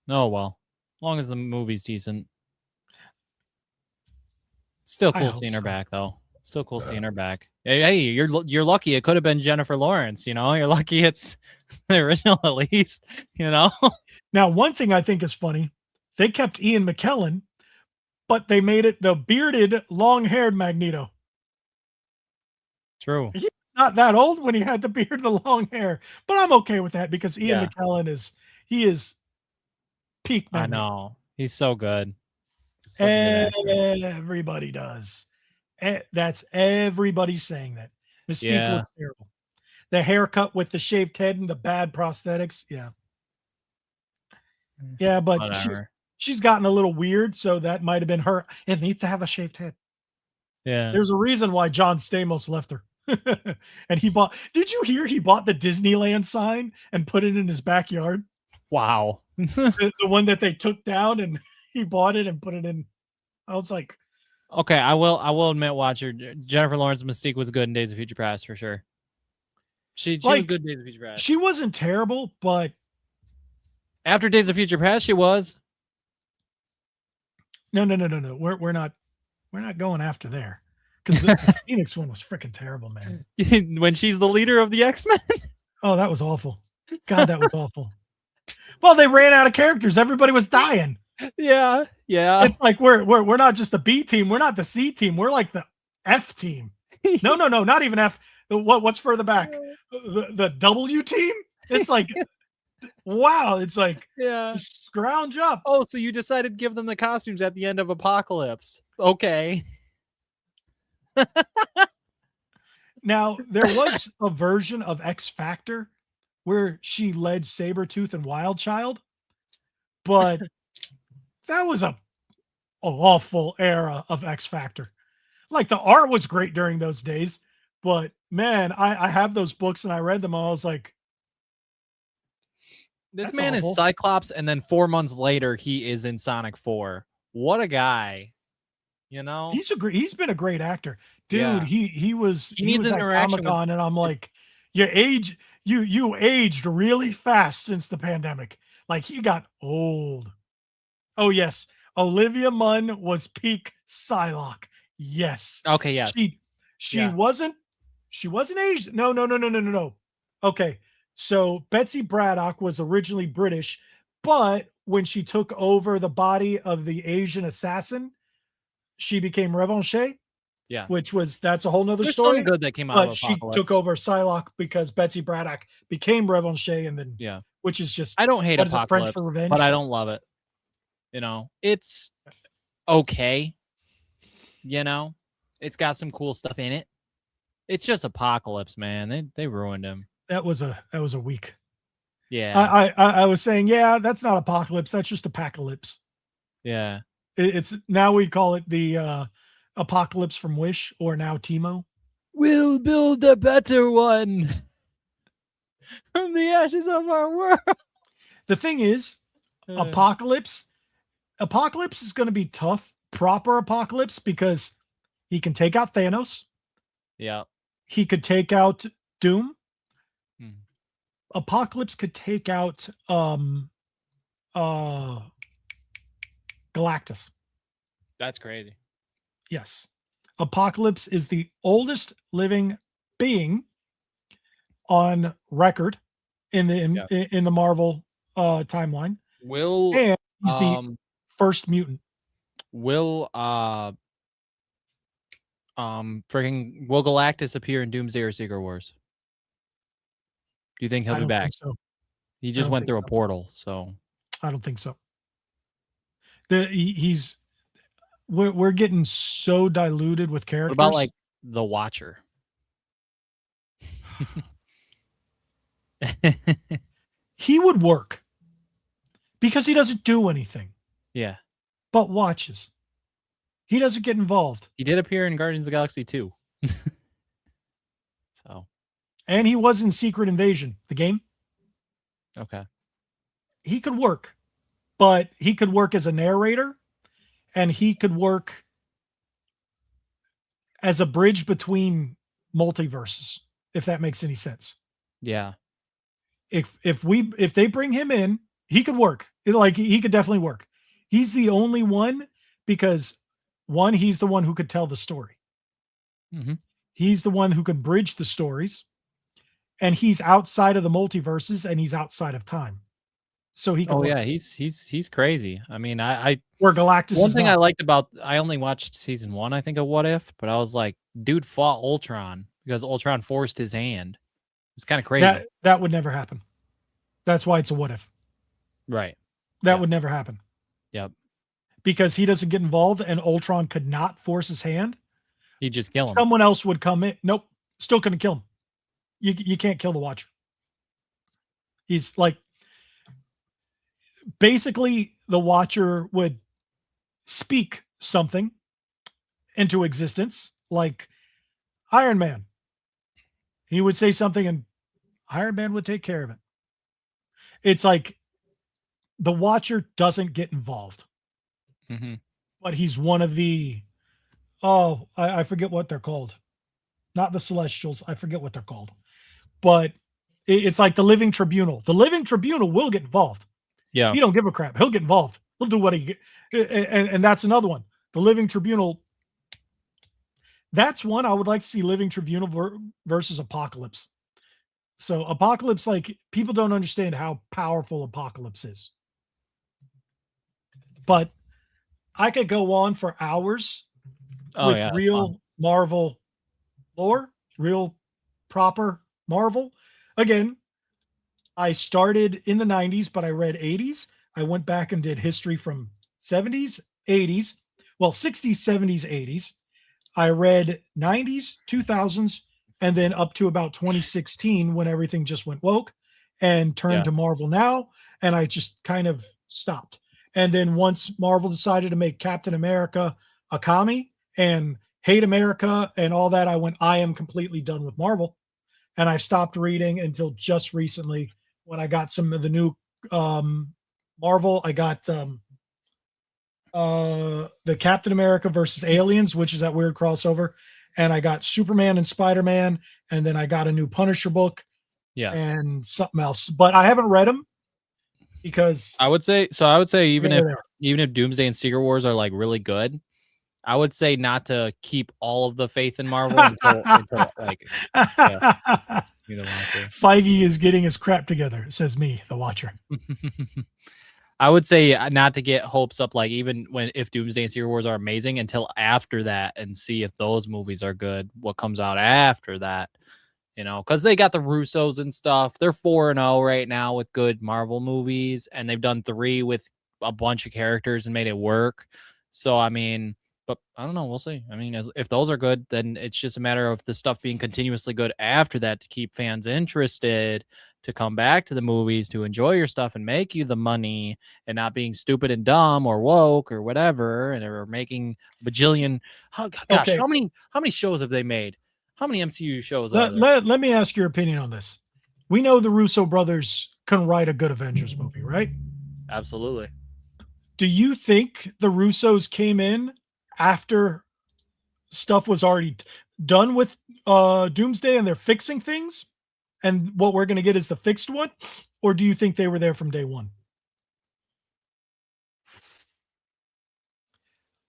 Oh, well. As long as the movie's decent. Still cool seeing her back, though. Still cool seeing her back. Hey, you're lucky. It could have been Jennifer Lawrence, you know? You're lucky it's the original, at least, you know? Now, one thing I think is funny, they kept Ian McKellen, but they made it the bearded, long-haired Magneto. True. He's not that old when he had the beard and the long hair, but I'm okay with that, because Ian McKellen is peak Magneto. I know. He's so good. Everybody does. That's everybody saying that. Mystique looks terrible. The haircut with the shaved head and the bad prosthetics. Yeah, but she's gotten a little weird, so that might have been her. It needs to have a shaved head. Yeah. There's a reason why John Stamos left her. And did you hear he bought the Disneyland sign and put it in his backyard? Wow. the one that they took down, and he bought it and put it in. I was like, okay, I will admit, watcher, Jennifer Lawrence Mystique was good in Days of Future Past for sure. She was good in Days of Future Past. She wasn't terrible, but after Days of Future Past, she was. No. We're not going after there, because the Phoenix one was freaking terrible, man. When she's the leader of the X-Men. Oh, that was awful. God, that was awful. Well, they ran out of characters. Everybody was dying. Yeah. Yeah. It's like we're not just the B team. We're not the C team. We're like the F team. No, not even F. What's further back? The W team? It's like, wow. It's like, Yeah. just scrounge up. Oh, so you decided to give them the costumes at the end of Apocalypse. Okay. Now, there was a version of X Factor where she led Sabretooth and Wild Child, but that was a awful era of X Factor. Like, the art was great during those days, but man, I have those books and I read them all. I was like, this that's man awful. is Cyclops, and then 4 months later, he is in Sonic 4. What a guy. You know? He's been a great actor. Dude, Yeah. he was needs at interaction with- Comic-Con, and I'm like, you aged really fast since the pandemic. Like, he got old. Oh yes, Olivia Munn was peak Psylocke. Yes. Okay, yes. She Yeah. wasn't Asian. No. Okay. So Betsy Braddock was originally British, but when she took over the body of the Asian assassin, she became Revanche. Yeah. That's a whole nother There's story. some good that came out But of she Apocalypse. took over Psylocke because Betsy Braddock became Revanche, and then Yeah. which is just, I don't hate what is it, Apocalypse, French for revenge? but I don't love it. You know, it's okay. You know, it's got some cool stuff in it. It's just Apocalypse, man. They ruined him. That was a week. Yeah. I was saying, yeah, that's not Apocalypse. That's just Apocalypse. Yeah. It's now we call it the Apocalypse from Wish, or now Timo. We'll build a better one from the ashes of our world. The thing is, Apocalypse is going to be tough. Proper Apocalypse, because he can take out Thanos. Yeah. He could take out Doom. Hmm. Apocalypse could take out Galactus. That's crazy. Yes. Apocalypse is the oldest living being on record in the Marvel timeline. And he's the first mutant. Will Galactus appear in Doomsday or Secret Wars? Do you think he'll I be don't back? think so. He just don't went think through so. a portal, so I don't think so. We're getting so diluted with characters. what about like the Watcher? He would work because he doesn't do anything Yeah. but watches. He doesn't get involved. He did appear in Guardians of the Galaxy 2. So, And he was in Secret Invasion, the game. okay. He could work, but he could work as a narrator, and he could work as a bridge between multiverses, if that makes any sense. Yeah. If they bring him in, he could work. He could definitely work. He's the only one, because one, he's the one who could tell the story. Mm-hmm. He's the one who can bridge the stories, and he's outside of the multiverses, and he's outside of time. So he can. Oh work. yeah, he's crazy. I mean, I Where Galactus. one is thing not. I liked about, I only watched season 1, I think, of What If, but I was like, dude fought Ultron because Ultron forced his hand. It's kind of crazy. That would never happen. That's why it's a what if. Right. That Yeah. would never happen. Yep. Because he doesn't get involved, and Ultron could not force his hand. He'd just kill him. Someone else would come in. Nope. Still couldn't kill him. You can't kill the Watcher. He's like, basically, the Watcher would speak something into existence, like Iron Man. He would say something, and Iron Man would take care of it. It's like the Watcher doesn't get involved, Mm-hmm. but he's one of the, I forget what they're called. Not the Celestials. I forget what they're called. But it's like the Living Tribunal. The Living Tribunal will get involved. Yeah. He don't give a crap. He'll get involved. He'll do what and that's another one. The Living Tribunal. That's one I would like to see, Living Tribunal versus Apocalypse. So Apocalypse, like, people don't understand how powerful Apocalypse is. But I could go on for hours Oh with yeah, that's real fun. Marvel lore, real proper Marvel. Again, I started in the 90s, but I read 80s. I went back and did history from 70s, 80s, well, 60s, 70s, 80s. I read 90s, 2000s, and then up to about 2016 when everything just went woke and turned Yeah. to Marvel now. And I just kind of stopped. And then once Marvel decided to make Captain America a commie and hate America and all that, I went, I am completely done with Marvel. And I stopped reading until just recently when I got some of the new Marvel. I got the Captain America versus Aliens, which is that weird crossover. And I got Superman and Spider-Man. And then I got a new Punisher book. Yeah. And something else. But I haven't read them because I would say even they're if there. Doomsday and Secret Wars are like really good, I would say not to keep all of the faith in Marvel until like you don't want to. Feige is getting his crap together, says me, the watcher. I would say not to get hopes up, like even if Doomsday and Secret Wars are amazing, until after that and see if those movies are good. What comes out after that, you know, because they got the Russos and stuff. They're 4-0 right now with good Marvel movies, and they've done 3 with a bunch of characters and made it work. So I mean. But I don't know. We'll see. I mean, if those are good, then it's just a matter of the stuff being continuously good after that to keep fans interested, to come back to the movies, to enjoy your stuff and make you the money, and not being stupid and dumb or woke or whatever, and or making bajillion. Oh, gosh, Okay. how many shows have they made? How many MCU shows are there? Let me ask your opinion on this. We know the Russo brothers can write a good Avengers movie, right? Absolutely. Do you think the Russos came in after stuff was already done with Doomsday and they're fixing things, and what we're going to get is the fixed one? Or do you think they were there from day one?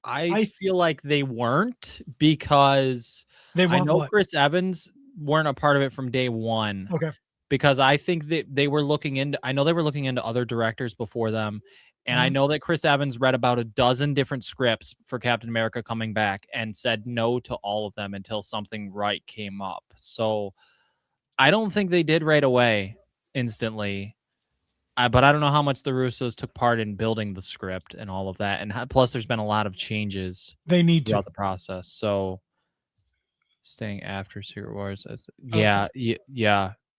I feel like they weren't, because They weren't. I know what? Chris Evans weren't a part of it from day one. Okay. Because I think that they were looking into other directors before them. And I know that Chris Evans read about a dozen different scripts for Captain America coming back and said no to all of them until something right came up. So I don't think they did right away instantly. But I don't know how much the Russos took part in building the script and all of that. And plus, there's been a lot of changes They need to throughout the process. So staying after Secret Wars, yeah.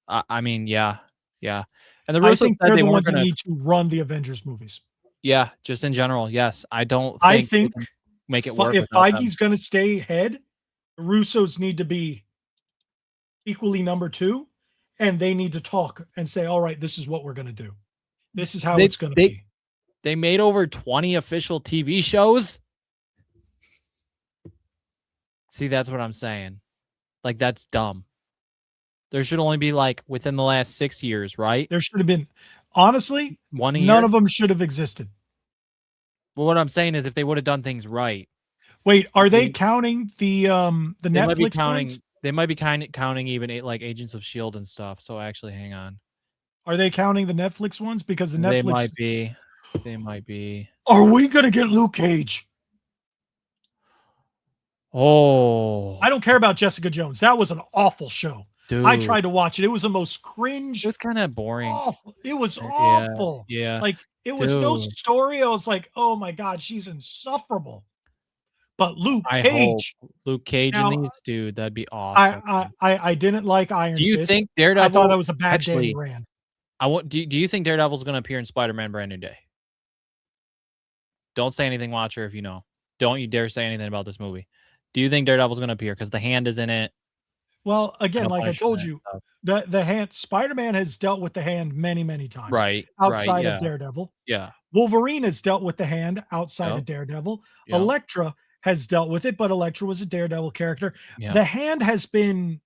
I mean, yeah. And the Russos I think said they're they the weren't ones that gonna. need to run the Avengers movies. Yeah, just in general, yes. I think I they think can make it work. if without them. Feige's going to stay head, the Russos need to be equally number 2, and they need to talk and say, all right, this is what we're going to do. This is how it's going to be. They made over 20 official TV shows. See, that's what I'm saying. Like, that's dumb. There should only be, like, within the last 6 years, right? There should have been, honestly, one a year. None of them should have existed. Well, what I'm saying is, if they would have done things right. Wait, are they counting the Netflix ones? They might be counting even like Agents of S.H.I.E.L.D. and stuff. So actually, hang on. Are they counting the Netflix ones? Because the Netflix... They might be. Are we going to get Luke Cage? Oh. I don't care about Jessica Jones. That was an awful show. Dude. I tried to watch it. It was the most cringe. It was kind of boring. Awful. It was awful. Yeah. Like, it was no story. I was like, oh my God, she's insufferable. But Luke Cage now, in these, dude, that'd be awesome. I didn't like Iron Fist. Do you think Daredevil? I thought that was a bad Danny Rand. Do you think Daredevil's going to appear in Spider-Man Brand New Day? Don't say anything, watcher, if you know. Don't you dare say anything about this movie. Do you think Daredevil's going to appear? Because the Hand is in it. Well, again, like I told you, the Hand, Spider-Man has dealt with the Hand many, many times. Right. Outside of Daredevil. Yeah. Wolverine has dealt with the Hand outside of Daredevil. Yep. Elektra has dealt with it, but Elektra was a Daredevil character. Yep. The Hand has been,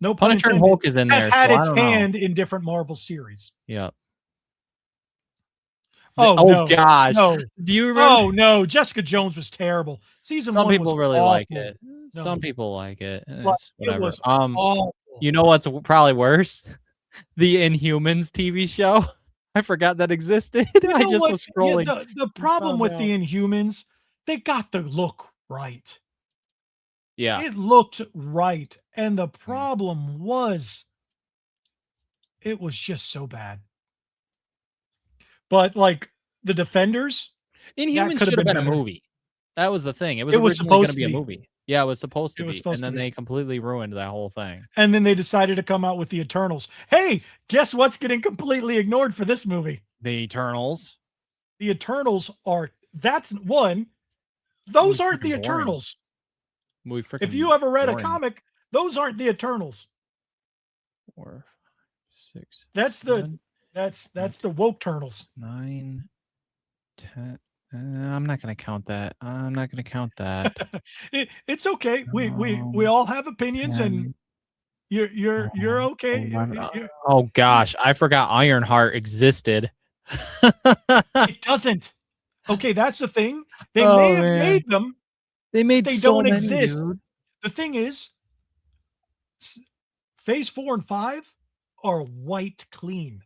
no pun Punisher intended, and Hulk is in has there. had its hand in different Marvel series. Yeah. Oh no, gosh. No. Do you remember? Oh no, Jessica Jones was terrible. Season 1 was people really awful. like it. No. Some people like it. It Whatever. was awful. You know what's probably worse? The Inhumans TV show. I forgot that existed. I just was scrolling. The problem with the Inhumans they got the look right. Yeah. It looked right. And the problem was, it was just so bad. But like the Defenders, Inhumans could have should have been been a better. movie. That was the thing. It was It was originally going to supposed be a to be. movie. Yeah, it was supposed to It was be. supposed And to then be. they completely ruined that whole thing. And then they decided to come out with the Eternals. Hey, guess what's getting completely ignored for this movie? The Eternals. The Eternals are, that's one. Those aren't the freaking boring. Eternals. Movie freaking If you ever read boring. a comic, those aren't the Eternals. 4, 6. That's 7, that's the woke Eternals. 9, 10. I'm not gonna count that. I'm not gonna count that. It's okay. We all have opinions, and you're okay. Oh gosh, I forgot Ironheart existed. It doesn't. Okay, that's the thing. They may have made them. They made They so don't many, exist. dude. The thing is, Phase 4 and 5 are white clean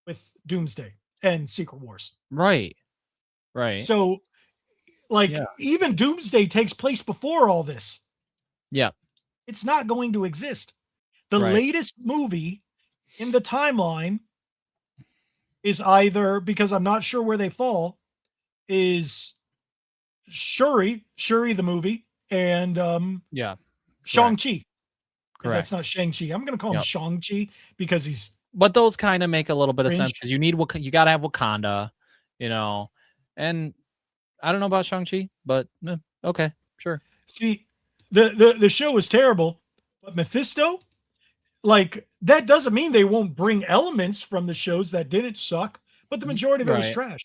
with Doomsday and Secret Wars. Right. Right. So, like, even Doomsday takes place before all this. Yeah. It's not going to exist. The Right. latest movie in the timeline is either, because I'm not sure where they fall, is Shuri the movie, and Yeah. Shang-Chi. Correct. That's not Shang-Chi. I'm going to call him Shang-Chi because he's. But those kind of make a little bit of sense Cringe. because you got to have Wakanda, you know. And I don't know about Shang-Chi, but okay, sure. See, the show is terrible, but Mephisto, like, that doesn't mean they won't bring elements from the shows that didn't suck, but the majority of it was Right. trash.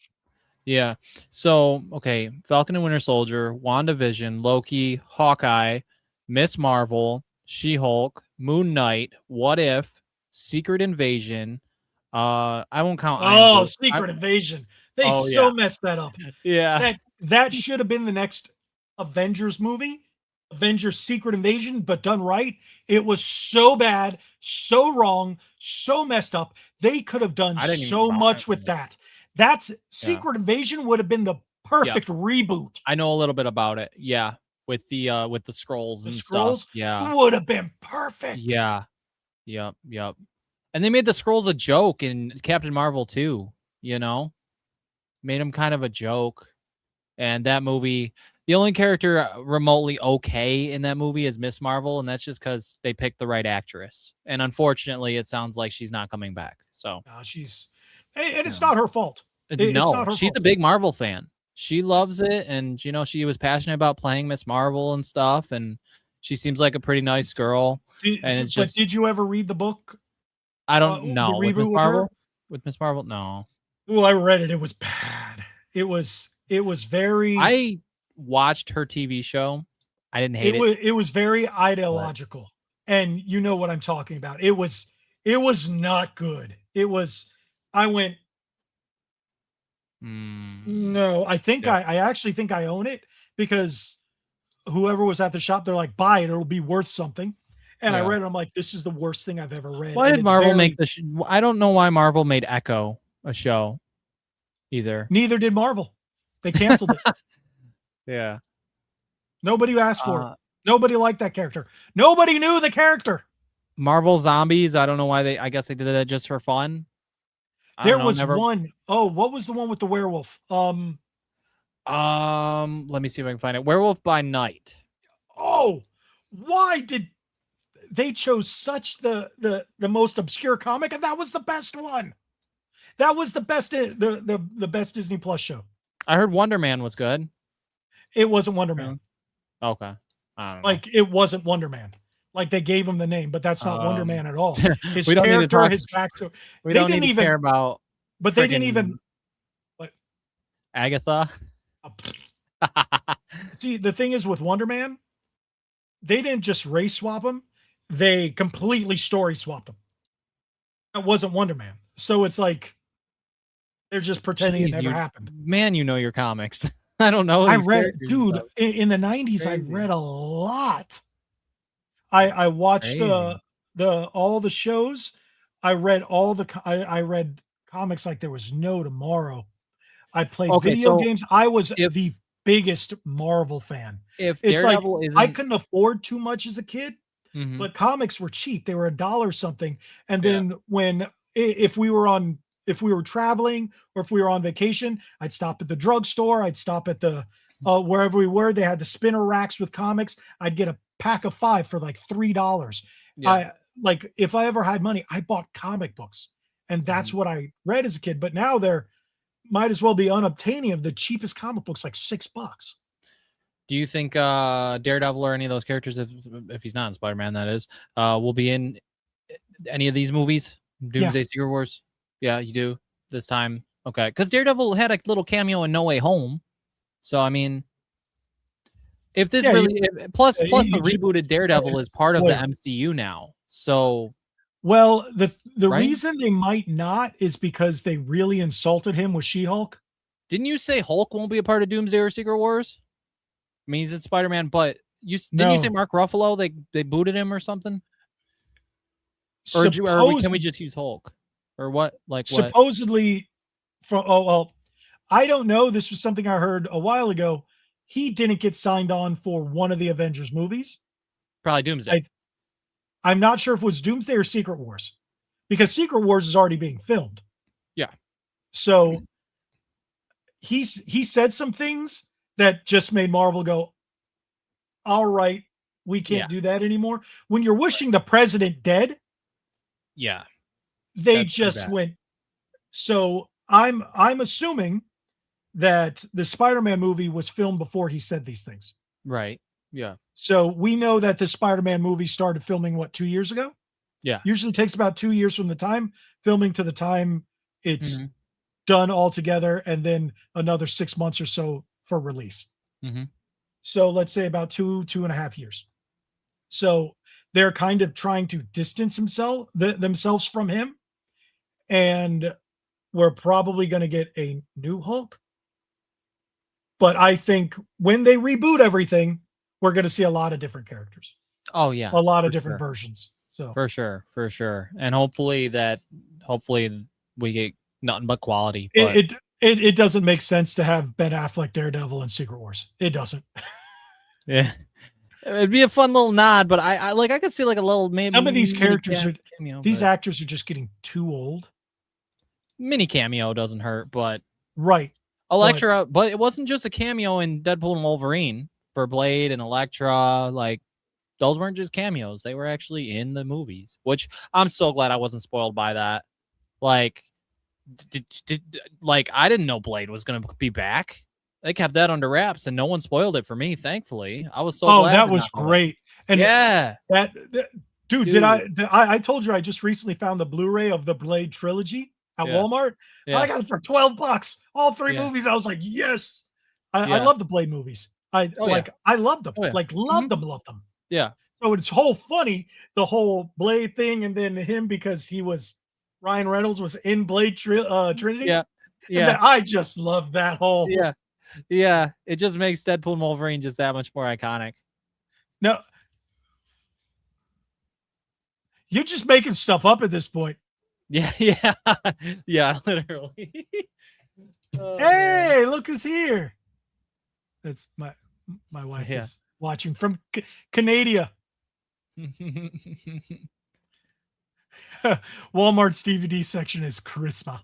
Yeah. So, okay, Falcon and Winter Soldier, WandaVision, Loki, Hawkeye, Miss Marvel, She-Hulk, Moon Knight, What If, Secret Invasion. I won't count. Secret Invasion. They messed that up. Yeah. That should have been the next Avengers movie, Avengers Secret Invasion, but done right. It was so bad, so wrong, so messed up. They could have done so much with that. That's Secret Invasion would have been the perfect reboot. I know a little bit about it. Yeah. With the scrolls and stuff. Yeah. Would have been perfect. Yeah. Yep. And they made the scrolls a joke in Captain Marvel too, you know? Made them kind of a joke. And that movie, the only character remotely okay in that movie is Miss Marvel, and that's just because they picked the right actress. And unfortunately, it sounds like she's not coming back. So it's not her fault. No, she's a big Marvel fan. She loves it, and you know, she was passionate about playing Miss Marvel and stuff, and she seems like a pretty nice girl. Did you ever read the book? I don't know. The reboot with Miss Marvel? No. Oh, I read it. It was bad. It was very. I watched her TV show. I didn't hate it. It was very ideological, and you know what I'm talking about. It was not good. I went. No, I think I actually think I own it because whoever was at the shop, they're like, buy it, it'll be worth something. And I read it. I'm like, this is the worst thing I've ever read. Why did Marvel make the I don't know why Marvel made Echo a show either. Neither did Marvel. They canceled it. Yeah. Nobody asked for it. Nobody liked that character. Nobody knew the character. Marvel Zombies. I don't know why I guess they did that just for fun. There was one. Oh, what was the one with the werewolf? Let me see if I can find it. Werewolf by Night. Oh, why did they chose such the most obscure comic, and that was the best one. That was the best the best Disney Plus show. I heard Wonder Man was good. It wasn't Wonder Man. Okay. I don't know. Like, it wasn't Wonder Man. Like, they gave him the name, but that's not Wonder Man at all. His we don't character, need to talk, his backstory. We don't need to care about. But they didn't even. What? Agatha. See, the thing is with Wonder Man, they didn't just race swap him; they completely story swapped him. That wasn't Wonder Man, so it's like they're just pretending it never happened. Man, you know your comics. I don't know. I read, dude, in the 90s. I read a lot. I watched all the shows. I read I read comics like there was no tomorrow. I played video games. I was the biggest Marvel fan. If It's Daredevil like isn't, I couldn't afford too much as a kid, Mhm. but comics were cheap. They were $1 something. And Yeah. then if we were traveling or if we were on vacation, I'd stop at the drugstore. I'd stop at the wherever we were. They had the spinner racks with comics. I'd get a pack of 5 for like $3. Yeah. Like if I ever had money, I bought comic books, and that's what I read as a kid. But now they're might as well be unobtainium of the cheapest comic books, like $6. Do you think Daredevil or any of those characters, if he's not in Spider-Man, that is, will be in any of these movies? Doomsday Secret Wars? Yeah, you do this time. Okay, because Daredevil had a little cameo in No Way Home. So I mean, if this plus the rebooted Daredevil is part of the MCU now. So well, the right? reason they might not is because they really insulted him with She-Hulk. Didn't you say Hulk won't be a part of Doomsday or Secret Wars? I mean, he's in Spider-Man, but didn't you say Mark Ruffalo? They booted him or something? Or can we just use Hulk? Or what? Like what? Supposedly, I don't know. This was something I heard a while ago. He didn't get signed on for one of the Avengers movies. Probably Doomsday. I'm not sure if it was Doomsday or Secret Wars, because Secret Wars is already being filmed. Yeah. So he said some things that just made Marvel go, all right, we can't do that anymore. When you're wishing the president dead, they just went. So I'm assuming that the Spider-Man movie was filmed before he said these things. Right. Yeah. So we know that the Spider-Man movie started filming 2 years ago? Yeah. Usually takes about 2 years from the time filming to the time it's done all together, and then another 6 months or so for release. So let's say about 2.5 years. So they're kind of trying to distance themselves from him, and we're probably going to get a new Hulk. But I think when they reboot everything, we're going to see a lot of different characters. Oh yeah, a lot of different versions. So for sure, and hopefully we get nothing but quality. But it doesn't make sense to have Ben Affleck Daredevil in Secret Wars. It doesn't. Yeah, it'd be a fun little nod, but I could see like a little maybe some of these characters cameo, actors are just getting too old. Mini cameo doesn't hurt, but right. Elektra, but it wasn't just a cameo in Deadpool and Wolverine for Blade and Elektra. Like those weren't just cameos; they were actually in the movies. Which I'm so glad I wasn't spoiled by that. Like, I didn't know Blade was going to be back. They kept that under wraps, and no one spoiled it for me. Thankfully, I was so glad. That was great. And dude, I told you I just recently found the Blu-ray of the Blade trilogy at Walmart. I got it for $12. All 3 movies. I was like, yes. I love the Blade movies. I loved them. Loved them. Yeah. So it's funny, the whole Blade thing, and then him because Ryan Reynolds was in Blade Trinity. Yeah. And I just love that whole. Yeah. Yeah. It just makes Deadpool and Wolverine just that much more iconic. No. You're just making stuff up at this point. Yeah, literally. Hey, look who's here. That's my wife is watching from Canada. Walmart's DVD section is Christmas.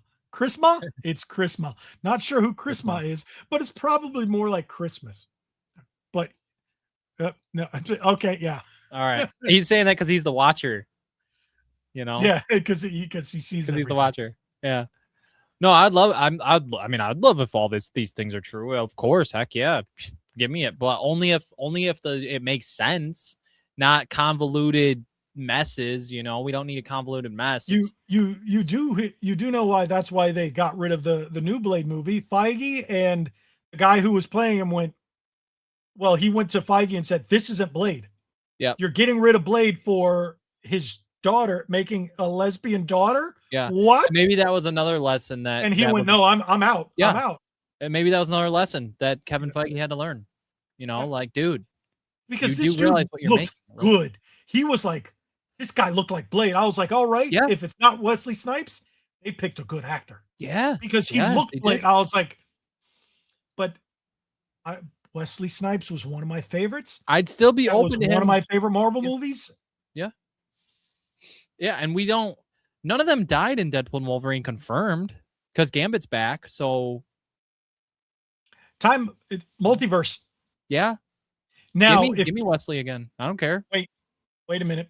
It's Christmas. Not sure who Christmas is, but it's probably more like Christmas. But no, okay, yeah. All right. He's saying that because he's the watcher. You know? Yeah, because he sees because he's the watcher. Yeah. No, I'd love if all these things are true. Of course, heck yeah, give me it. But only if it makes sense, not convoluted messes. You know, we don't need a convoluted mess. You do know why? That's why they got rid of the new Blade movie. Feige and the guy who was playing him went to Feige and said, "This isn't Blade. Yeah, you're getting rid of Blade for his daughter, making a lesbian daughter." Yeah. What? And maybe that was another lesson that. And he went, "No, I'm out. Yeah. I'm out." And maybe that was another lesson that Kevin Feige had to learn. You know, like, dude, because you this do realize what you're making. Good. He was like, this guy looked like Blade. I was like, all right, if it's not Wesley Snipes, they picked a good actor. Yeah. Because he looked Blade. I was like, but Wesley Snipes was one of my favorites. I'd still be That was open to one him. of my favorite Marvel movies. Yeah, and none of them died in Deadpool and Wolverine confirmed because Gambit's back. So multiverse. Yeah. Now, give me Wesley again. I don't care. Wait a minute.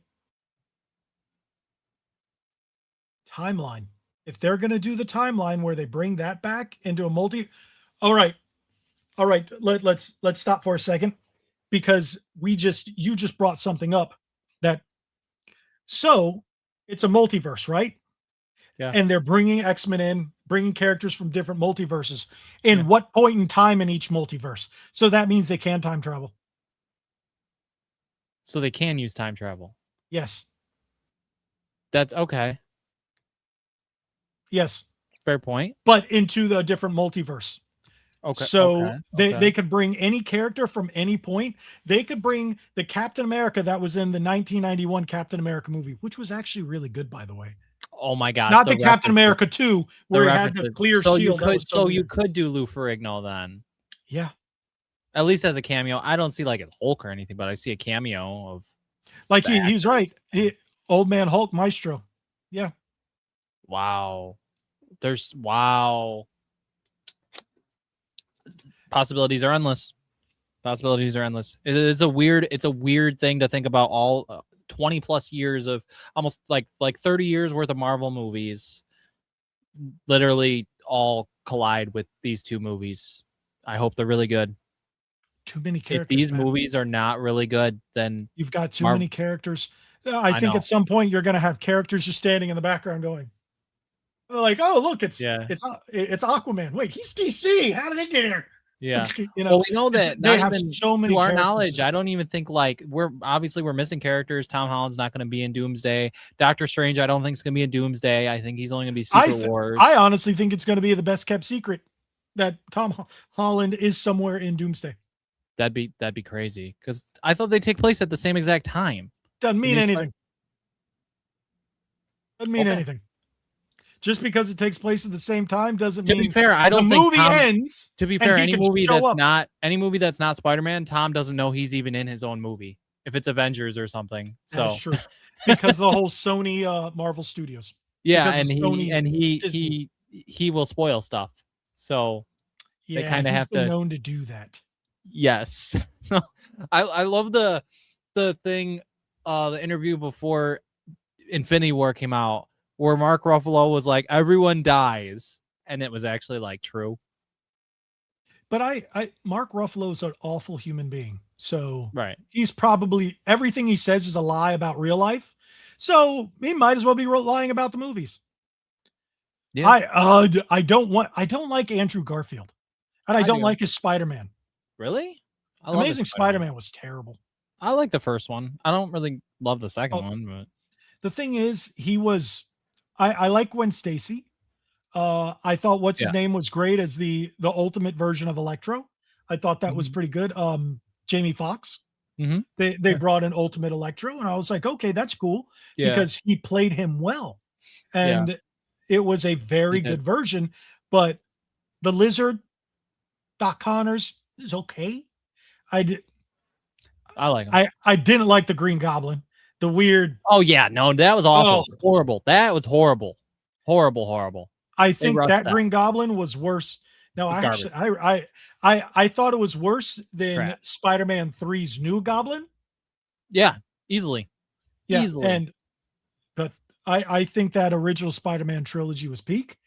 Timeline. If they're going to do the timeline where they bring that back into a all right. Let's stop for a second, because you just brought something up so it's a multiverse, right? Yeah. And they're bringing X-Men in, bringing characters from different multiverses. In what point in time in each multiverse? So that means they can time travel. So they can use time travel. Yes. That's okay. Yes. Fair point. But into the different multiverse. Okay. So they could bring any character from any point. They could bring the Captain America that was in the 1991 Captain America movie, which was actually really good, by the way. Oh my gosh. Not the Captain America 2, where it had the clear shield. You could do Lou Ferrigno then. Yeah. At least as a cameo. I don't see like a Hulk or anything, but I see a cameo of like he's right. Old Man Hulk Maestro. Yeah. Wow. Possibilities are endless. It's a weird thing to think about. All 20 plus years of almost like 30 years worth of Marvel movies literally all collide with these two movies. I hope they're really good. Too many characters. If these movies are not really good, then you've got too many characters. I think at some point you're going to have characters just standing in the background going, like, oh, look, it's Aquaman. Wait, he's DC. How did they get here? Yeah. Well, we know that they have so many. To our knowledge, I don't even think we're missing characters. Tom Holland's not going to be in Doomsday. Doctor Strange, I don't think is going to be in Doomsday. I think he's only going to be Secret Wars. I honestly think it's going to be the best kept secret that Tom Holland is somewhere in Doomsday. That'd be crazy, because I thought they take place at the same exact time. Doesn't mean anything. Doesn't mean anything. Just because it takes place at the same time doesn't mean. To be fair, I don't think the movie ends. To be fair, any movie that's not Spider-Man, Tom doesn't know he's even in his own movie. If it's Avengers or something, so that's true. Because the whole Sony Marvel Studios. Yeah, and he will spoil stuff. So they kind of have to known to do that. Yes. So I love the thing, the interview before Infinity War came out, where Mark Ruffalo was like, everyone dies, and it was actually like true. But Mark Ruffalo is an awful human being. So right. He's probably, everything he says is a lie about real life. So he might as well be lying about the movies. Yeah. I don't like Andrew Garfield. And I don't like his Spider-Man. Really? Amazing Spider-Man was terrible. I like the first one. I don't really love the second one, but the thing is, I like Gwen Stacy. I thought what's his name was great as the ultimate version of Electro. I thought that was pretty good. Jamie Foxx. Mm-hmm. They brought in Ultimate Electro, and I was like, okay, that's cool because he played him well, and it was a very good version. But the Lizard, Doc Connors is okay. I like him. I didn't like the Green Goblin. The weird. Oh yeah, no, that was awful. Horrible. That was horrible. Horrible. I think that Green Goblin was worse. No, I thought it was worse than Spider-Man 3's New Goblin. Yeah, easily. Yeah, but I think that original Spider-Man trilogy was peak.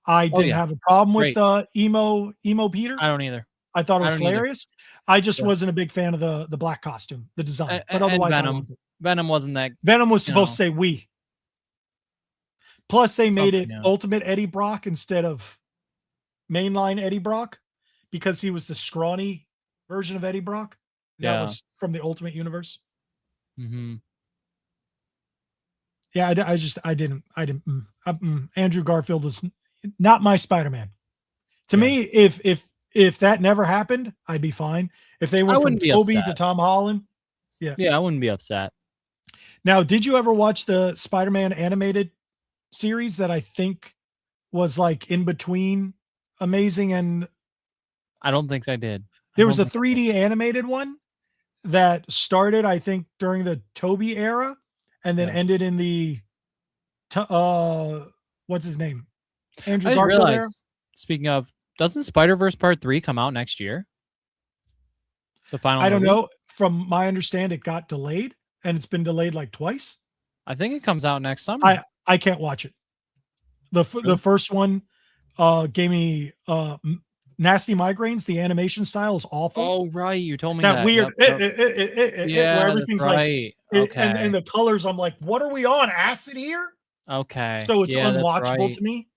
I didn't have a problem with emo Peter. I don't either. I thought it was hilarious. I just wasn't a big fan of the black costume, the design. But otherwise, Venom wasn't that. Venom was supposed to say we. Plus, they made it Ultimate Eddie Brock instead of mainline Eddie Brock because he was the scrawny version of Eddie Brock. That was from the Ultimate Universe. Mm-hmm. Yeah, I didn't. Andrew Garfield was not my Spider-Man. To me, if that never happened, I'd be fine. If they went from Tobey to Tom Holland, I wouldn't be upset. Now, did you ever watch the Spider-Man animated series that I think was like in between Amazing and? I don't think I did. There was a 3D animated one that started, I think, during the Toby era, and then ended in the what's his name? Andrew I just Garfield era. realized, speaking of, doesn't Spider-Verse Part 3 come out next year? The final I don't movie? know. From my understanding, it got delayed, and it's been delayed like twice. I think it comes out next summer. I can't watch it. The first one gave me nasty migraines. The animation style is awful. Oh, right. You told me That that. weird, Yeah, where everything's like, right. Okay. and the colors. I'm like, what are we on, acid here? Okay. So it's Yeah, that's unwatchable right. to me.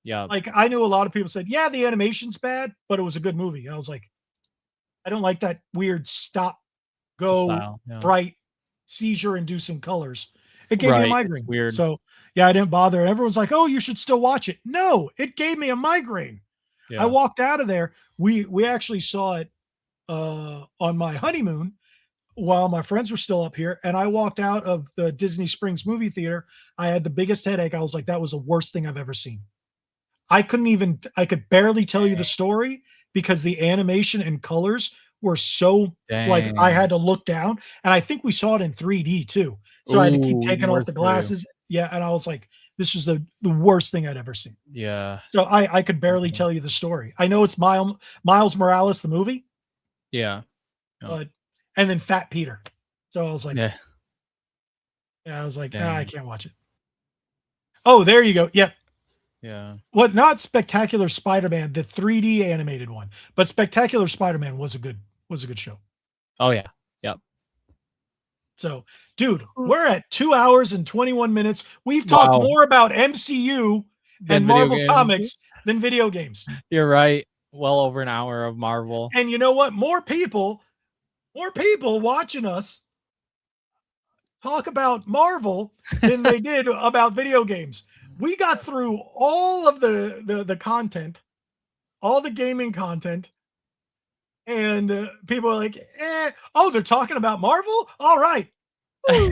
Yeah. Like, I knew a lot of people said, yeah, the animation's bad, but it was a good movie. I was like, I don't like that weird stop, go, Style, yeah. bright, seizure-inducing colors. It gave me a Right, it's migraine. weird. So yeah, I didn't bother. Everyone's like, oh, you should still watch it. No, it gave me a migraine. Yeah. I walked out of there. We actually saw it on my honeymoon while my friends were still up here, and I walked out of the Disney Springs movie theater. I had the biggest headache. I was like, that was the worst thing I've ever seen. I could barely tell you the story because the animation and colors were so like I had to look down, and I think we saw it in 3D too. So I had to keep taking off the glasses. Yeah, and I was like, this is the worst thing I'd ever seen. Yeah. So I could barely tell you the story. I know it's Miles Morales, the movie. Yeah. But and then Fat Peter. So I was like, yeah, I was like, I can't watch it. Oh, there you go. Yep. Yeah. What? Not Spectacular Spider-Man, the 3D animated one, but Spectacular Spider-Man was a good show. Oh yeah. Yep. So, dude, we're at 2 hours and 21 minutes. We've talked more about MCU and Marvel Comics than video games. You're right. Well over an hour of Marvel. And you know what? More people watching us talk about Marvel than they did about video games. We got through all of the content, all the gaming content, and people are like, oh, they're talking about Marvel? All right. Ooh,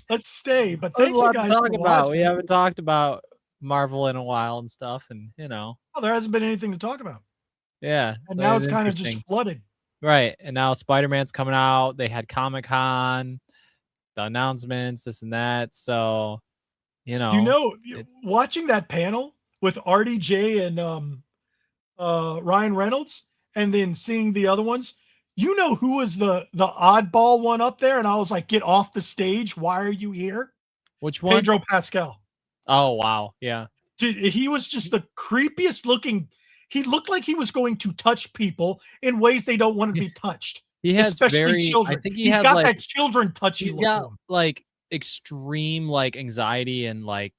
let's stay. But There's thank a lot you guys to talk for about. watching. We haven't talked about Marvel in a while and stuff, and Oh, there hasn't been anything to talk about. Yeah. And now it's kind of just flooded. Right. And now Spider-Man's coming out. They had Comic-Con, the announcements, this and that. So, watching that panel with RDJ and Ryan Reynolds, and then seeing the other ones, who was the oddball one up there? And I was like, get off the stage. Why are you here? Which one? Pedro Pascal. Oh, wow. Yeah. Dude, he was just the creepiest looking. He looked like he was going to touch people in ways they don't want to be touched. He has especially children. I think he's got that children touchy look. He's got like extreme like anxiety and like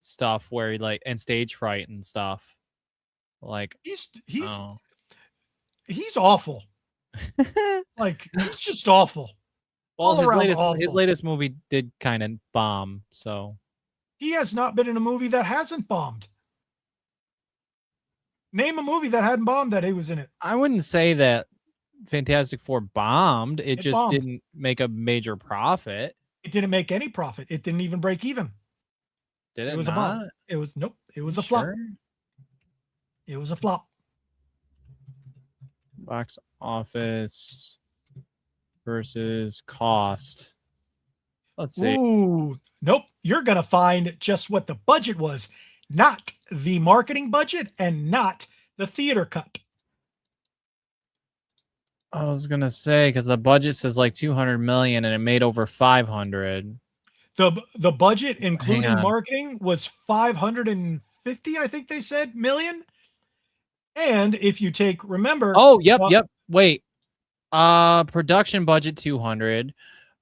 stuff where he like and stage fright and stuff. Like he's awful. Like he's just awful. Well, his latest movie did kind of bomb, so he has not been in a movie that hasn't bombed. Name a movie that hadn't bombed that he was in it. I wouldn't say that Fantastic Four bombed. It just bombed. Didn't make a major profit. It didn't make any profit. It didn't even break even. Did it? It was not? a bomb. It was nope. It was a flop. It was a flop. Box office versus cost. Let's see. Ooh, nope. You're gonna find just what the budget was, not the marketing budget and not the theater cut. I was gonna say because the budget says like 200 million and it made over 500. The budget including marketing was 550, I think they said, million. And if you remember. Oh, yep. Wait. Production budget 200,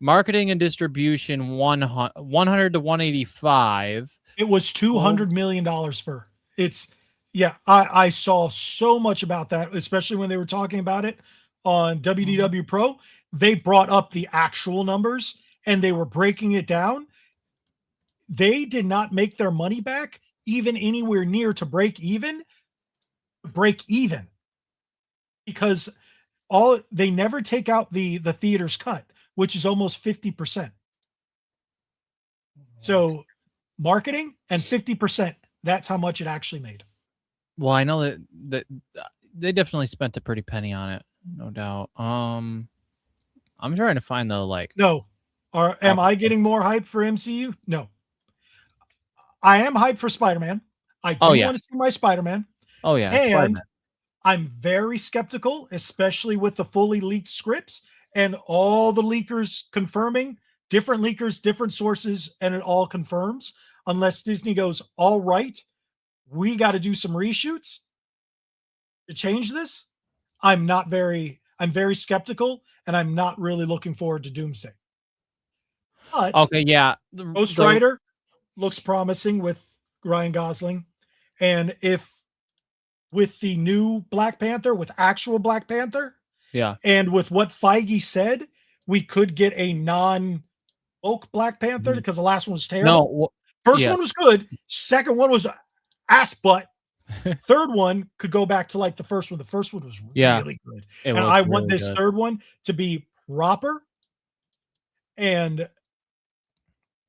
marketing and distribution 100 to 185. It was $200 million for it's. Yeah, I saw so much about that, especially when they were talking about it on WDW Pro. They brought up the actual numbers and they were breaking it down. They did not make their money back even anywhere near to break even, because they never take out the theater's cut, which is almost 50%. So marketing and 50%, that's how much it actually made. Well, I know that they definitely spent a pretty penny on it. No doubt. I'm trying to find the like. No. Or am I getting more hype for MCU? No. I am hyped for Spider-Man. I do want to see my Spider-Man. Oh yeah, And Spider-Man. I'm very skeptical, especially with the fully leaked scripts and all the leakers confirming, different leakers, different sources, and it all confirms. Unless Disney goes, all right, we got to do some reshoots to change this. I'm very skeptical, and I'm not really looking forward to Doomsday. But Okay, yeah. Ghost Rider looks promising with Ryan Gosling. And if with the new Black Panther, with actual Black Panther, and with what Feige said, we could get a non-woke Black Panther because the last one was terrible. First one was good. Second one was ass butt. Third one could go back to like the first one. The first one was really good. And I want this third one to be proper. And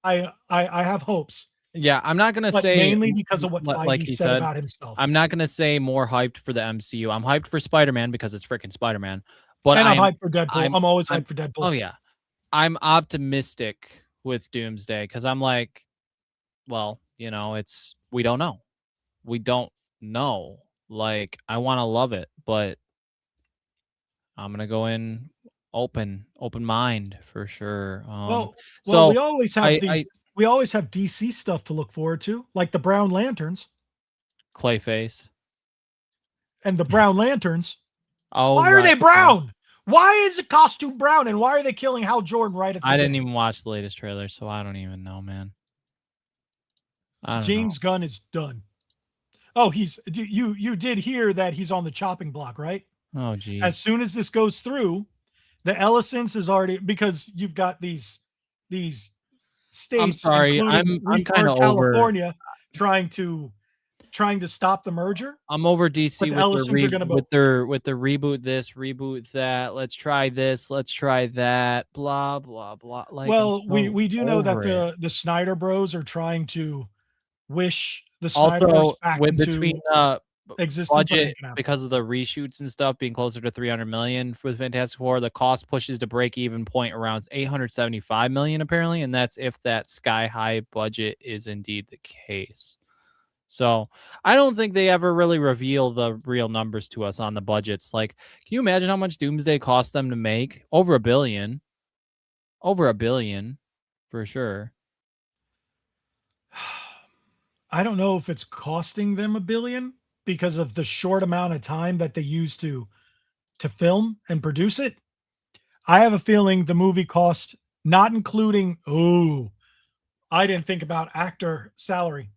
I have hopes. Yeah, I'm not gonna say mainly because of what Feige like he said about himself. I'm not gonna say more hyped for the MCU. I'm hyped for Spider-Man because it's freaking Spider-Man. But I'm hyped for Deadpool. I'm always hyped for Deadpool. Oh yeah, I'm optimistic with Doomsday because I'm like, well, you know, we don't know. We don't know. Like, I want to love it, but I'm gonna go in open mind for sure. Well, so we always have we always have DC stuff to look forward to, like the Brown Lanterns, Clayface, and the Brown Lanterns. Oh, why are they brown? Why is the costume brown? And why are they killing Hal Jordan right at the I didn't even watch the latest trailer, so I don't even know, man. James Gunn is done. Oh, you did hear that he's on the chopping block, right? Oh, geez. As soon as this goes through, the Ellisons is already, because you've got these states. I'm sorry, I'm kind of California trying to stop the merger. I'm over DC with the reboot this, reboot that. Let's try this, let's try that. Blah blah blah. Like, well, we do know that the Snyder Bros are trying to wish the Snyder Bros back between existing budget because of the reshoots and stuff being closer to 300 million for the Fantastic Four. The cost pushes to break even point around 875 million apparently, and that's if that sky high budget is indeed the case. So I don't think they ever really reveal the real numbers to us on the budgets. Like, can you imagine how much Doomsday cost them to make? Over $1 billion. Over $1 billion for sure. I don't know if it's costing them $1 billion because of the short amount of time that they used to film and produce it. I have a feeling the movie cost, not including, I didn't think about actor salary.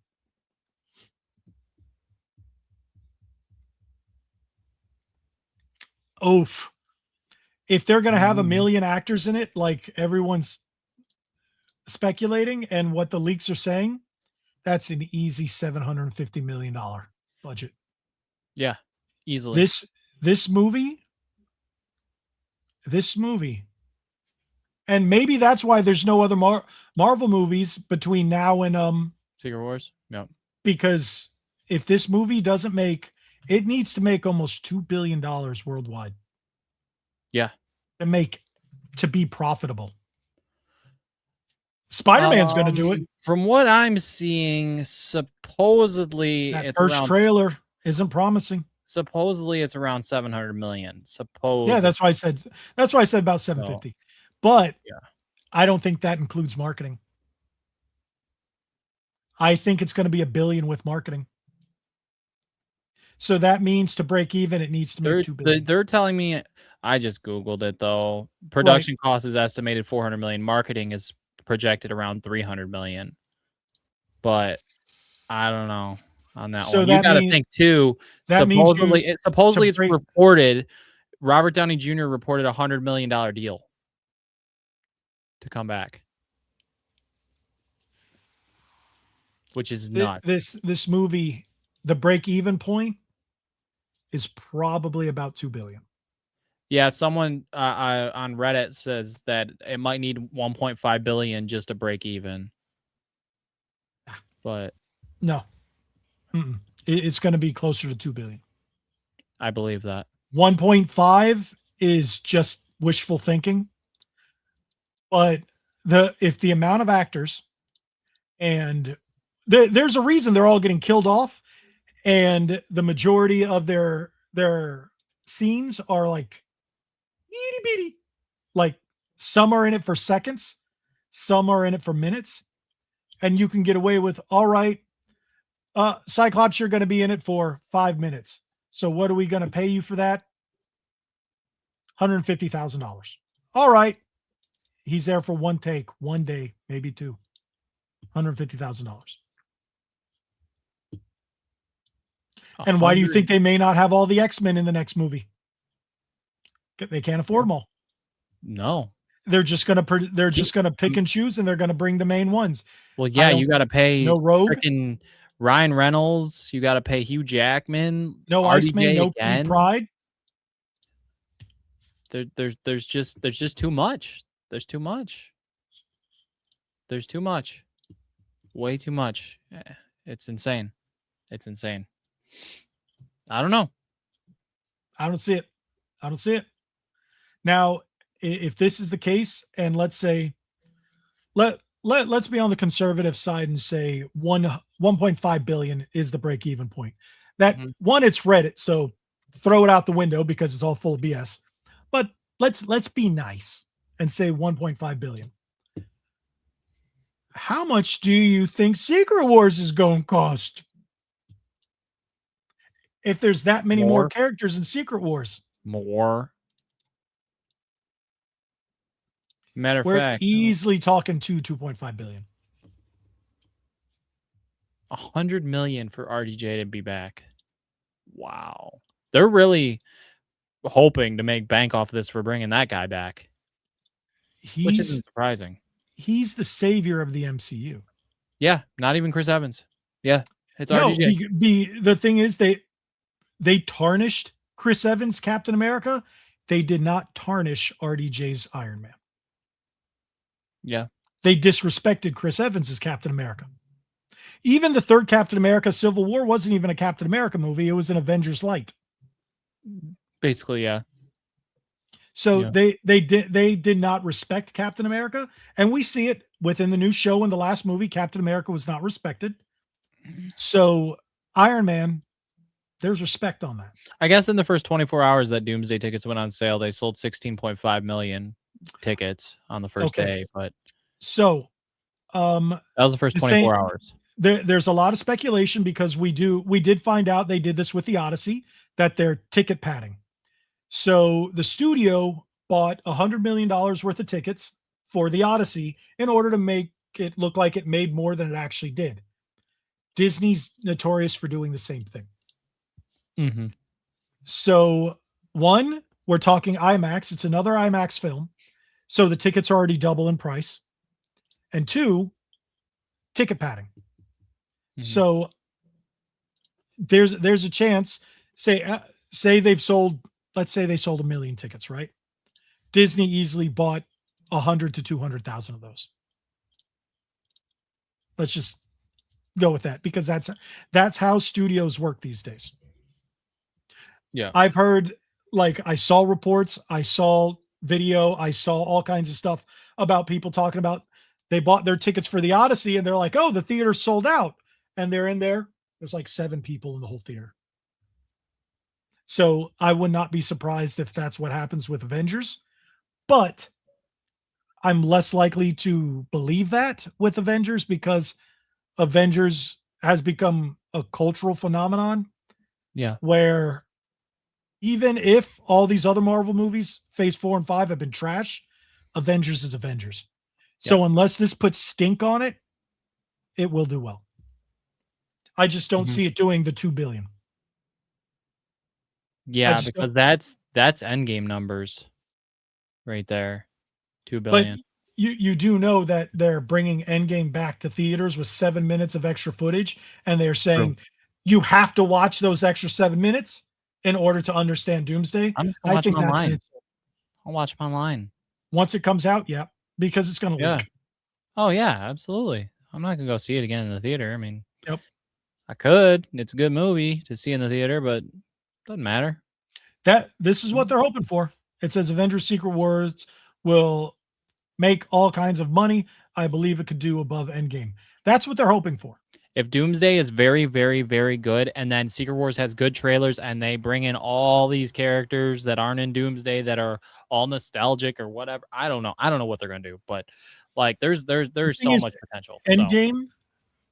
Oof. If they're going to have 1 million actors in it, like everyone's speculating and what the leaks are saying, that's an easy $750 million budget. Yeah, easily. This movie, and maybe that's why there's no other Marvel movies between now and Secret Wars. No, because if this movie doesn't make, it needs to make almost $2 billion worldwide. Yeah, to be profitable. Spider-Man's going to do it. From what I'm seeing, supposedly that first trailer isn't promising. Supposedly it's around 700 million. Yeah, that's why I said about 750. But yeah, I don't think that includes marketing. I think it's going to be $1 billion with marketing. So that means to break even, it needs to make $2 billion. They're telling me, I just Googled it though. Production cost is estimated 400 million. Marketing is projected around 300 million. But I don't know on that one. You got to think too. Supposedly it's reported. Robert Downey Jr. reported $100 million deal to come back, which is nuts. This movie, the break-even point is probably about $2 billion. Yeah, someone on Reddit says that it might need 1.5 billion just to break even. But no, it's going to be closer to $2 billion. I believe that 1.5 is just wishful thinking. But if the amount of actors and there's a reason they're all getting killed off, and the majority of their scenes are like itty bitty. Like some are in it for seconds, some are in it for minutes, and you can get away with, all right, Cyclops, you're going to be in it for 5 minutes. So what are we going to pay you for that? $150,000. All right. He's there for one take, one day, maybe two. $150,000. And why do you think they may not have all the X-Men in the next movie? They can't afford them all. No. They're just gonna pick and choose, and they're gonna bring the main ones. Well, yeah, you got to pay no Rogue, freaking Ryan Reynolds. You got to pay Hugh Jackman. No Iceman, no Pride. There's just too much. There's too much. There's too much. Way too much. It's insane. It's insane. I don't know. I don't see it. I don't see it. Now, if this is the case, and let's say, let's be on the conservative side and say 1.5 billion is the break-even point. That one, it's Reddit, so throw it out the window because it's all full of BS. But let's be nice and say 1.5 billion. How much do you think Secret Wars is going to cost? If there's that many more characters in Secret Wars. More. Matter of We're fact, easily talking 2.5 billion. 100 million for RDJ to be back. Wow. They're really hoping to make bank off this for bringing that guy back. Which isn't surprising. He's the savior of the MCU. Yeah, not even Chris Evans. Yeah, it's RDJ. The thing is, they tarnished Chris Evans' Captain America. They did not tarnish RDJ's Iron Man. Yeah. They disrespected Chris Evans as Captain America. Even the third Captain America Civil War wasn't even a Captain America movie. It was an Avengers Light. Basically, yeah. So they did not respect Captain America. And we see it within the new show. In the last movie, Captain America was not respected. So Iron Man, there's respect on that. I guess in the first 24 hours that Doomsday tickets went on sale, they sold 16.5 million tickets on the first day. But so that was the first 24 hours. There's a lot of speculation because we did find out they did this with the Odyssey, that they're ticket padding. So the studio bought $100 million worth of tickets for the Odyssey in order to make it look like it made more than it actually did. Disney's notorious for doing the same thing. Mm-hmm. So one, we're talking IMAX. It's another IMAX film. So the tickets are already double in price. And two, ticket padding. Mm-hmm. So there's a chance, say they've sold, let's say they sold 1 million tickets, right? Disney easily bought 100 to 200,000 of those. Let's just go with that because that's how studios work these days. Yeah. I've heard, like, I saw reports, I saw video, I saw all kinds of stuff about people talking about they bought their tickets for the Odyssey and they're like, oh, the theater's sold out. And they're in there. There's like 7 people in the whole theater. So I would not be surprised if that's what happens with Avengers, but I'm less likely to believe that with Avengers because Avengers has become a cultural phenomenon. Yeah. Where even if all these other Marvel movies, Phase 4 and 5, have been trash, Avengers is Avengers. Yeah. So unless this puts stink on it, it will do well. I just don't see it doing the 2 billion. Yeah, because that's Endgame numbers right there. 2 billion. But you do know that they're bringing Endgame back to theaters with 7 minutes of extra footage, and they're saying you have to watch those extra 7 minutes in order to understand Doomsday. I think that's online. I'll watch them online. Once it comes out, yeah, because it's going to leak. Oh, yeah, absolutely. I'm not going to go see it again in the theater. I mean, yep. I could. It's a good movie to see in the theater, but it doesn't matter. This is what they're hoping for. It says Avengers Secret Wars will make all kinds of money. I believe it could do above Endgame. That's what they're hoping for. If Doomsday is very, very, very good, and then Secret Wars has good trailers, and they bring in all these characters that aren't in Doomsday that are all nostalgic or whatever, I don't know. I don't know what they're gonna do, but like, there's so much potential. Endgame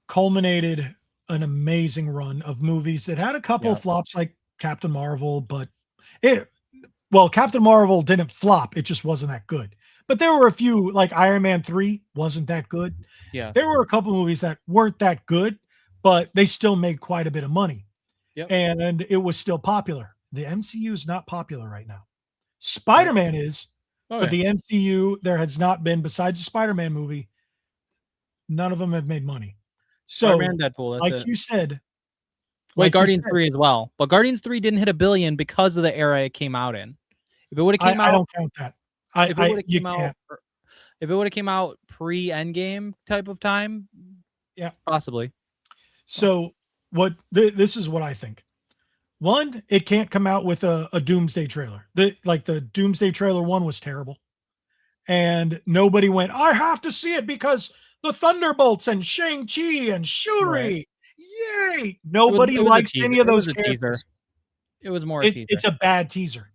culminated an amazing run of movies. It had a couple of flops like Captain Marvel, but Captain Marvel didn't flop. It just wasn't that good. But there were a few, like Iron Man 3 wasn't that good. Yeah. There were a couple movies that weren't that good, but they still made quite a bit of money. Yep. And it was still popular. The MCU is not popular right now. Spider-Man is, but the MCU, there has not been, besides the Spider-Man movie, none of them have made money. So, Spider-Man, Deadpool, that's you said. Guardians 3 as well. But Guardians 3 didn't hit $1 billion because of the era it came out in. If it would have came out, I don't count that. If it would have came out pre-Endgame type of time, yeah, possibly. So this is what I think. One, it can't come out with a Doomsday trailer. The Doomsday trailer 1 was terrible, and nobody went, I have to see it because the Thunderbolts and Shang-Chi and Shuri, yay! Nobody likes any of those characters. It was more a teaser. It's a bad teaser.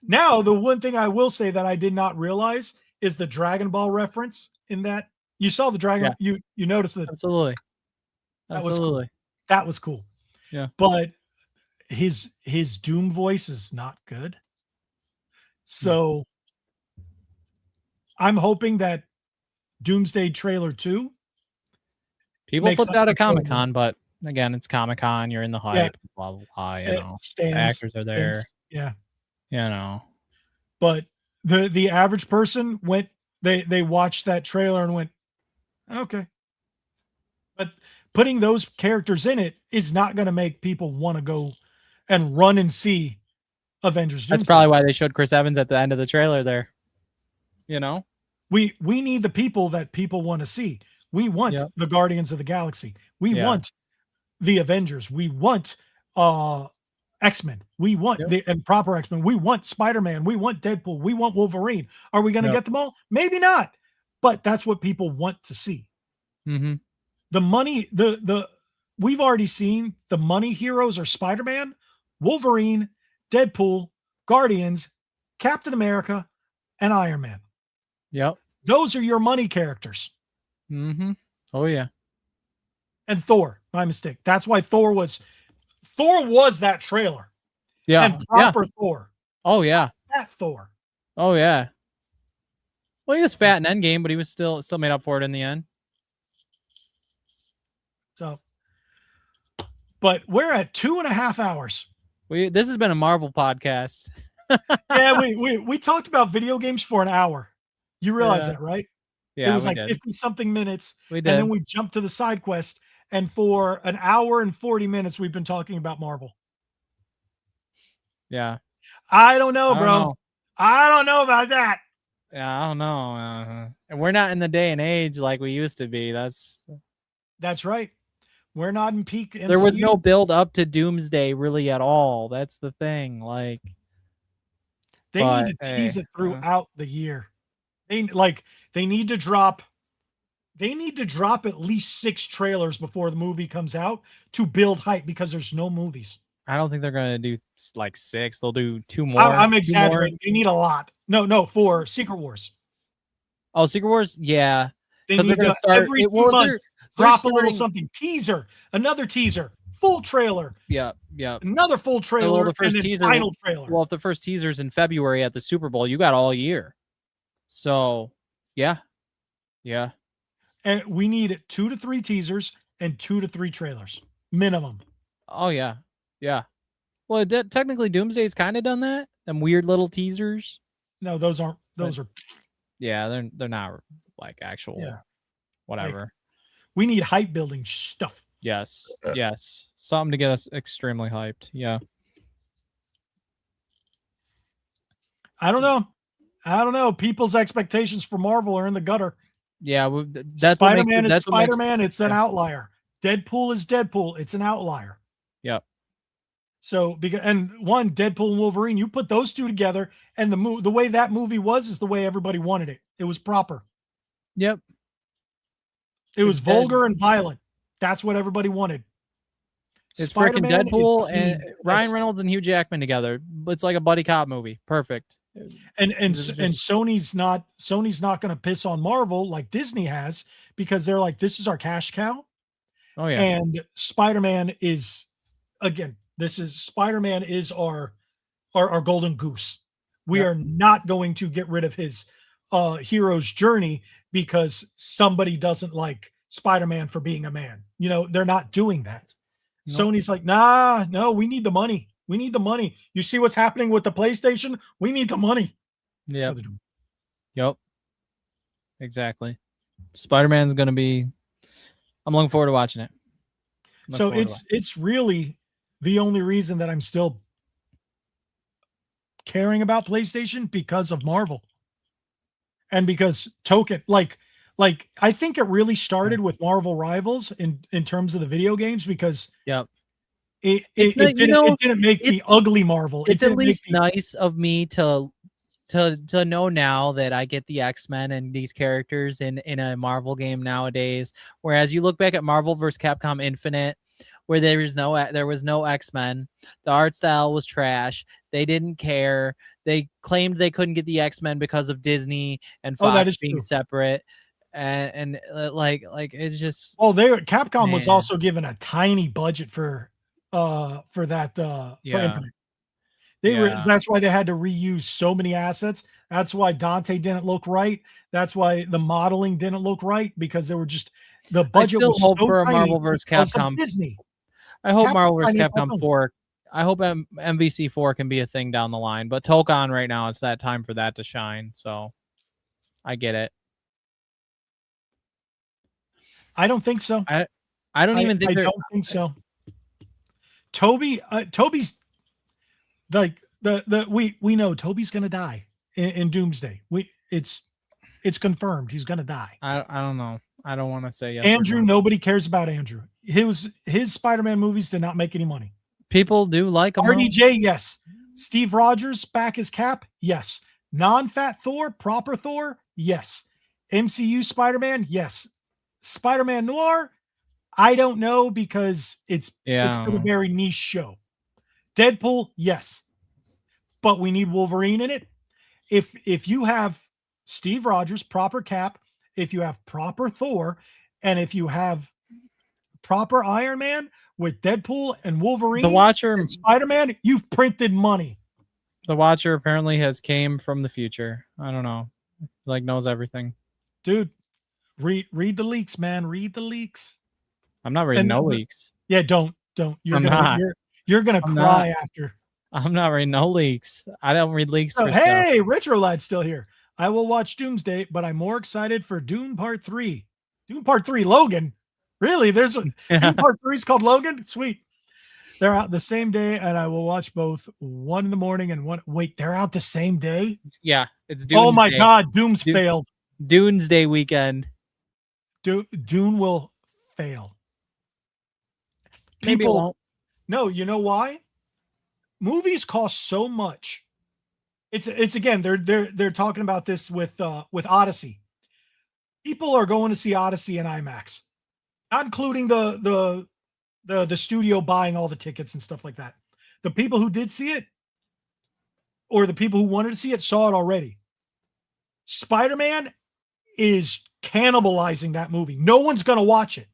Now, the one thing I will say that I did not realize is the Dragon Ball reference in that. You saw the Dragon, you noticed that. Absolutely. That was cool. That was cool. Yeah. But his Doom voice is not good. So I'm hoping that Doomsday trailer 2. People flipped out at Comic-Con, but again, it's Comic-Con, you're in the hype, blah blah blah, you know. The actors are there. Yeah. You know, but the average person went, they watched that trailer and went, okay. But putting those characters in it is not going to make people want to go and run and see Avengers. That's probably why they showed Chris Evans at the end of the trailer there. You know, we need the people that people want to see. We want the Guardians of the Galaxy. We want the Avengers. We want X-Men. We want and proper X-Men. We want Spider-Man. We want Deadpool. We want Wolverine. Are we going to get them all? Maybe not. But that's what people want to see. Mm-hmm. The money, we've already seen the money heroes are Spider-Man, Wolverine, Deadpool, Guardians, Captain America, and Iron Man. Yep. Those are your money characters. Mm-hmm. Oh yeah. And Thor, my mistake. That's why Thor was that trailer. Yeah. And proper Thor. Oh yeah. Fat Thor. Oh yeah. Well, he was fat in Endgame, but he was still made up for it in the end. So, but we're at 2.5 hours. This has been a Marvel podcast. Yeah, we talked about video games for an hour. You realize that, right? Yeah, it was like 50-something minutes. We did. And then we jumped to the side quest. And for an hour and 40 minutes, we've been talking about Marvel. Yeah. I don't know, bro. I don't know about that. Yeah, I don't know. And we're not in the day and age like we used to be. That's right. We're not in peak MCU. There was no build up to Doomsday really at all. That's the thing. Like, they need to tease it throughout the year. They need to drop at least 6 trailers before the movie comes out to build hype, because there's no movies. I don't think they're going to do like 6. They'll do 2 more. I'm exaggerating. They need a lot. No, for Secret Wars. Oh, Secret Wars? Yeah. They need to every 2 months drop a little something. Teaser, another teaser, full trailer. Yeah. Another full trailer, the first and then teaser, final trailer. Well, if the first teaser's in February at the Super Bowl, you got all year. So, yeah. And we need 2 to 3 teasers and 2 to 3 trailers minimum. Oh yeah. Well, technically, Doomsday's kind of done that. Them weird little teasers. No, those aren't. Those are. Yeah, they're not like actual. Yeah. Whatever. Like, we need hype building stuff. Yes. Something to get us extremely hyped. Yeah. I don't know. People's expectations for Marvel are in the gutter. Yeah, that's Spider-Man is Spider-Man. It's an outlier. Deadpool is Deadpool. It's an outlier. Yep. So because Deadpool and Wolverine, you put those two together, and the way that movie was is the way everybody wanted it. It was proper. Yep. It was vulgar and violent. That's what everybody wanted. It's freaking Deadpool and Ryan That's- Reynolds and Hugh Jackman together. It's like a buddy cop movie. Perfect. and This is just- Sony's not going to piss on Marvel like Disney has, because they're like, this is our cash cow. Oh yeah. And Spider-Man is, again, Spider-Man is our golden goose. We Yep. are not going to get rid of his hero's journey because somebody doesn't like Spider-Man for being a man. You know, they're not doing that. Nope. Sony's like, nah, no, we need the money. We need the money. You see what's happening with the PlayStation? We need the money. That's Yep. what they're doing. Yep. Exactly. Spider-Man's gonna be. I'm looking forward to watching it. So it's really the only reason that I'm still caring about PlayStation, because of Marvel. And because Token, like I think it really started with Marvel Rivals in terms of the video games, because Yep. it It's like, didn't make the it's- ugly Marvel. It It's at didn't make least the- nice of me to know now that I get the X-Men and these characters in a Marvel game nowadays. Whereas you look back at Marvel vs. Capcom Infinite, where there was no X-Men, the art style was trash. They didn't care. They claimed they couldn't get the X-Men because of Disney and Oh, that Fox is being true. separate. And like it's just Well, Capcom was Man. also given a tiny budget for that for Yeah. Infinite. Yeah. That's why they had to reuse so many assets. That's why Dante didn't look right. That's why the modeling didn't look right, because they were just, the budget still was hope so for a tiny Marvel vs. because of Capcom. Disney. I hope Capcom Marvel vs. tiny Capcom Capcom. 4. I hope MVC 4 can be a thing down the line. But Tokon right now, it's that time for that to shine. So I get it. I don't think so. I don't even think I they're. don't think so. Toby's like we know Toby's gonna die in Doomsday. It's confirmed he's gonna die. I don't know. I don't want to say yes. or Andrew, no. nobody cares about Andrew. His Spider-Man movies did not make any money. People do like him. though. RDJ, yes. Steve Rogers back as Cap, yes. Non-fat Thor, proper Thor, yes. MCU Spider-Man, yes. Spider-Man Noir, I don't know, because it's for the very niche show. Deadpool, yes. But we need Wolverine in it. If you have Steve Rogers, proper Cap, if you have proper Thor, and if you have proper Iron Man with Deadpool and Wolverine, The Watcher, and Spider-Man, you've printed money. the Watcher apparently has came from the future. I don't know. Like knows everything. Dude, read the leaks, man. Read the leaks. I'm not reading And no the- leaks. Yeah, don't. You're I'm gonna not. you're gonna I'm cry after. I'm not reading no leaks. I don't read leaks. So, for stuff. hey, Retro Lad's still here. I will watch Doomsday, but I'm more excited for Doom Part 3. Doom Part 3, Logan. Really? There's a Doom Part 3 is called Logan? Sweet. They're out the same day, and I will watch both, one in the morning and one. Wait, they're out the same day? Yeah, it's Doomsday. Oh my God, Doom's Doom- failed. Doomsday weekend. Dune will fail. Maybe it won't. No, you know why? Movies cost so much. It's again, they're talking about this with Odyssey. People are going to see Odyssey in IMAX, not including the studio buying all the tickets and stuff like that. The people who did see it, or the people who wanted to see it, saw it already. Spider-Man is cannibalizing that movie. No one's going to watch it,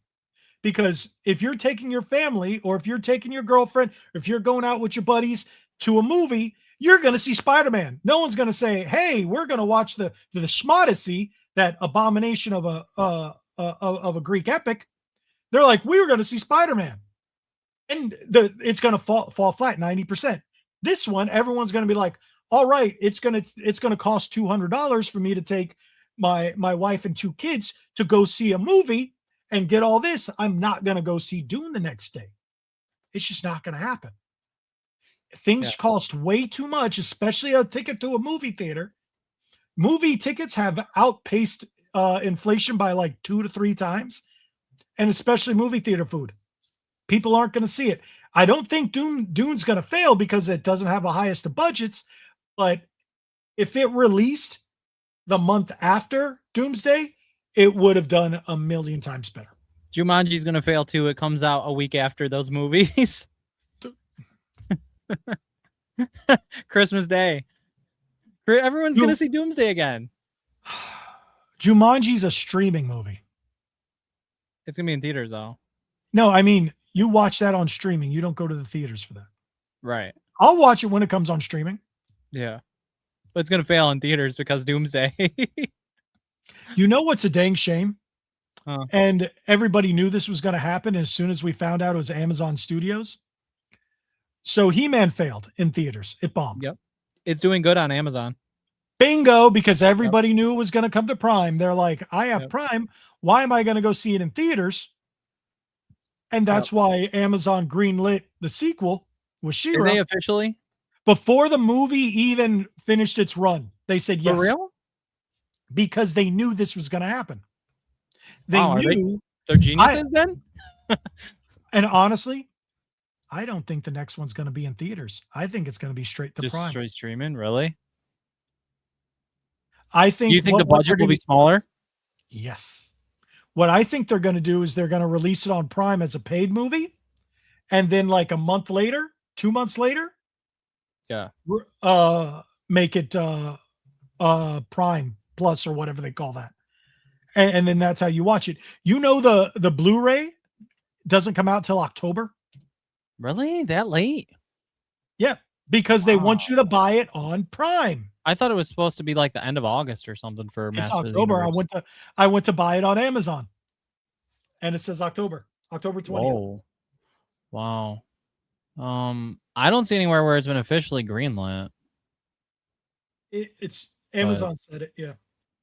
because if you're taking your family, or if you're taking your girlfriend, or if you're going out with your buddies to a movie, you're going to see Spider-Man. No one's going to say, hey, we're going to watch the Schmodyssey, that abomination of a Greek epic. They're like, we were going to see Spider-Man. And it's going to fall flat 90%. This one, everyone's going to be like, all right, it's going to cost $200 for me to take my wife and 2 kids to go see a movie and get all this. I'm not going to go see Dune the next day. It's just not going to happen. Things cost way too much, especially a ticket to a movie theater. Movie tickets have outpaced inflation by like 2 to 3 times, and especially movie theater food. People aren't going to see it. I don't think Dune's going to fail because it doesn't have the highest of budgets, but if it released the month after Doomsday, it would have done a million times better. Jumanji's gonna fail too. It comes out a week after those movies. Christmas Day. Everyone's gonna see Doomsday again. Jumanji's a streaming movie. It's gonna be in theaters though. No, I mean, you watch that on streaming. You don't go to the theaters for that. Right. I'll watch it when it comes on streaming. Yeah. But it's gonna fail in theaters because Doomsday. You know what's a dang shame? Huh. And everybody knew this was going to happen as soon as we found out it was Amazon Studios. So He-Man failed in theaters. It bombed. Yep. It's doing good on Amazon. Bingo, because everybody knew it was going to come to Prime. They're like, I have Prime. Why am I going to go see it in theaters? And that's why Amazon greenlit the sequel with She-Ra. Did they officially? Before the movie even finished its run, they said yes. For real? Because they knew this was going to happen. They knew. They're geniuses then? And honestly, I don't think the next one's going to be in theaters. I think it's going to be straight to Just Prime. straight streaming, really? I think. Do you think the budget will be smaller? Yes. What I think they're going to do is they're going to release it on Prime as a paid movie, and then like a month later, 2 months later, make it Prime Plus or whatever they call that. And then that's how you watch it. You know, the Blu-ray doesn't come out till October. Really? That late? Yeah, because they want you to buy it on Prime. I thought it was supposed to be like the end of August or something for It's Masters of the October. Universe. I went to buy it on Amazon, and it says October 20th. Whoa. Wow. I don't see anywhere where it's been officially greenlit. It's Amazon said it. Yeah,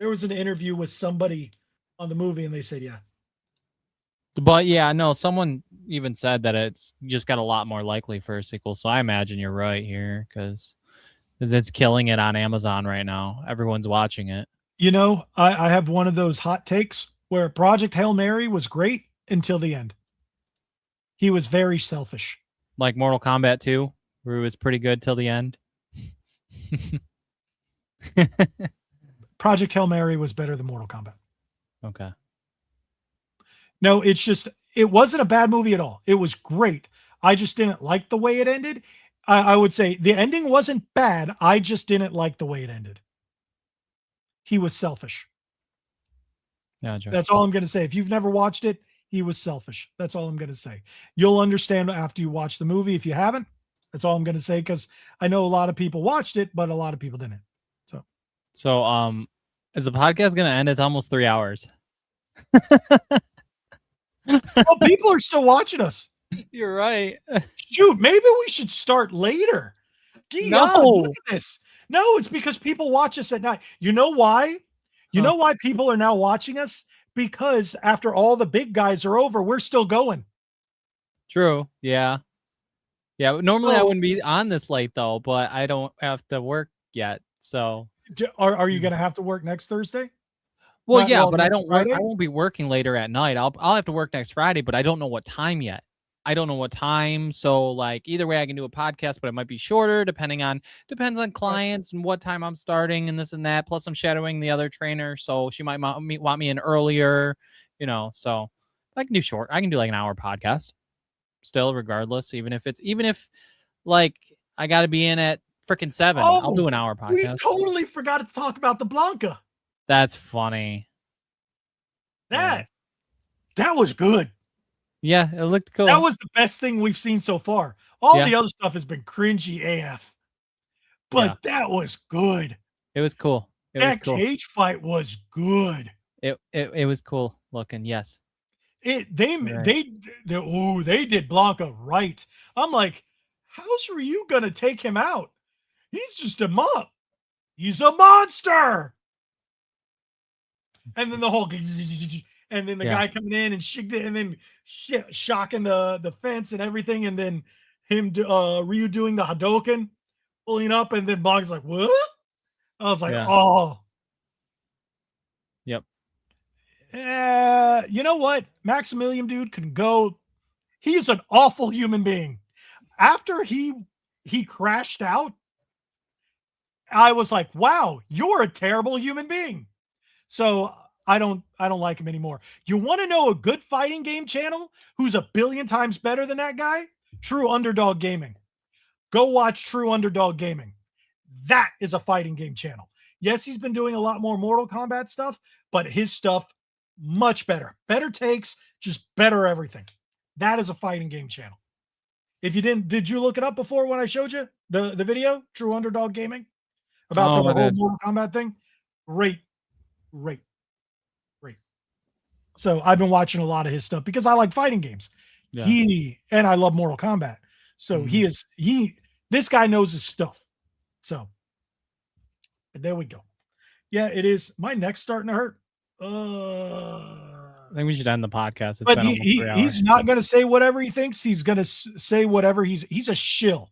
there was an interview with somebody on the movie, and they said yeah. But yeah, no, someone even said that it's just got a lot more likely for a sequel. So I imagine you're right here because it's killing it on Amazon right now. Everyone's watching it. You know, I have one of those hot takes where Project Hail Mary was great until the end. He was very selfish. Like Mortal Kombat 2, where he was pretty good till the end. Project Hail Mary was better than Mortal Kombat. Okay. No, it's just, it wasn't a bad movie at all. It was great. I just didn't like the way it ended. I would say the ending wasn't bad. I just didn't like the way it ended. He was selfish. Yeah, Joe. That's all I'm going to say. If you've never watched it, he was selfish. That's all I'm going to say. You'll understand after you watch the movie. If you haven't, that's all I'm going to say, because I know a lot of people watched it, but a lot of people didn't. So, is the podcast going to end? It's almost 3 hours. Well, people are still watching us. You're right. Shoot, maybe we should start later. No. Look at this. No, it's because people watch us at night. You know why? You know why people are now watching us? Because after all the big guys are over, we're still going. True. Yeah. Yeah. Normally I wouldn't be on this late though, but I don't have to work yet. So are you going to have to work next Thursday? Well, yeah, but I don't work. I won't be working later at night. I'll have to work next Friday, but I don't know what time yet. I don't know what time. So like either way I can do a podcast, but it might be shorter depends on clients and what time I'm starting and this and that. Plus I'm shadowing the other trainer. So she might want me in earlier, so I can do short. I can do like an hour podcast still, regardless, even if like I got to be in at freaking 7, I'll do an hour podcast. We totally forgot to talk about the Blanca. That's funny. That was good. Yeah, it looked cool. That was the best thing we've seen so far. All the other stuff has been cringy AF. But that was good. It was cool. That cage fight was good. It was cool looking, yes. They did Blanca right. I'm like, how's Ryu gonna take him out? He's just a mop. He's a monster. And then the whole, and then the guy coming in and and then shocking the fence and everything, and then him Ryu doing the Hadouken, pulling up, and then Blanca's like, what? I was like, oh. Yep. You know what? Maximilian dude can go. He's an awful human being. after he crashed out, I was like, wow, you're a terrible human being. So I don't like him anymore. You want to know a good fighting game channel who's a billion times better than that guy? True Underdog Gaming. Go watch True Underdog Gaming. That is a fighting game channel. Yes, he's been doing a lot more Mortal Kombat stuff, but his stuff much better. Better takes, just better everything. That is a fighting game channel. If you did you look it up before when I showed you the video, True Underdog Gaming, about the whole Mortal Kombat thing? Great. So I've been watching a lot of his stuff because I like fighting games. Yeah. And I love Mortal Kombat. So this guy knows his stuff. So there we go. Yeah, it is. My neck's starting to hurt. I think we should end the podcast. But he's not going to say whatever he thinks. He's going to say whatever he's a shill.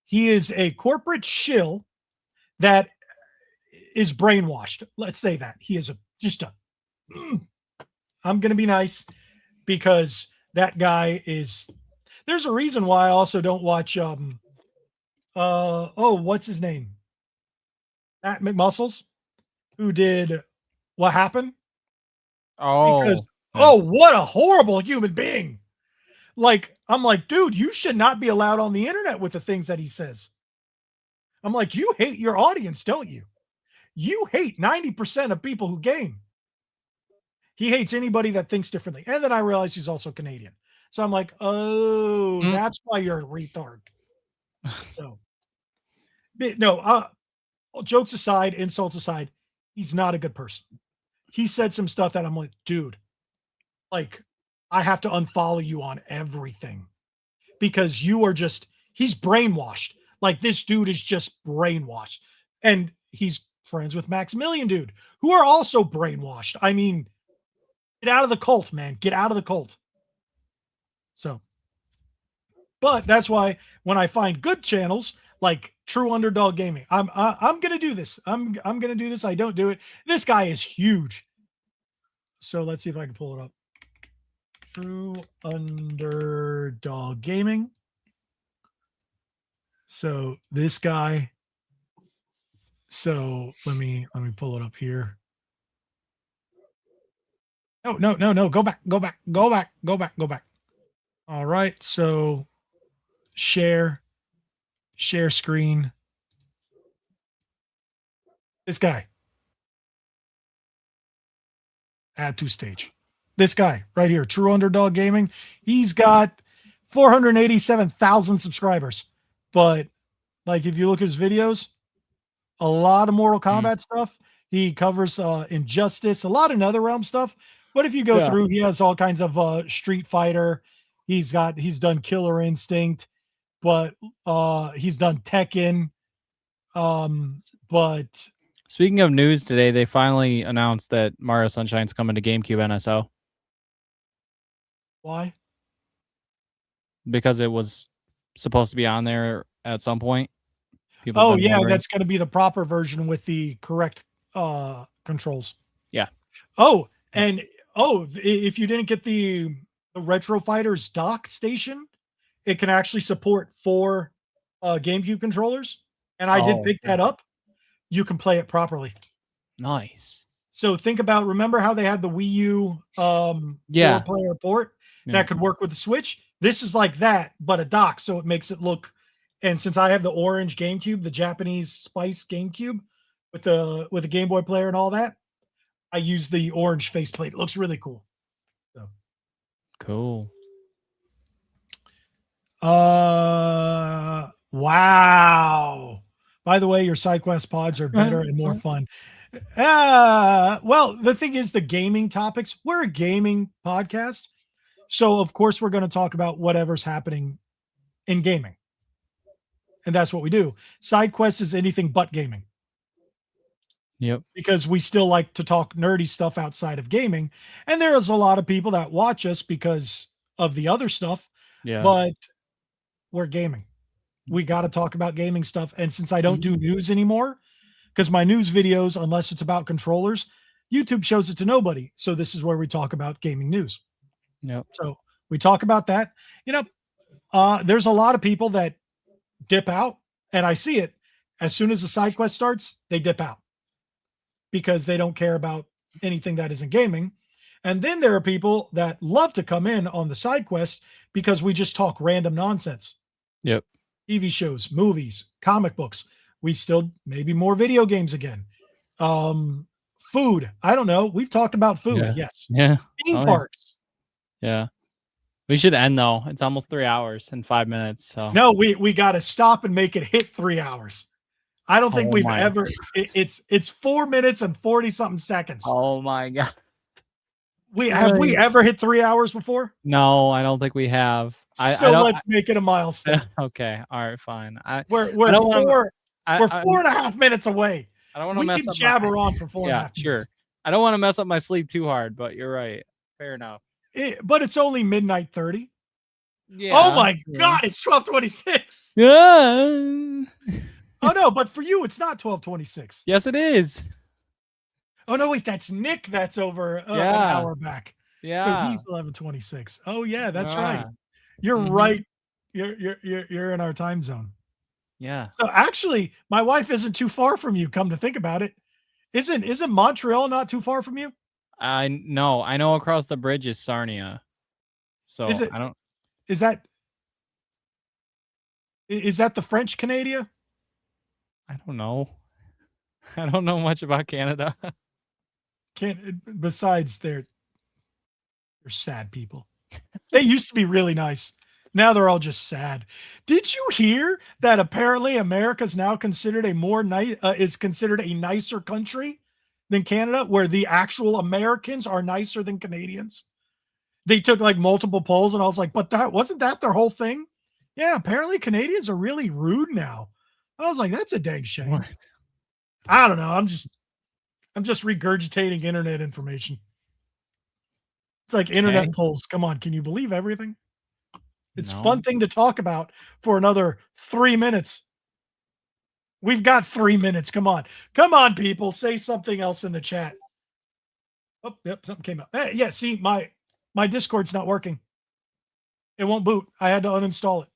He is a corporate shill that is brainwashed. Let's say that. He is I'm going to be nice because that guy is, there's a reason why I also don't watch, what's his name? Matt McMuscles, who did What Happened? Because, what a horrible human being. Like, I'm like, dude, you should not be allowed on the internet with the things that he says. I'm like, you hate your audience, don't you? You hate 90% of people who game. He hates anybody that thinks differently. And then I realized he's also Canadian. So I'm like, that's why you're a retard. So, no, jokes aside, insults aside, he's not a good person. He said some stuff that I'm like, dude, like, I have to unfollow you on everything because he's brainwashed. Like, this dude is just brainwashed. And he's friends with Maximilian dude, who are also brainwashed. I mean, get out of the cult, man. Get out of the cult. So, but that's why when I find good channels like True Underdog Gaming, I'm gonna do this. I'm gonna do this. I don't do it. This guy is huge. So let's see if I can pull it up. True Underdog Gaming. So this guy. So let me pull it up here. No. Go back. All right. So share screen. This guy. Add to stage. This guy right here, True Underdog Gaming. He's got 487,000 subscribers. But like, if you look at his videos, a lot of Mortal Kombat stuff. He covers Injustice, a lot of NetherRealm stuff. But if you go through, he has all kinds of Street Fighter. He's done Killer Instinct, but he's done Tekken. But speaking of news today, they finally announced that Mario Sunshine's coming to GameCube NSO. Why? Because it was supposed to be on there at some point. That's going to be the proper version with the correct controls. Yeah. If you didn't get the Retro Fighters dock station, it can actually support 4 GameCube controllers. And I did pick that up. You can play it properly. Nice. So think about, remember how they had the Wii U 4-player port that could work with the Switch? This is like that, but a dock, so it makes it look. And since I have the orange GameCube, the Japanese Spice GameCube with the Game Boy player and all that, I use the orange faceplate. It looks really cool. So cool. Wow. By the way, your side quest pods are better and more fun. Well, the thing is, the gaming topics, we're a gaming podcast. So of course we're going to talk about whatever's happening in gaming. And that's what we do. Side quest is anything but gaming. Yep. Because we still like to talk nerdy stuff outside of gaming. And there's a lot of people that watch us because of the other stuff. Yeah. But we're gaming. We got to talk about gaming stuff. And since I don't do news anymore, because my news videos, unless it's about controllers, YouTube shows it to nobody. So this is where we talk about gaming news. Yep. So we talk about that. You know, There's a lot of people that dip out, and I see it. As soon as the side quest starts, they dip out because they don't care about anything that isn't gaming. And then there are people that love to come in on the side quests because we just talk random nonsense. Yep. TV shows, movies, comic books. We still maybe more video games again. Food. I don't know. We've talked about food. Yeah. Yes. Yeah. Theme Oh, parks. Yeah. We should end though. It's almost 3 hours and 5 minutes. So No, we got to stop and make it hit 3 hours. I don't think Oh we've my- ever. It's 4 minutes and 40 something seconds. Oh my god. Have we ever hit 3 hours before? No, I don't think we have. I So don't, let's make it a milestone. okay. All right. Fine. We're don't wanna- we're 4 I and a half minutes away. don't want to We mess can up. jabber on for 4 and a Yeah, half sure. minutes. I don't want to mess up my sleep too hard, but you're right. Fair enough. But it's only midnight 30. Yeah. Oh my God, it's 12:26. Yeah. Oh no, but for you, it's not 12:26. Yes, it is. Oh no, wait, that's Nick. That's over an Yeah. hour back. Yeah. So he's 11:26. Oh yeah, that's right. Yeah. You're Mhm. right. You're in our time zone. Yeah. So actually, my wife isn't too far from you. Come to think about it, isn't Montreal not too far from you? I know across the bridge is Sarnia. So Is it- I don't. Is that the French Canada? I don't know. I don't know much about Canada. Besides, they're sad people. They used to be really nice. Now they're all just sad. Did you hear that apparently America's now considered is considered a nicer country than Canada, where the actual Americans are nicer than Canadians? They took like multiple polls, and I was like, but that wasn't that their whole thing? Yeah, apparently Canadians are really rude now. I was like, that's a dang shame. What? I don't know. I'm just regurgitating internet information. It's like internet Okay. polls. Come on, can you believe everything? It's a No. fun thing to talk about for another 3 minutes. We've got 3 minutes. Come on, people. Say something else in the chat. Oh, yep, something came up. Yeah, see, my Discord's not working. It won't boot. I had to uninstall it.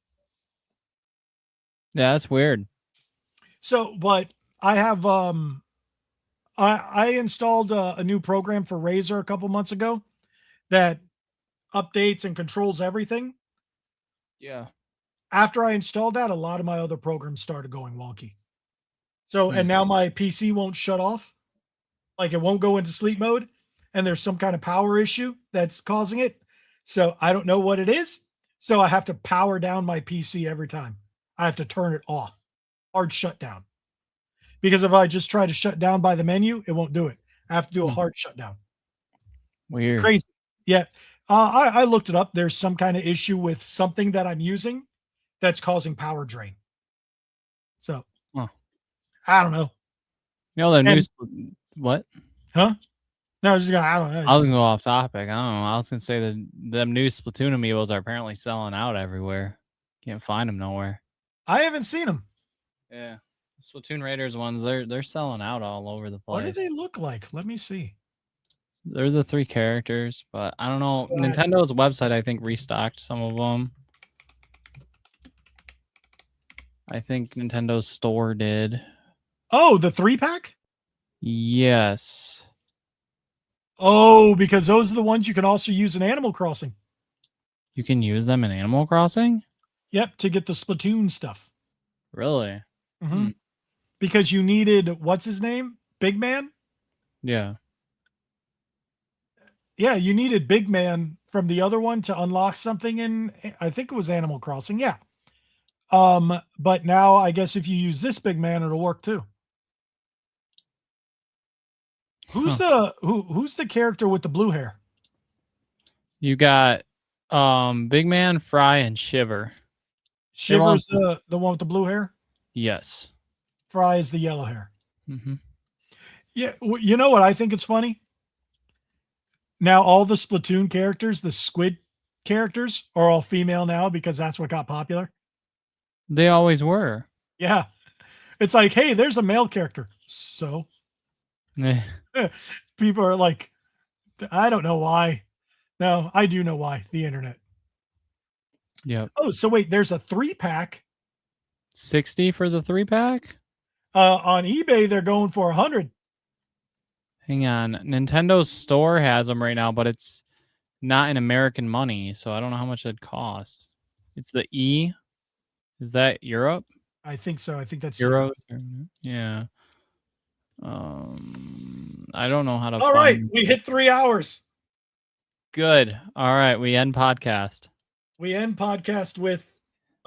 Yeah, that's weird. So, but I have I installed a new program for Razer a couple months ago that updates and controls everything. Yeah. After I installed that, a lot of my other programs started going wonky. So, and now my PC won't shut off. Like it won't go into sleep mode, and there's some kind of power issue that's causing it. So I don't know what it is. So I have to power down my PC every time. I have to turn it off. Hard shutdown. Because if I just try to shut down by the menu, it won't do it. I have to do a hard shutdown. Weird. Crazy. Yeah. I looked it up. There's some kind of issue with something that I'm using that's causing power drain. So Huh. I don't know. You know the And- news. What? Huh? No, I was just gonna, I don't know. I was gonna go off topic. I don't know. I was gonna say that them new Splatoon amiibos are apparently selling out everywhere. Can't find them nowhere. I haven't seen them. Yeah, Splatoon Raiders ones. They're selling out all over the What do place. they look like? Let me see. They're the 3 characters, but I don't know. Right. Nintendo's website, I think, restocked some of them. I think Nintendo's store did. Oh, the 3-pack? Yes. Oh, because those are the ones you can also use in Animal Crossing. You can use them in Animal Crossing? Yep, to get the Splatoon stuff. Really? Mhm. Because you needed, what's his name? Big Man? Yeah. Yeah, you needed Big Man from the other one to unlock something in, I think it was Animal Crossing. Yeah. But now I guess if you use this Big Man, it'll work too. Who's the character with the blue hair? You got Big Man, Fry, and Shiver. Shiver's the one with the blue hair. Yes. Fry is the yellow hair. Mm-hmm. Yeah, you know what I think it's funny? Now all the Splatoon characters, the squid characters, are all female now because that's what got popular. They always were. Yeah. It's like, hey, there's a male character. So Eh. people are like, I don't know why. No, I do know why. The internet. Yep. Oh, so wait, there's a 3-pack. 60 for the 3-pack? On eBay, they're going for 100. Hang on. Nintendo's store has them right now, but it's not in American money, so I don't know how much it costs. It's the E. Is that Europe? I think so. I think that's Euros? Yeah. I don't know how to All right, we hit 3 hours. Good. All right, we end podcast. We end podcast with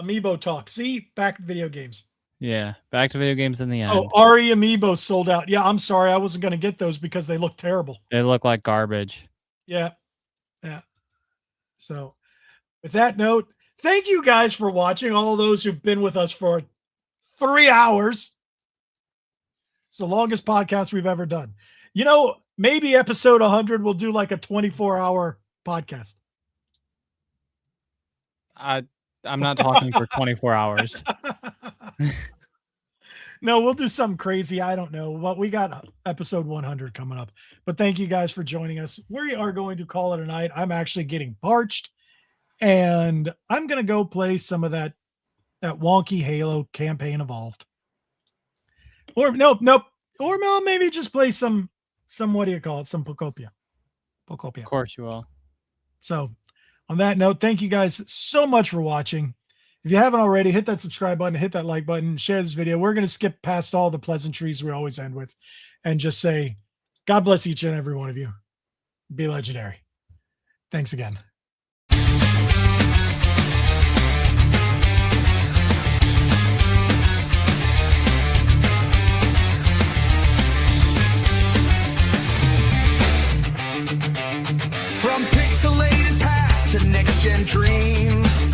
Amiibo talk. See, back to video games. Yeah, back to video games in the end. Oh, RE Amiibo sold out. Yeah, I'm sorry. I wasn't going to get those because they look terrible. They look like garbage. Yeah. Yeah. So with that note, thank you guys for watching. All those who've been with us for 3 hours. It's the longest podcast we've ever done. You know, maybe episode 100 we'll do like a 24-hour podcast. I'm not talking for 24 hours. No, we'll do something crazy. I don't know. But we got episode 100 coming up. But thank you guys for joining us. We are going to call it a night. I'm actually getting parched. And I'm going to go play some of that wonky Halo campaign Evolved. Or nope. Or maybe just play some what do you call it? Some Pocopia. Of course you will. So on that note, thank you guys so much for watching. If you haven't already, hit that subscribe button, hit that like button, share this video. We're going to skip past all the pleasantries we always end with and just say, God bless each and every one of you. Be legendary. Thanks again. From pixelated past to next-gen dreams,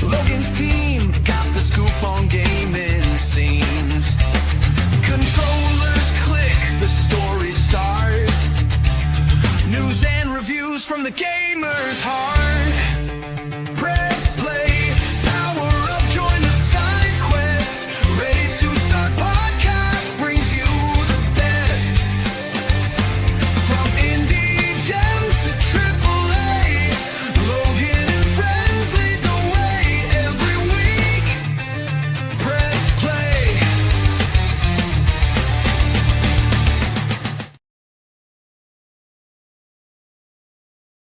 Logan's team got the scoop on gaming scenes. Controllers click, the stories start. News and reviews from the gamer's heart.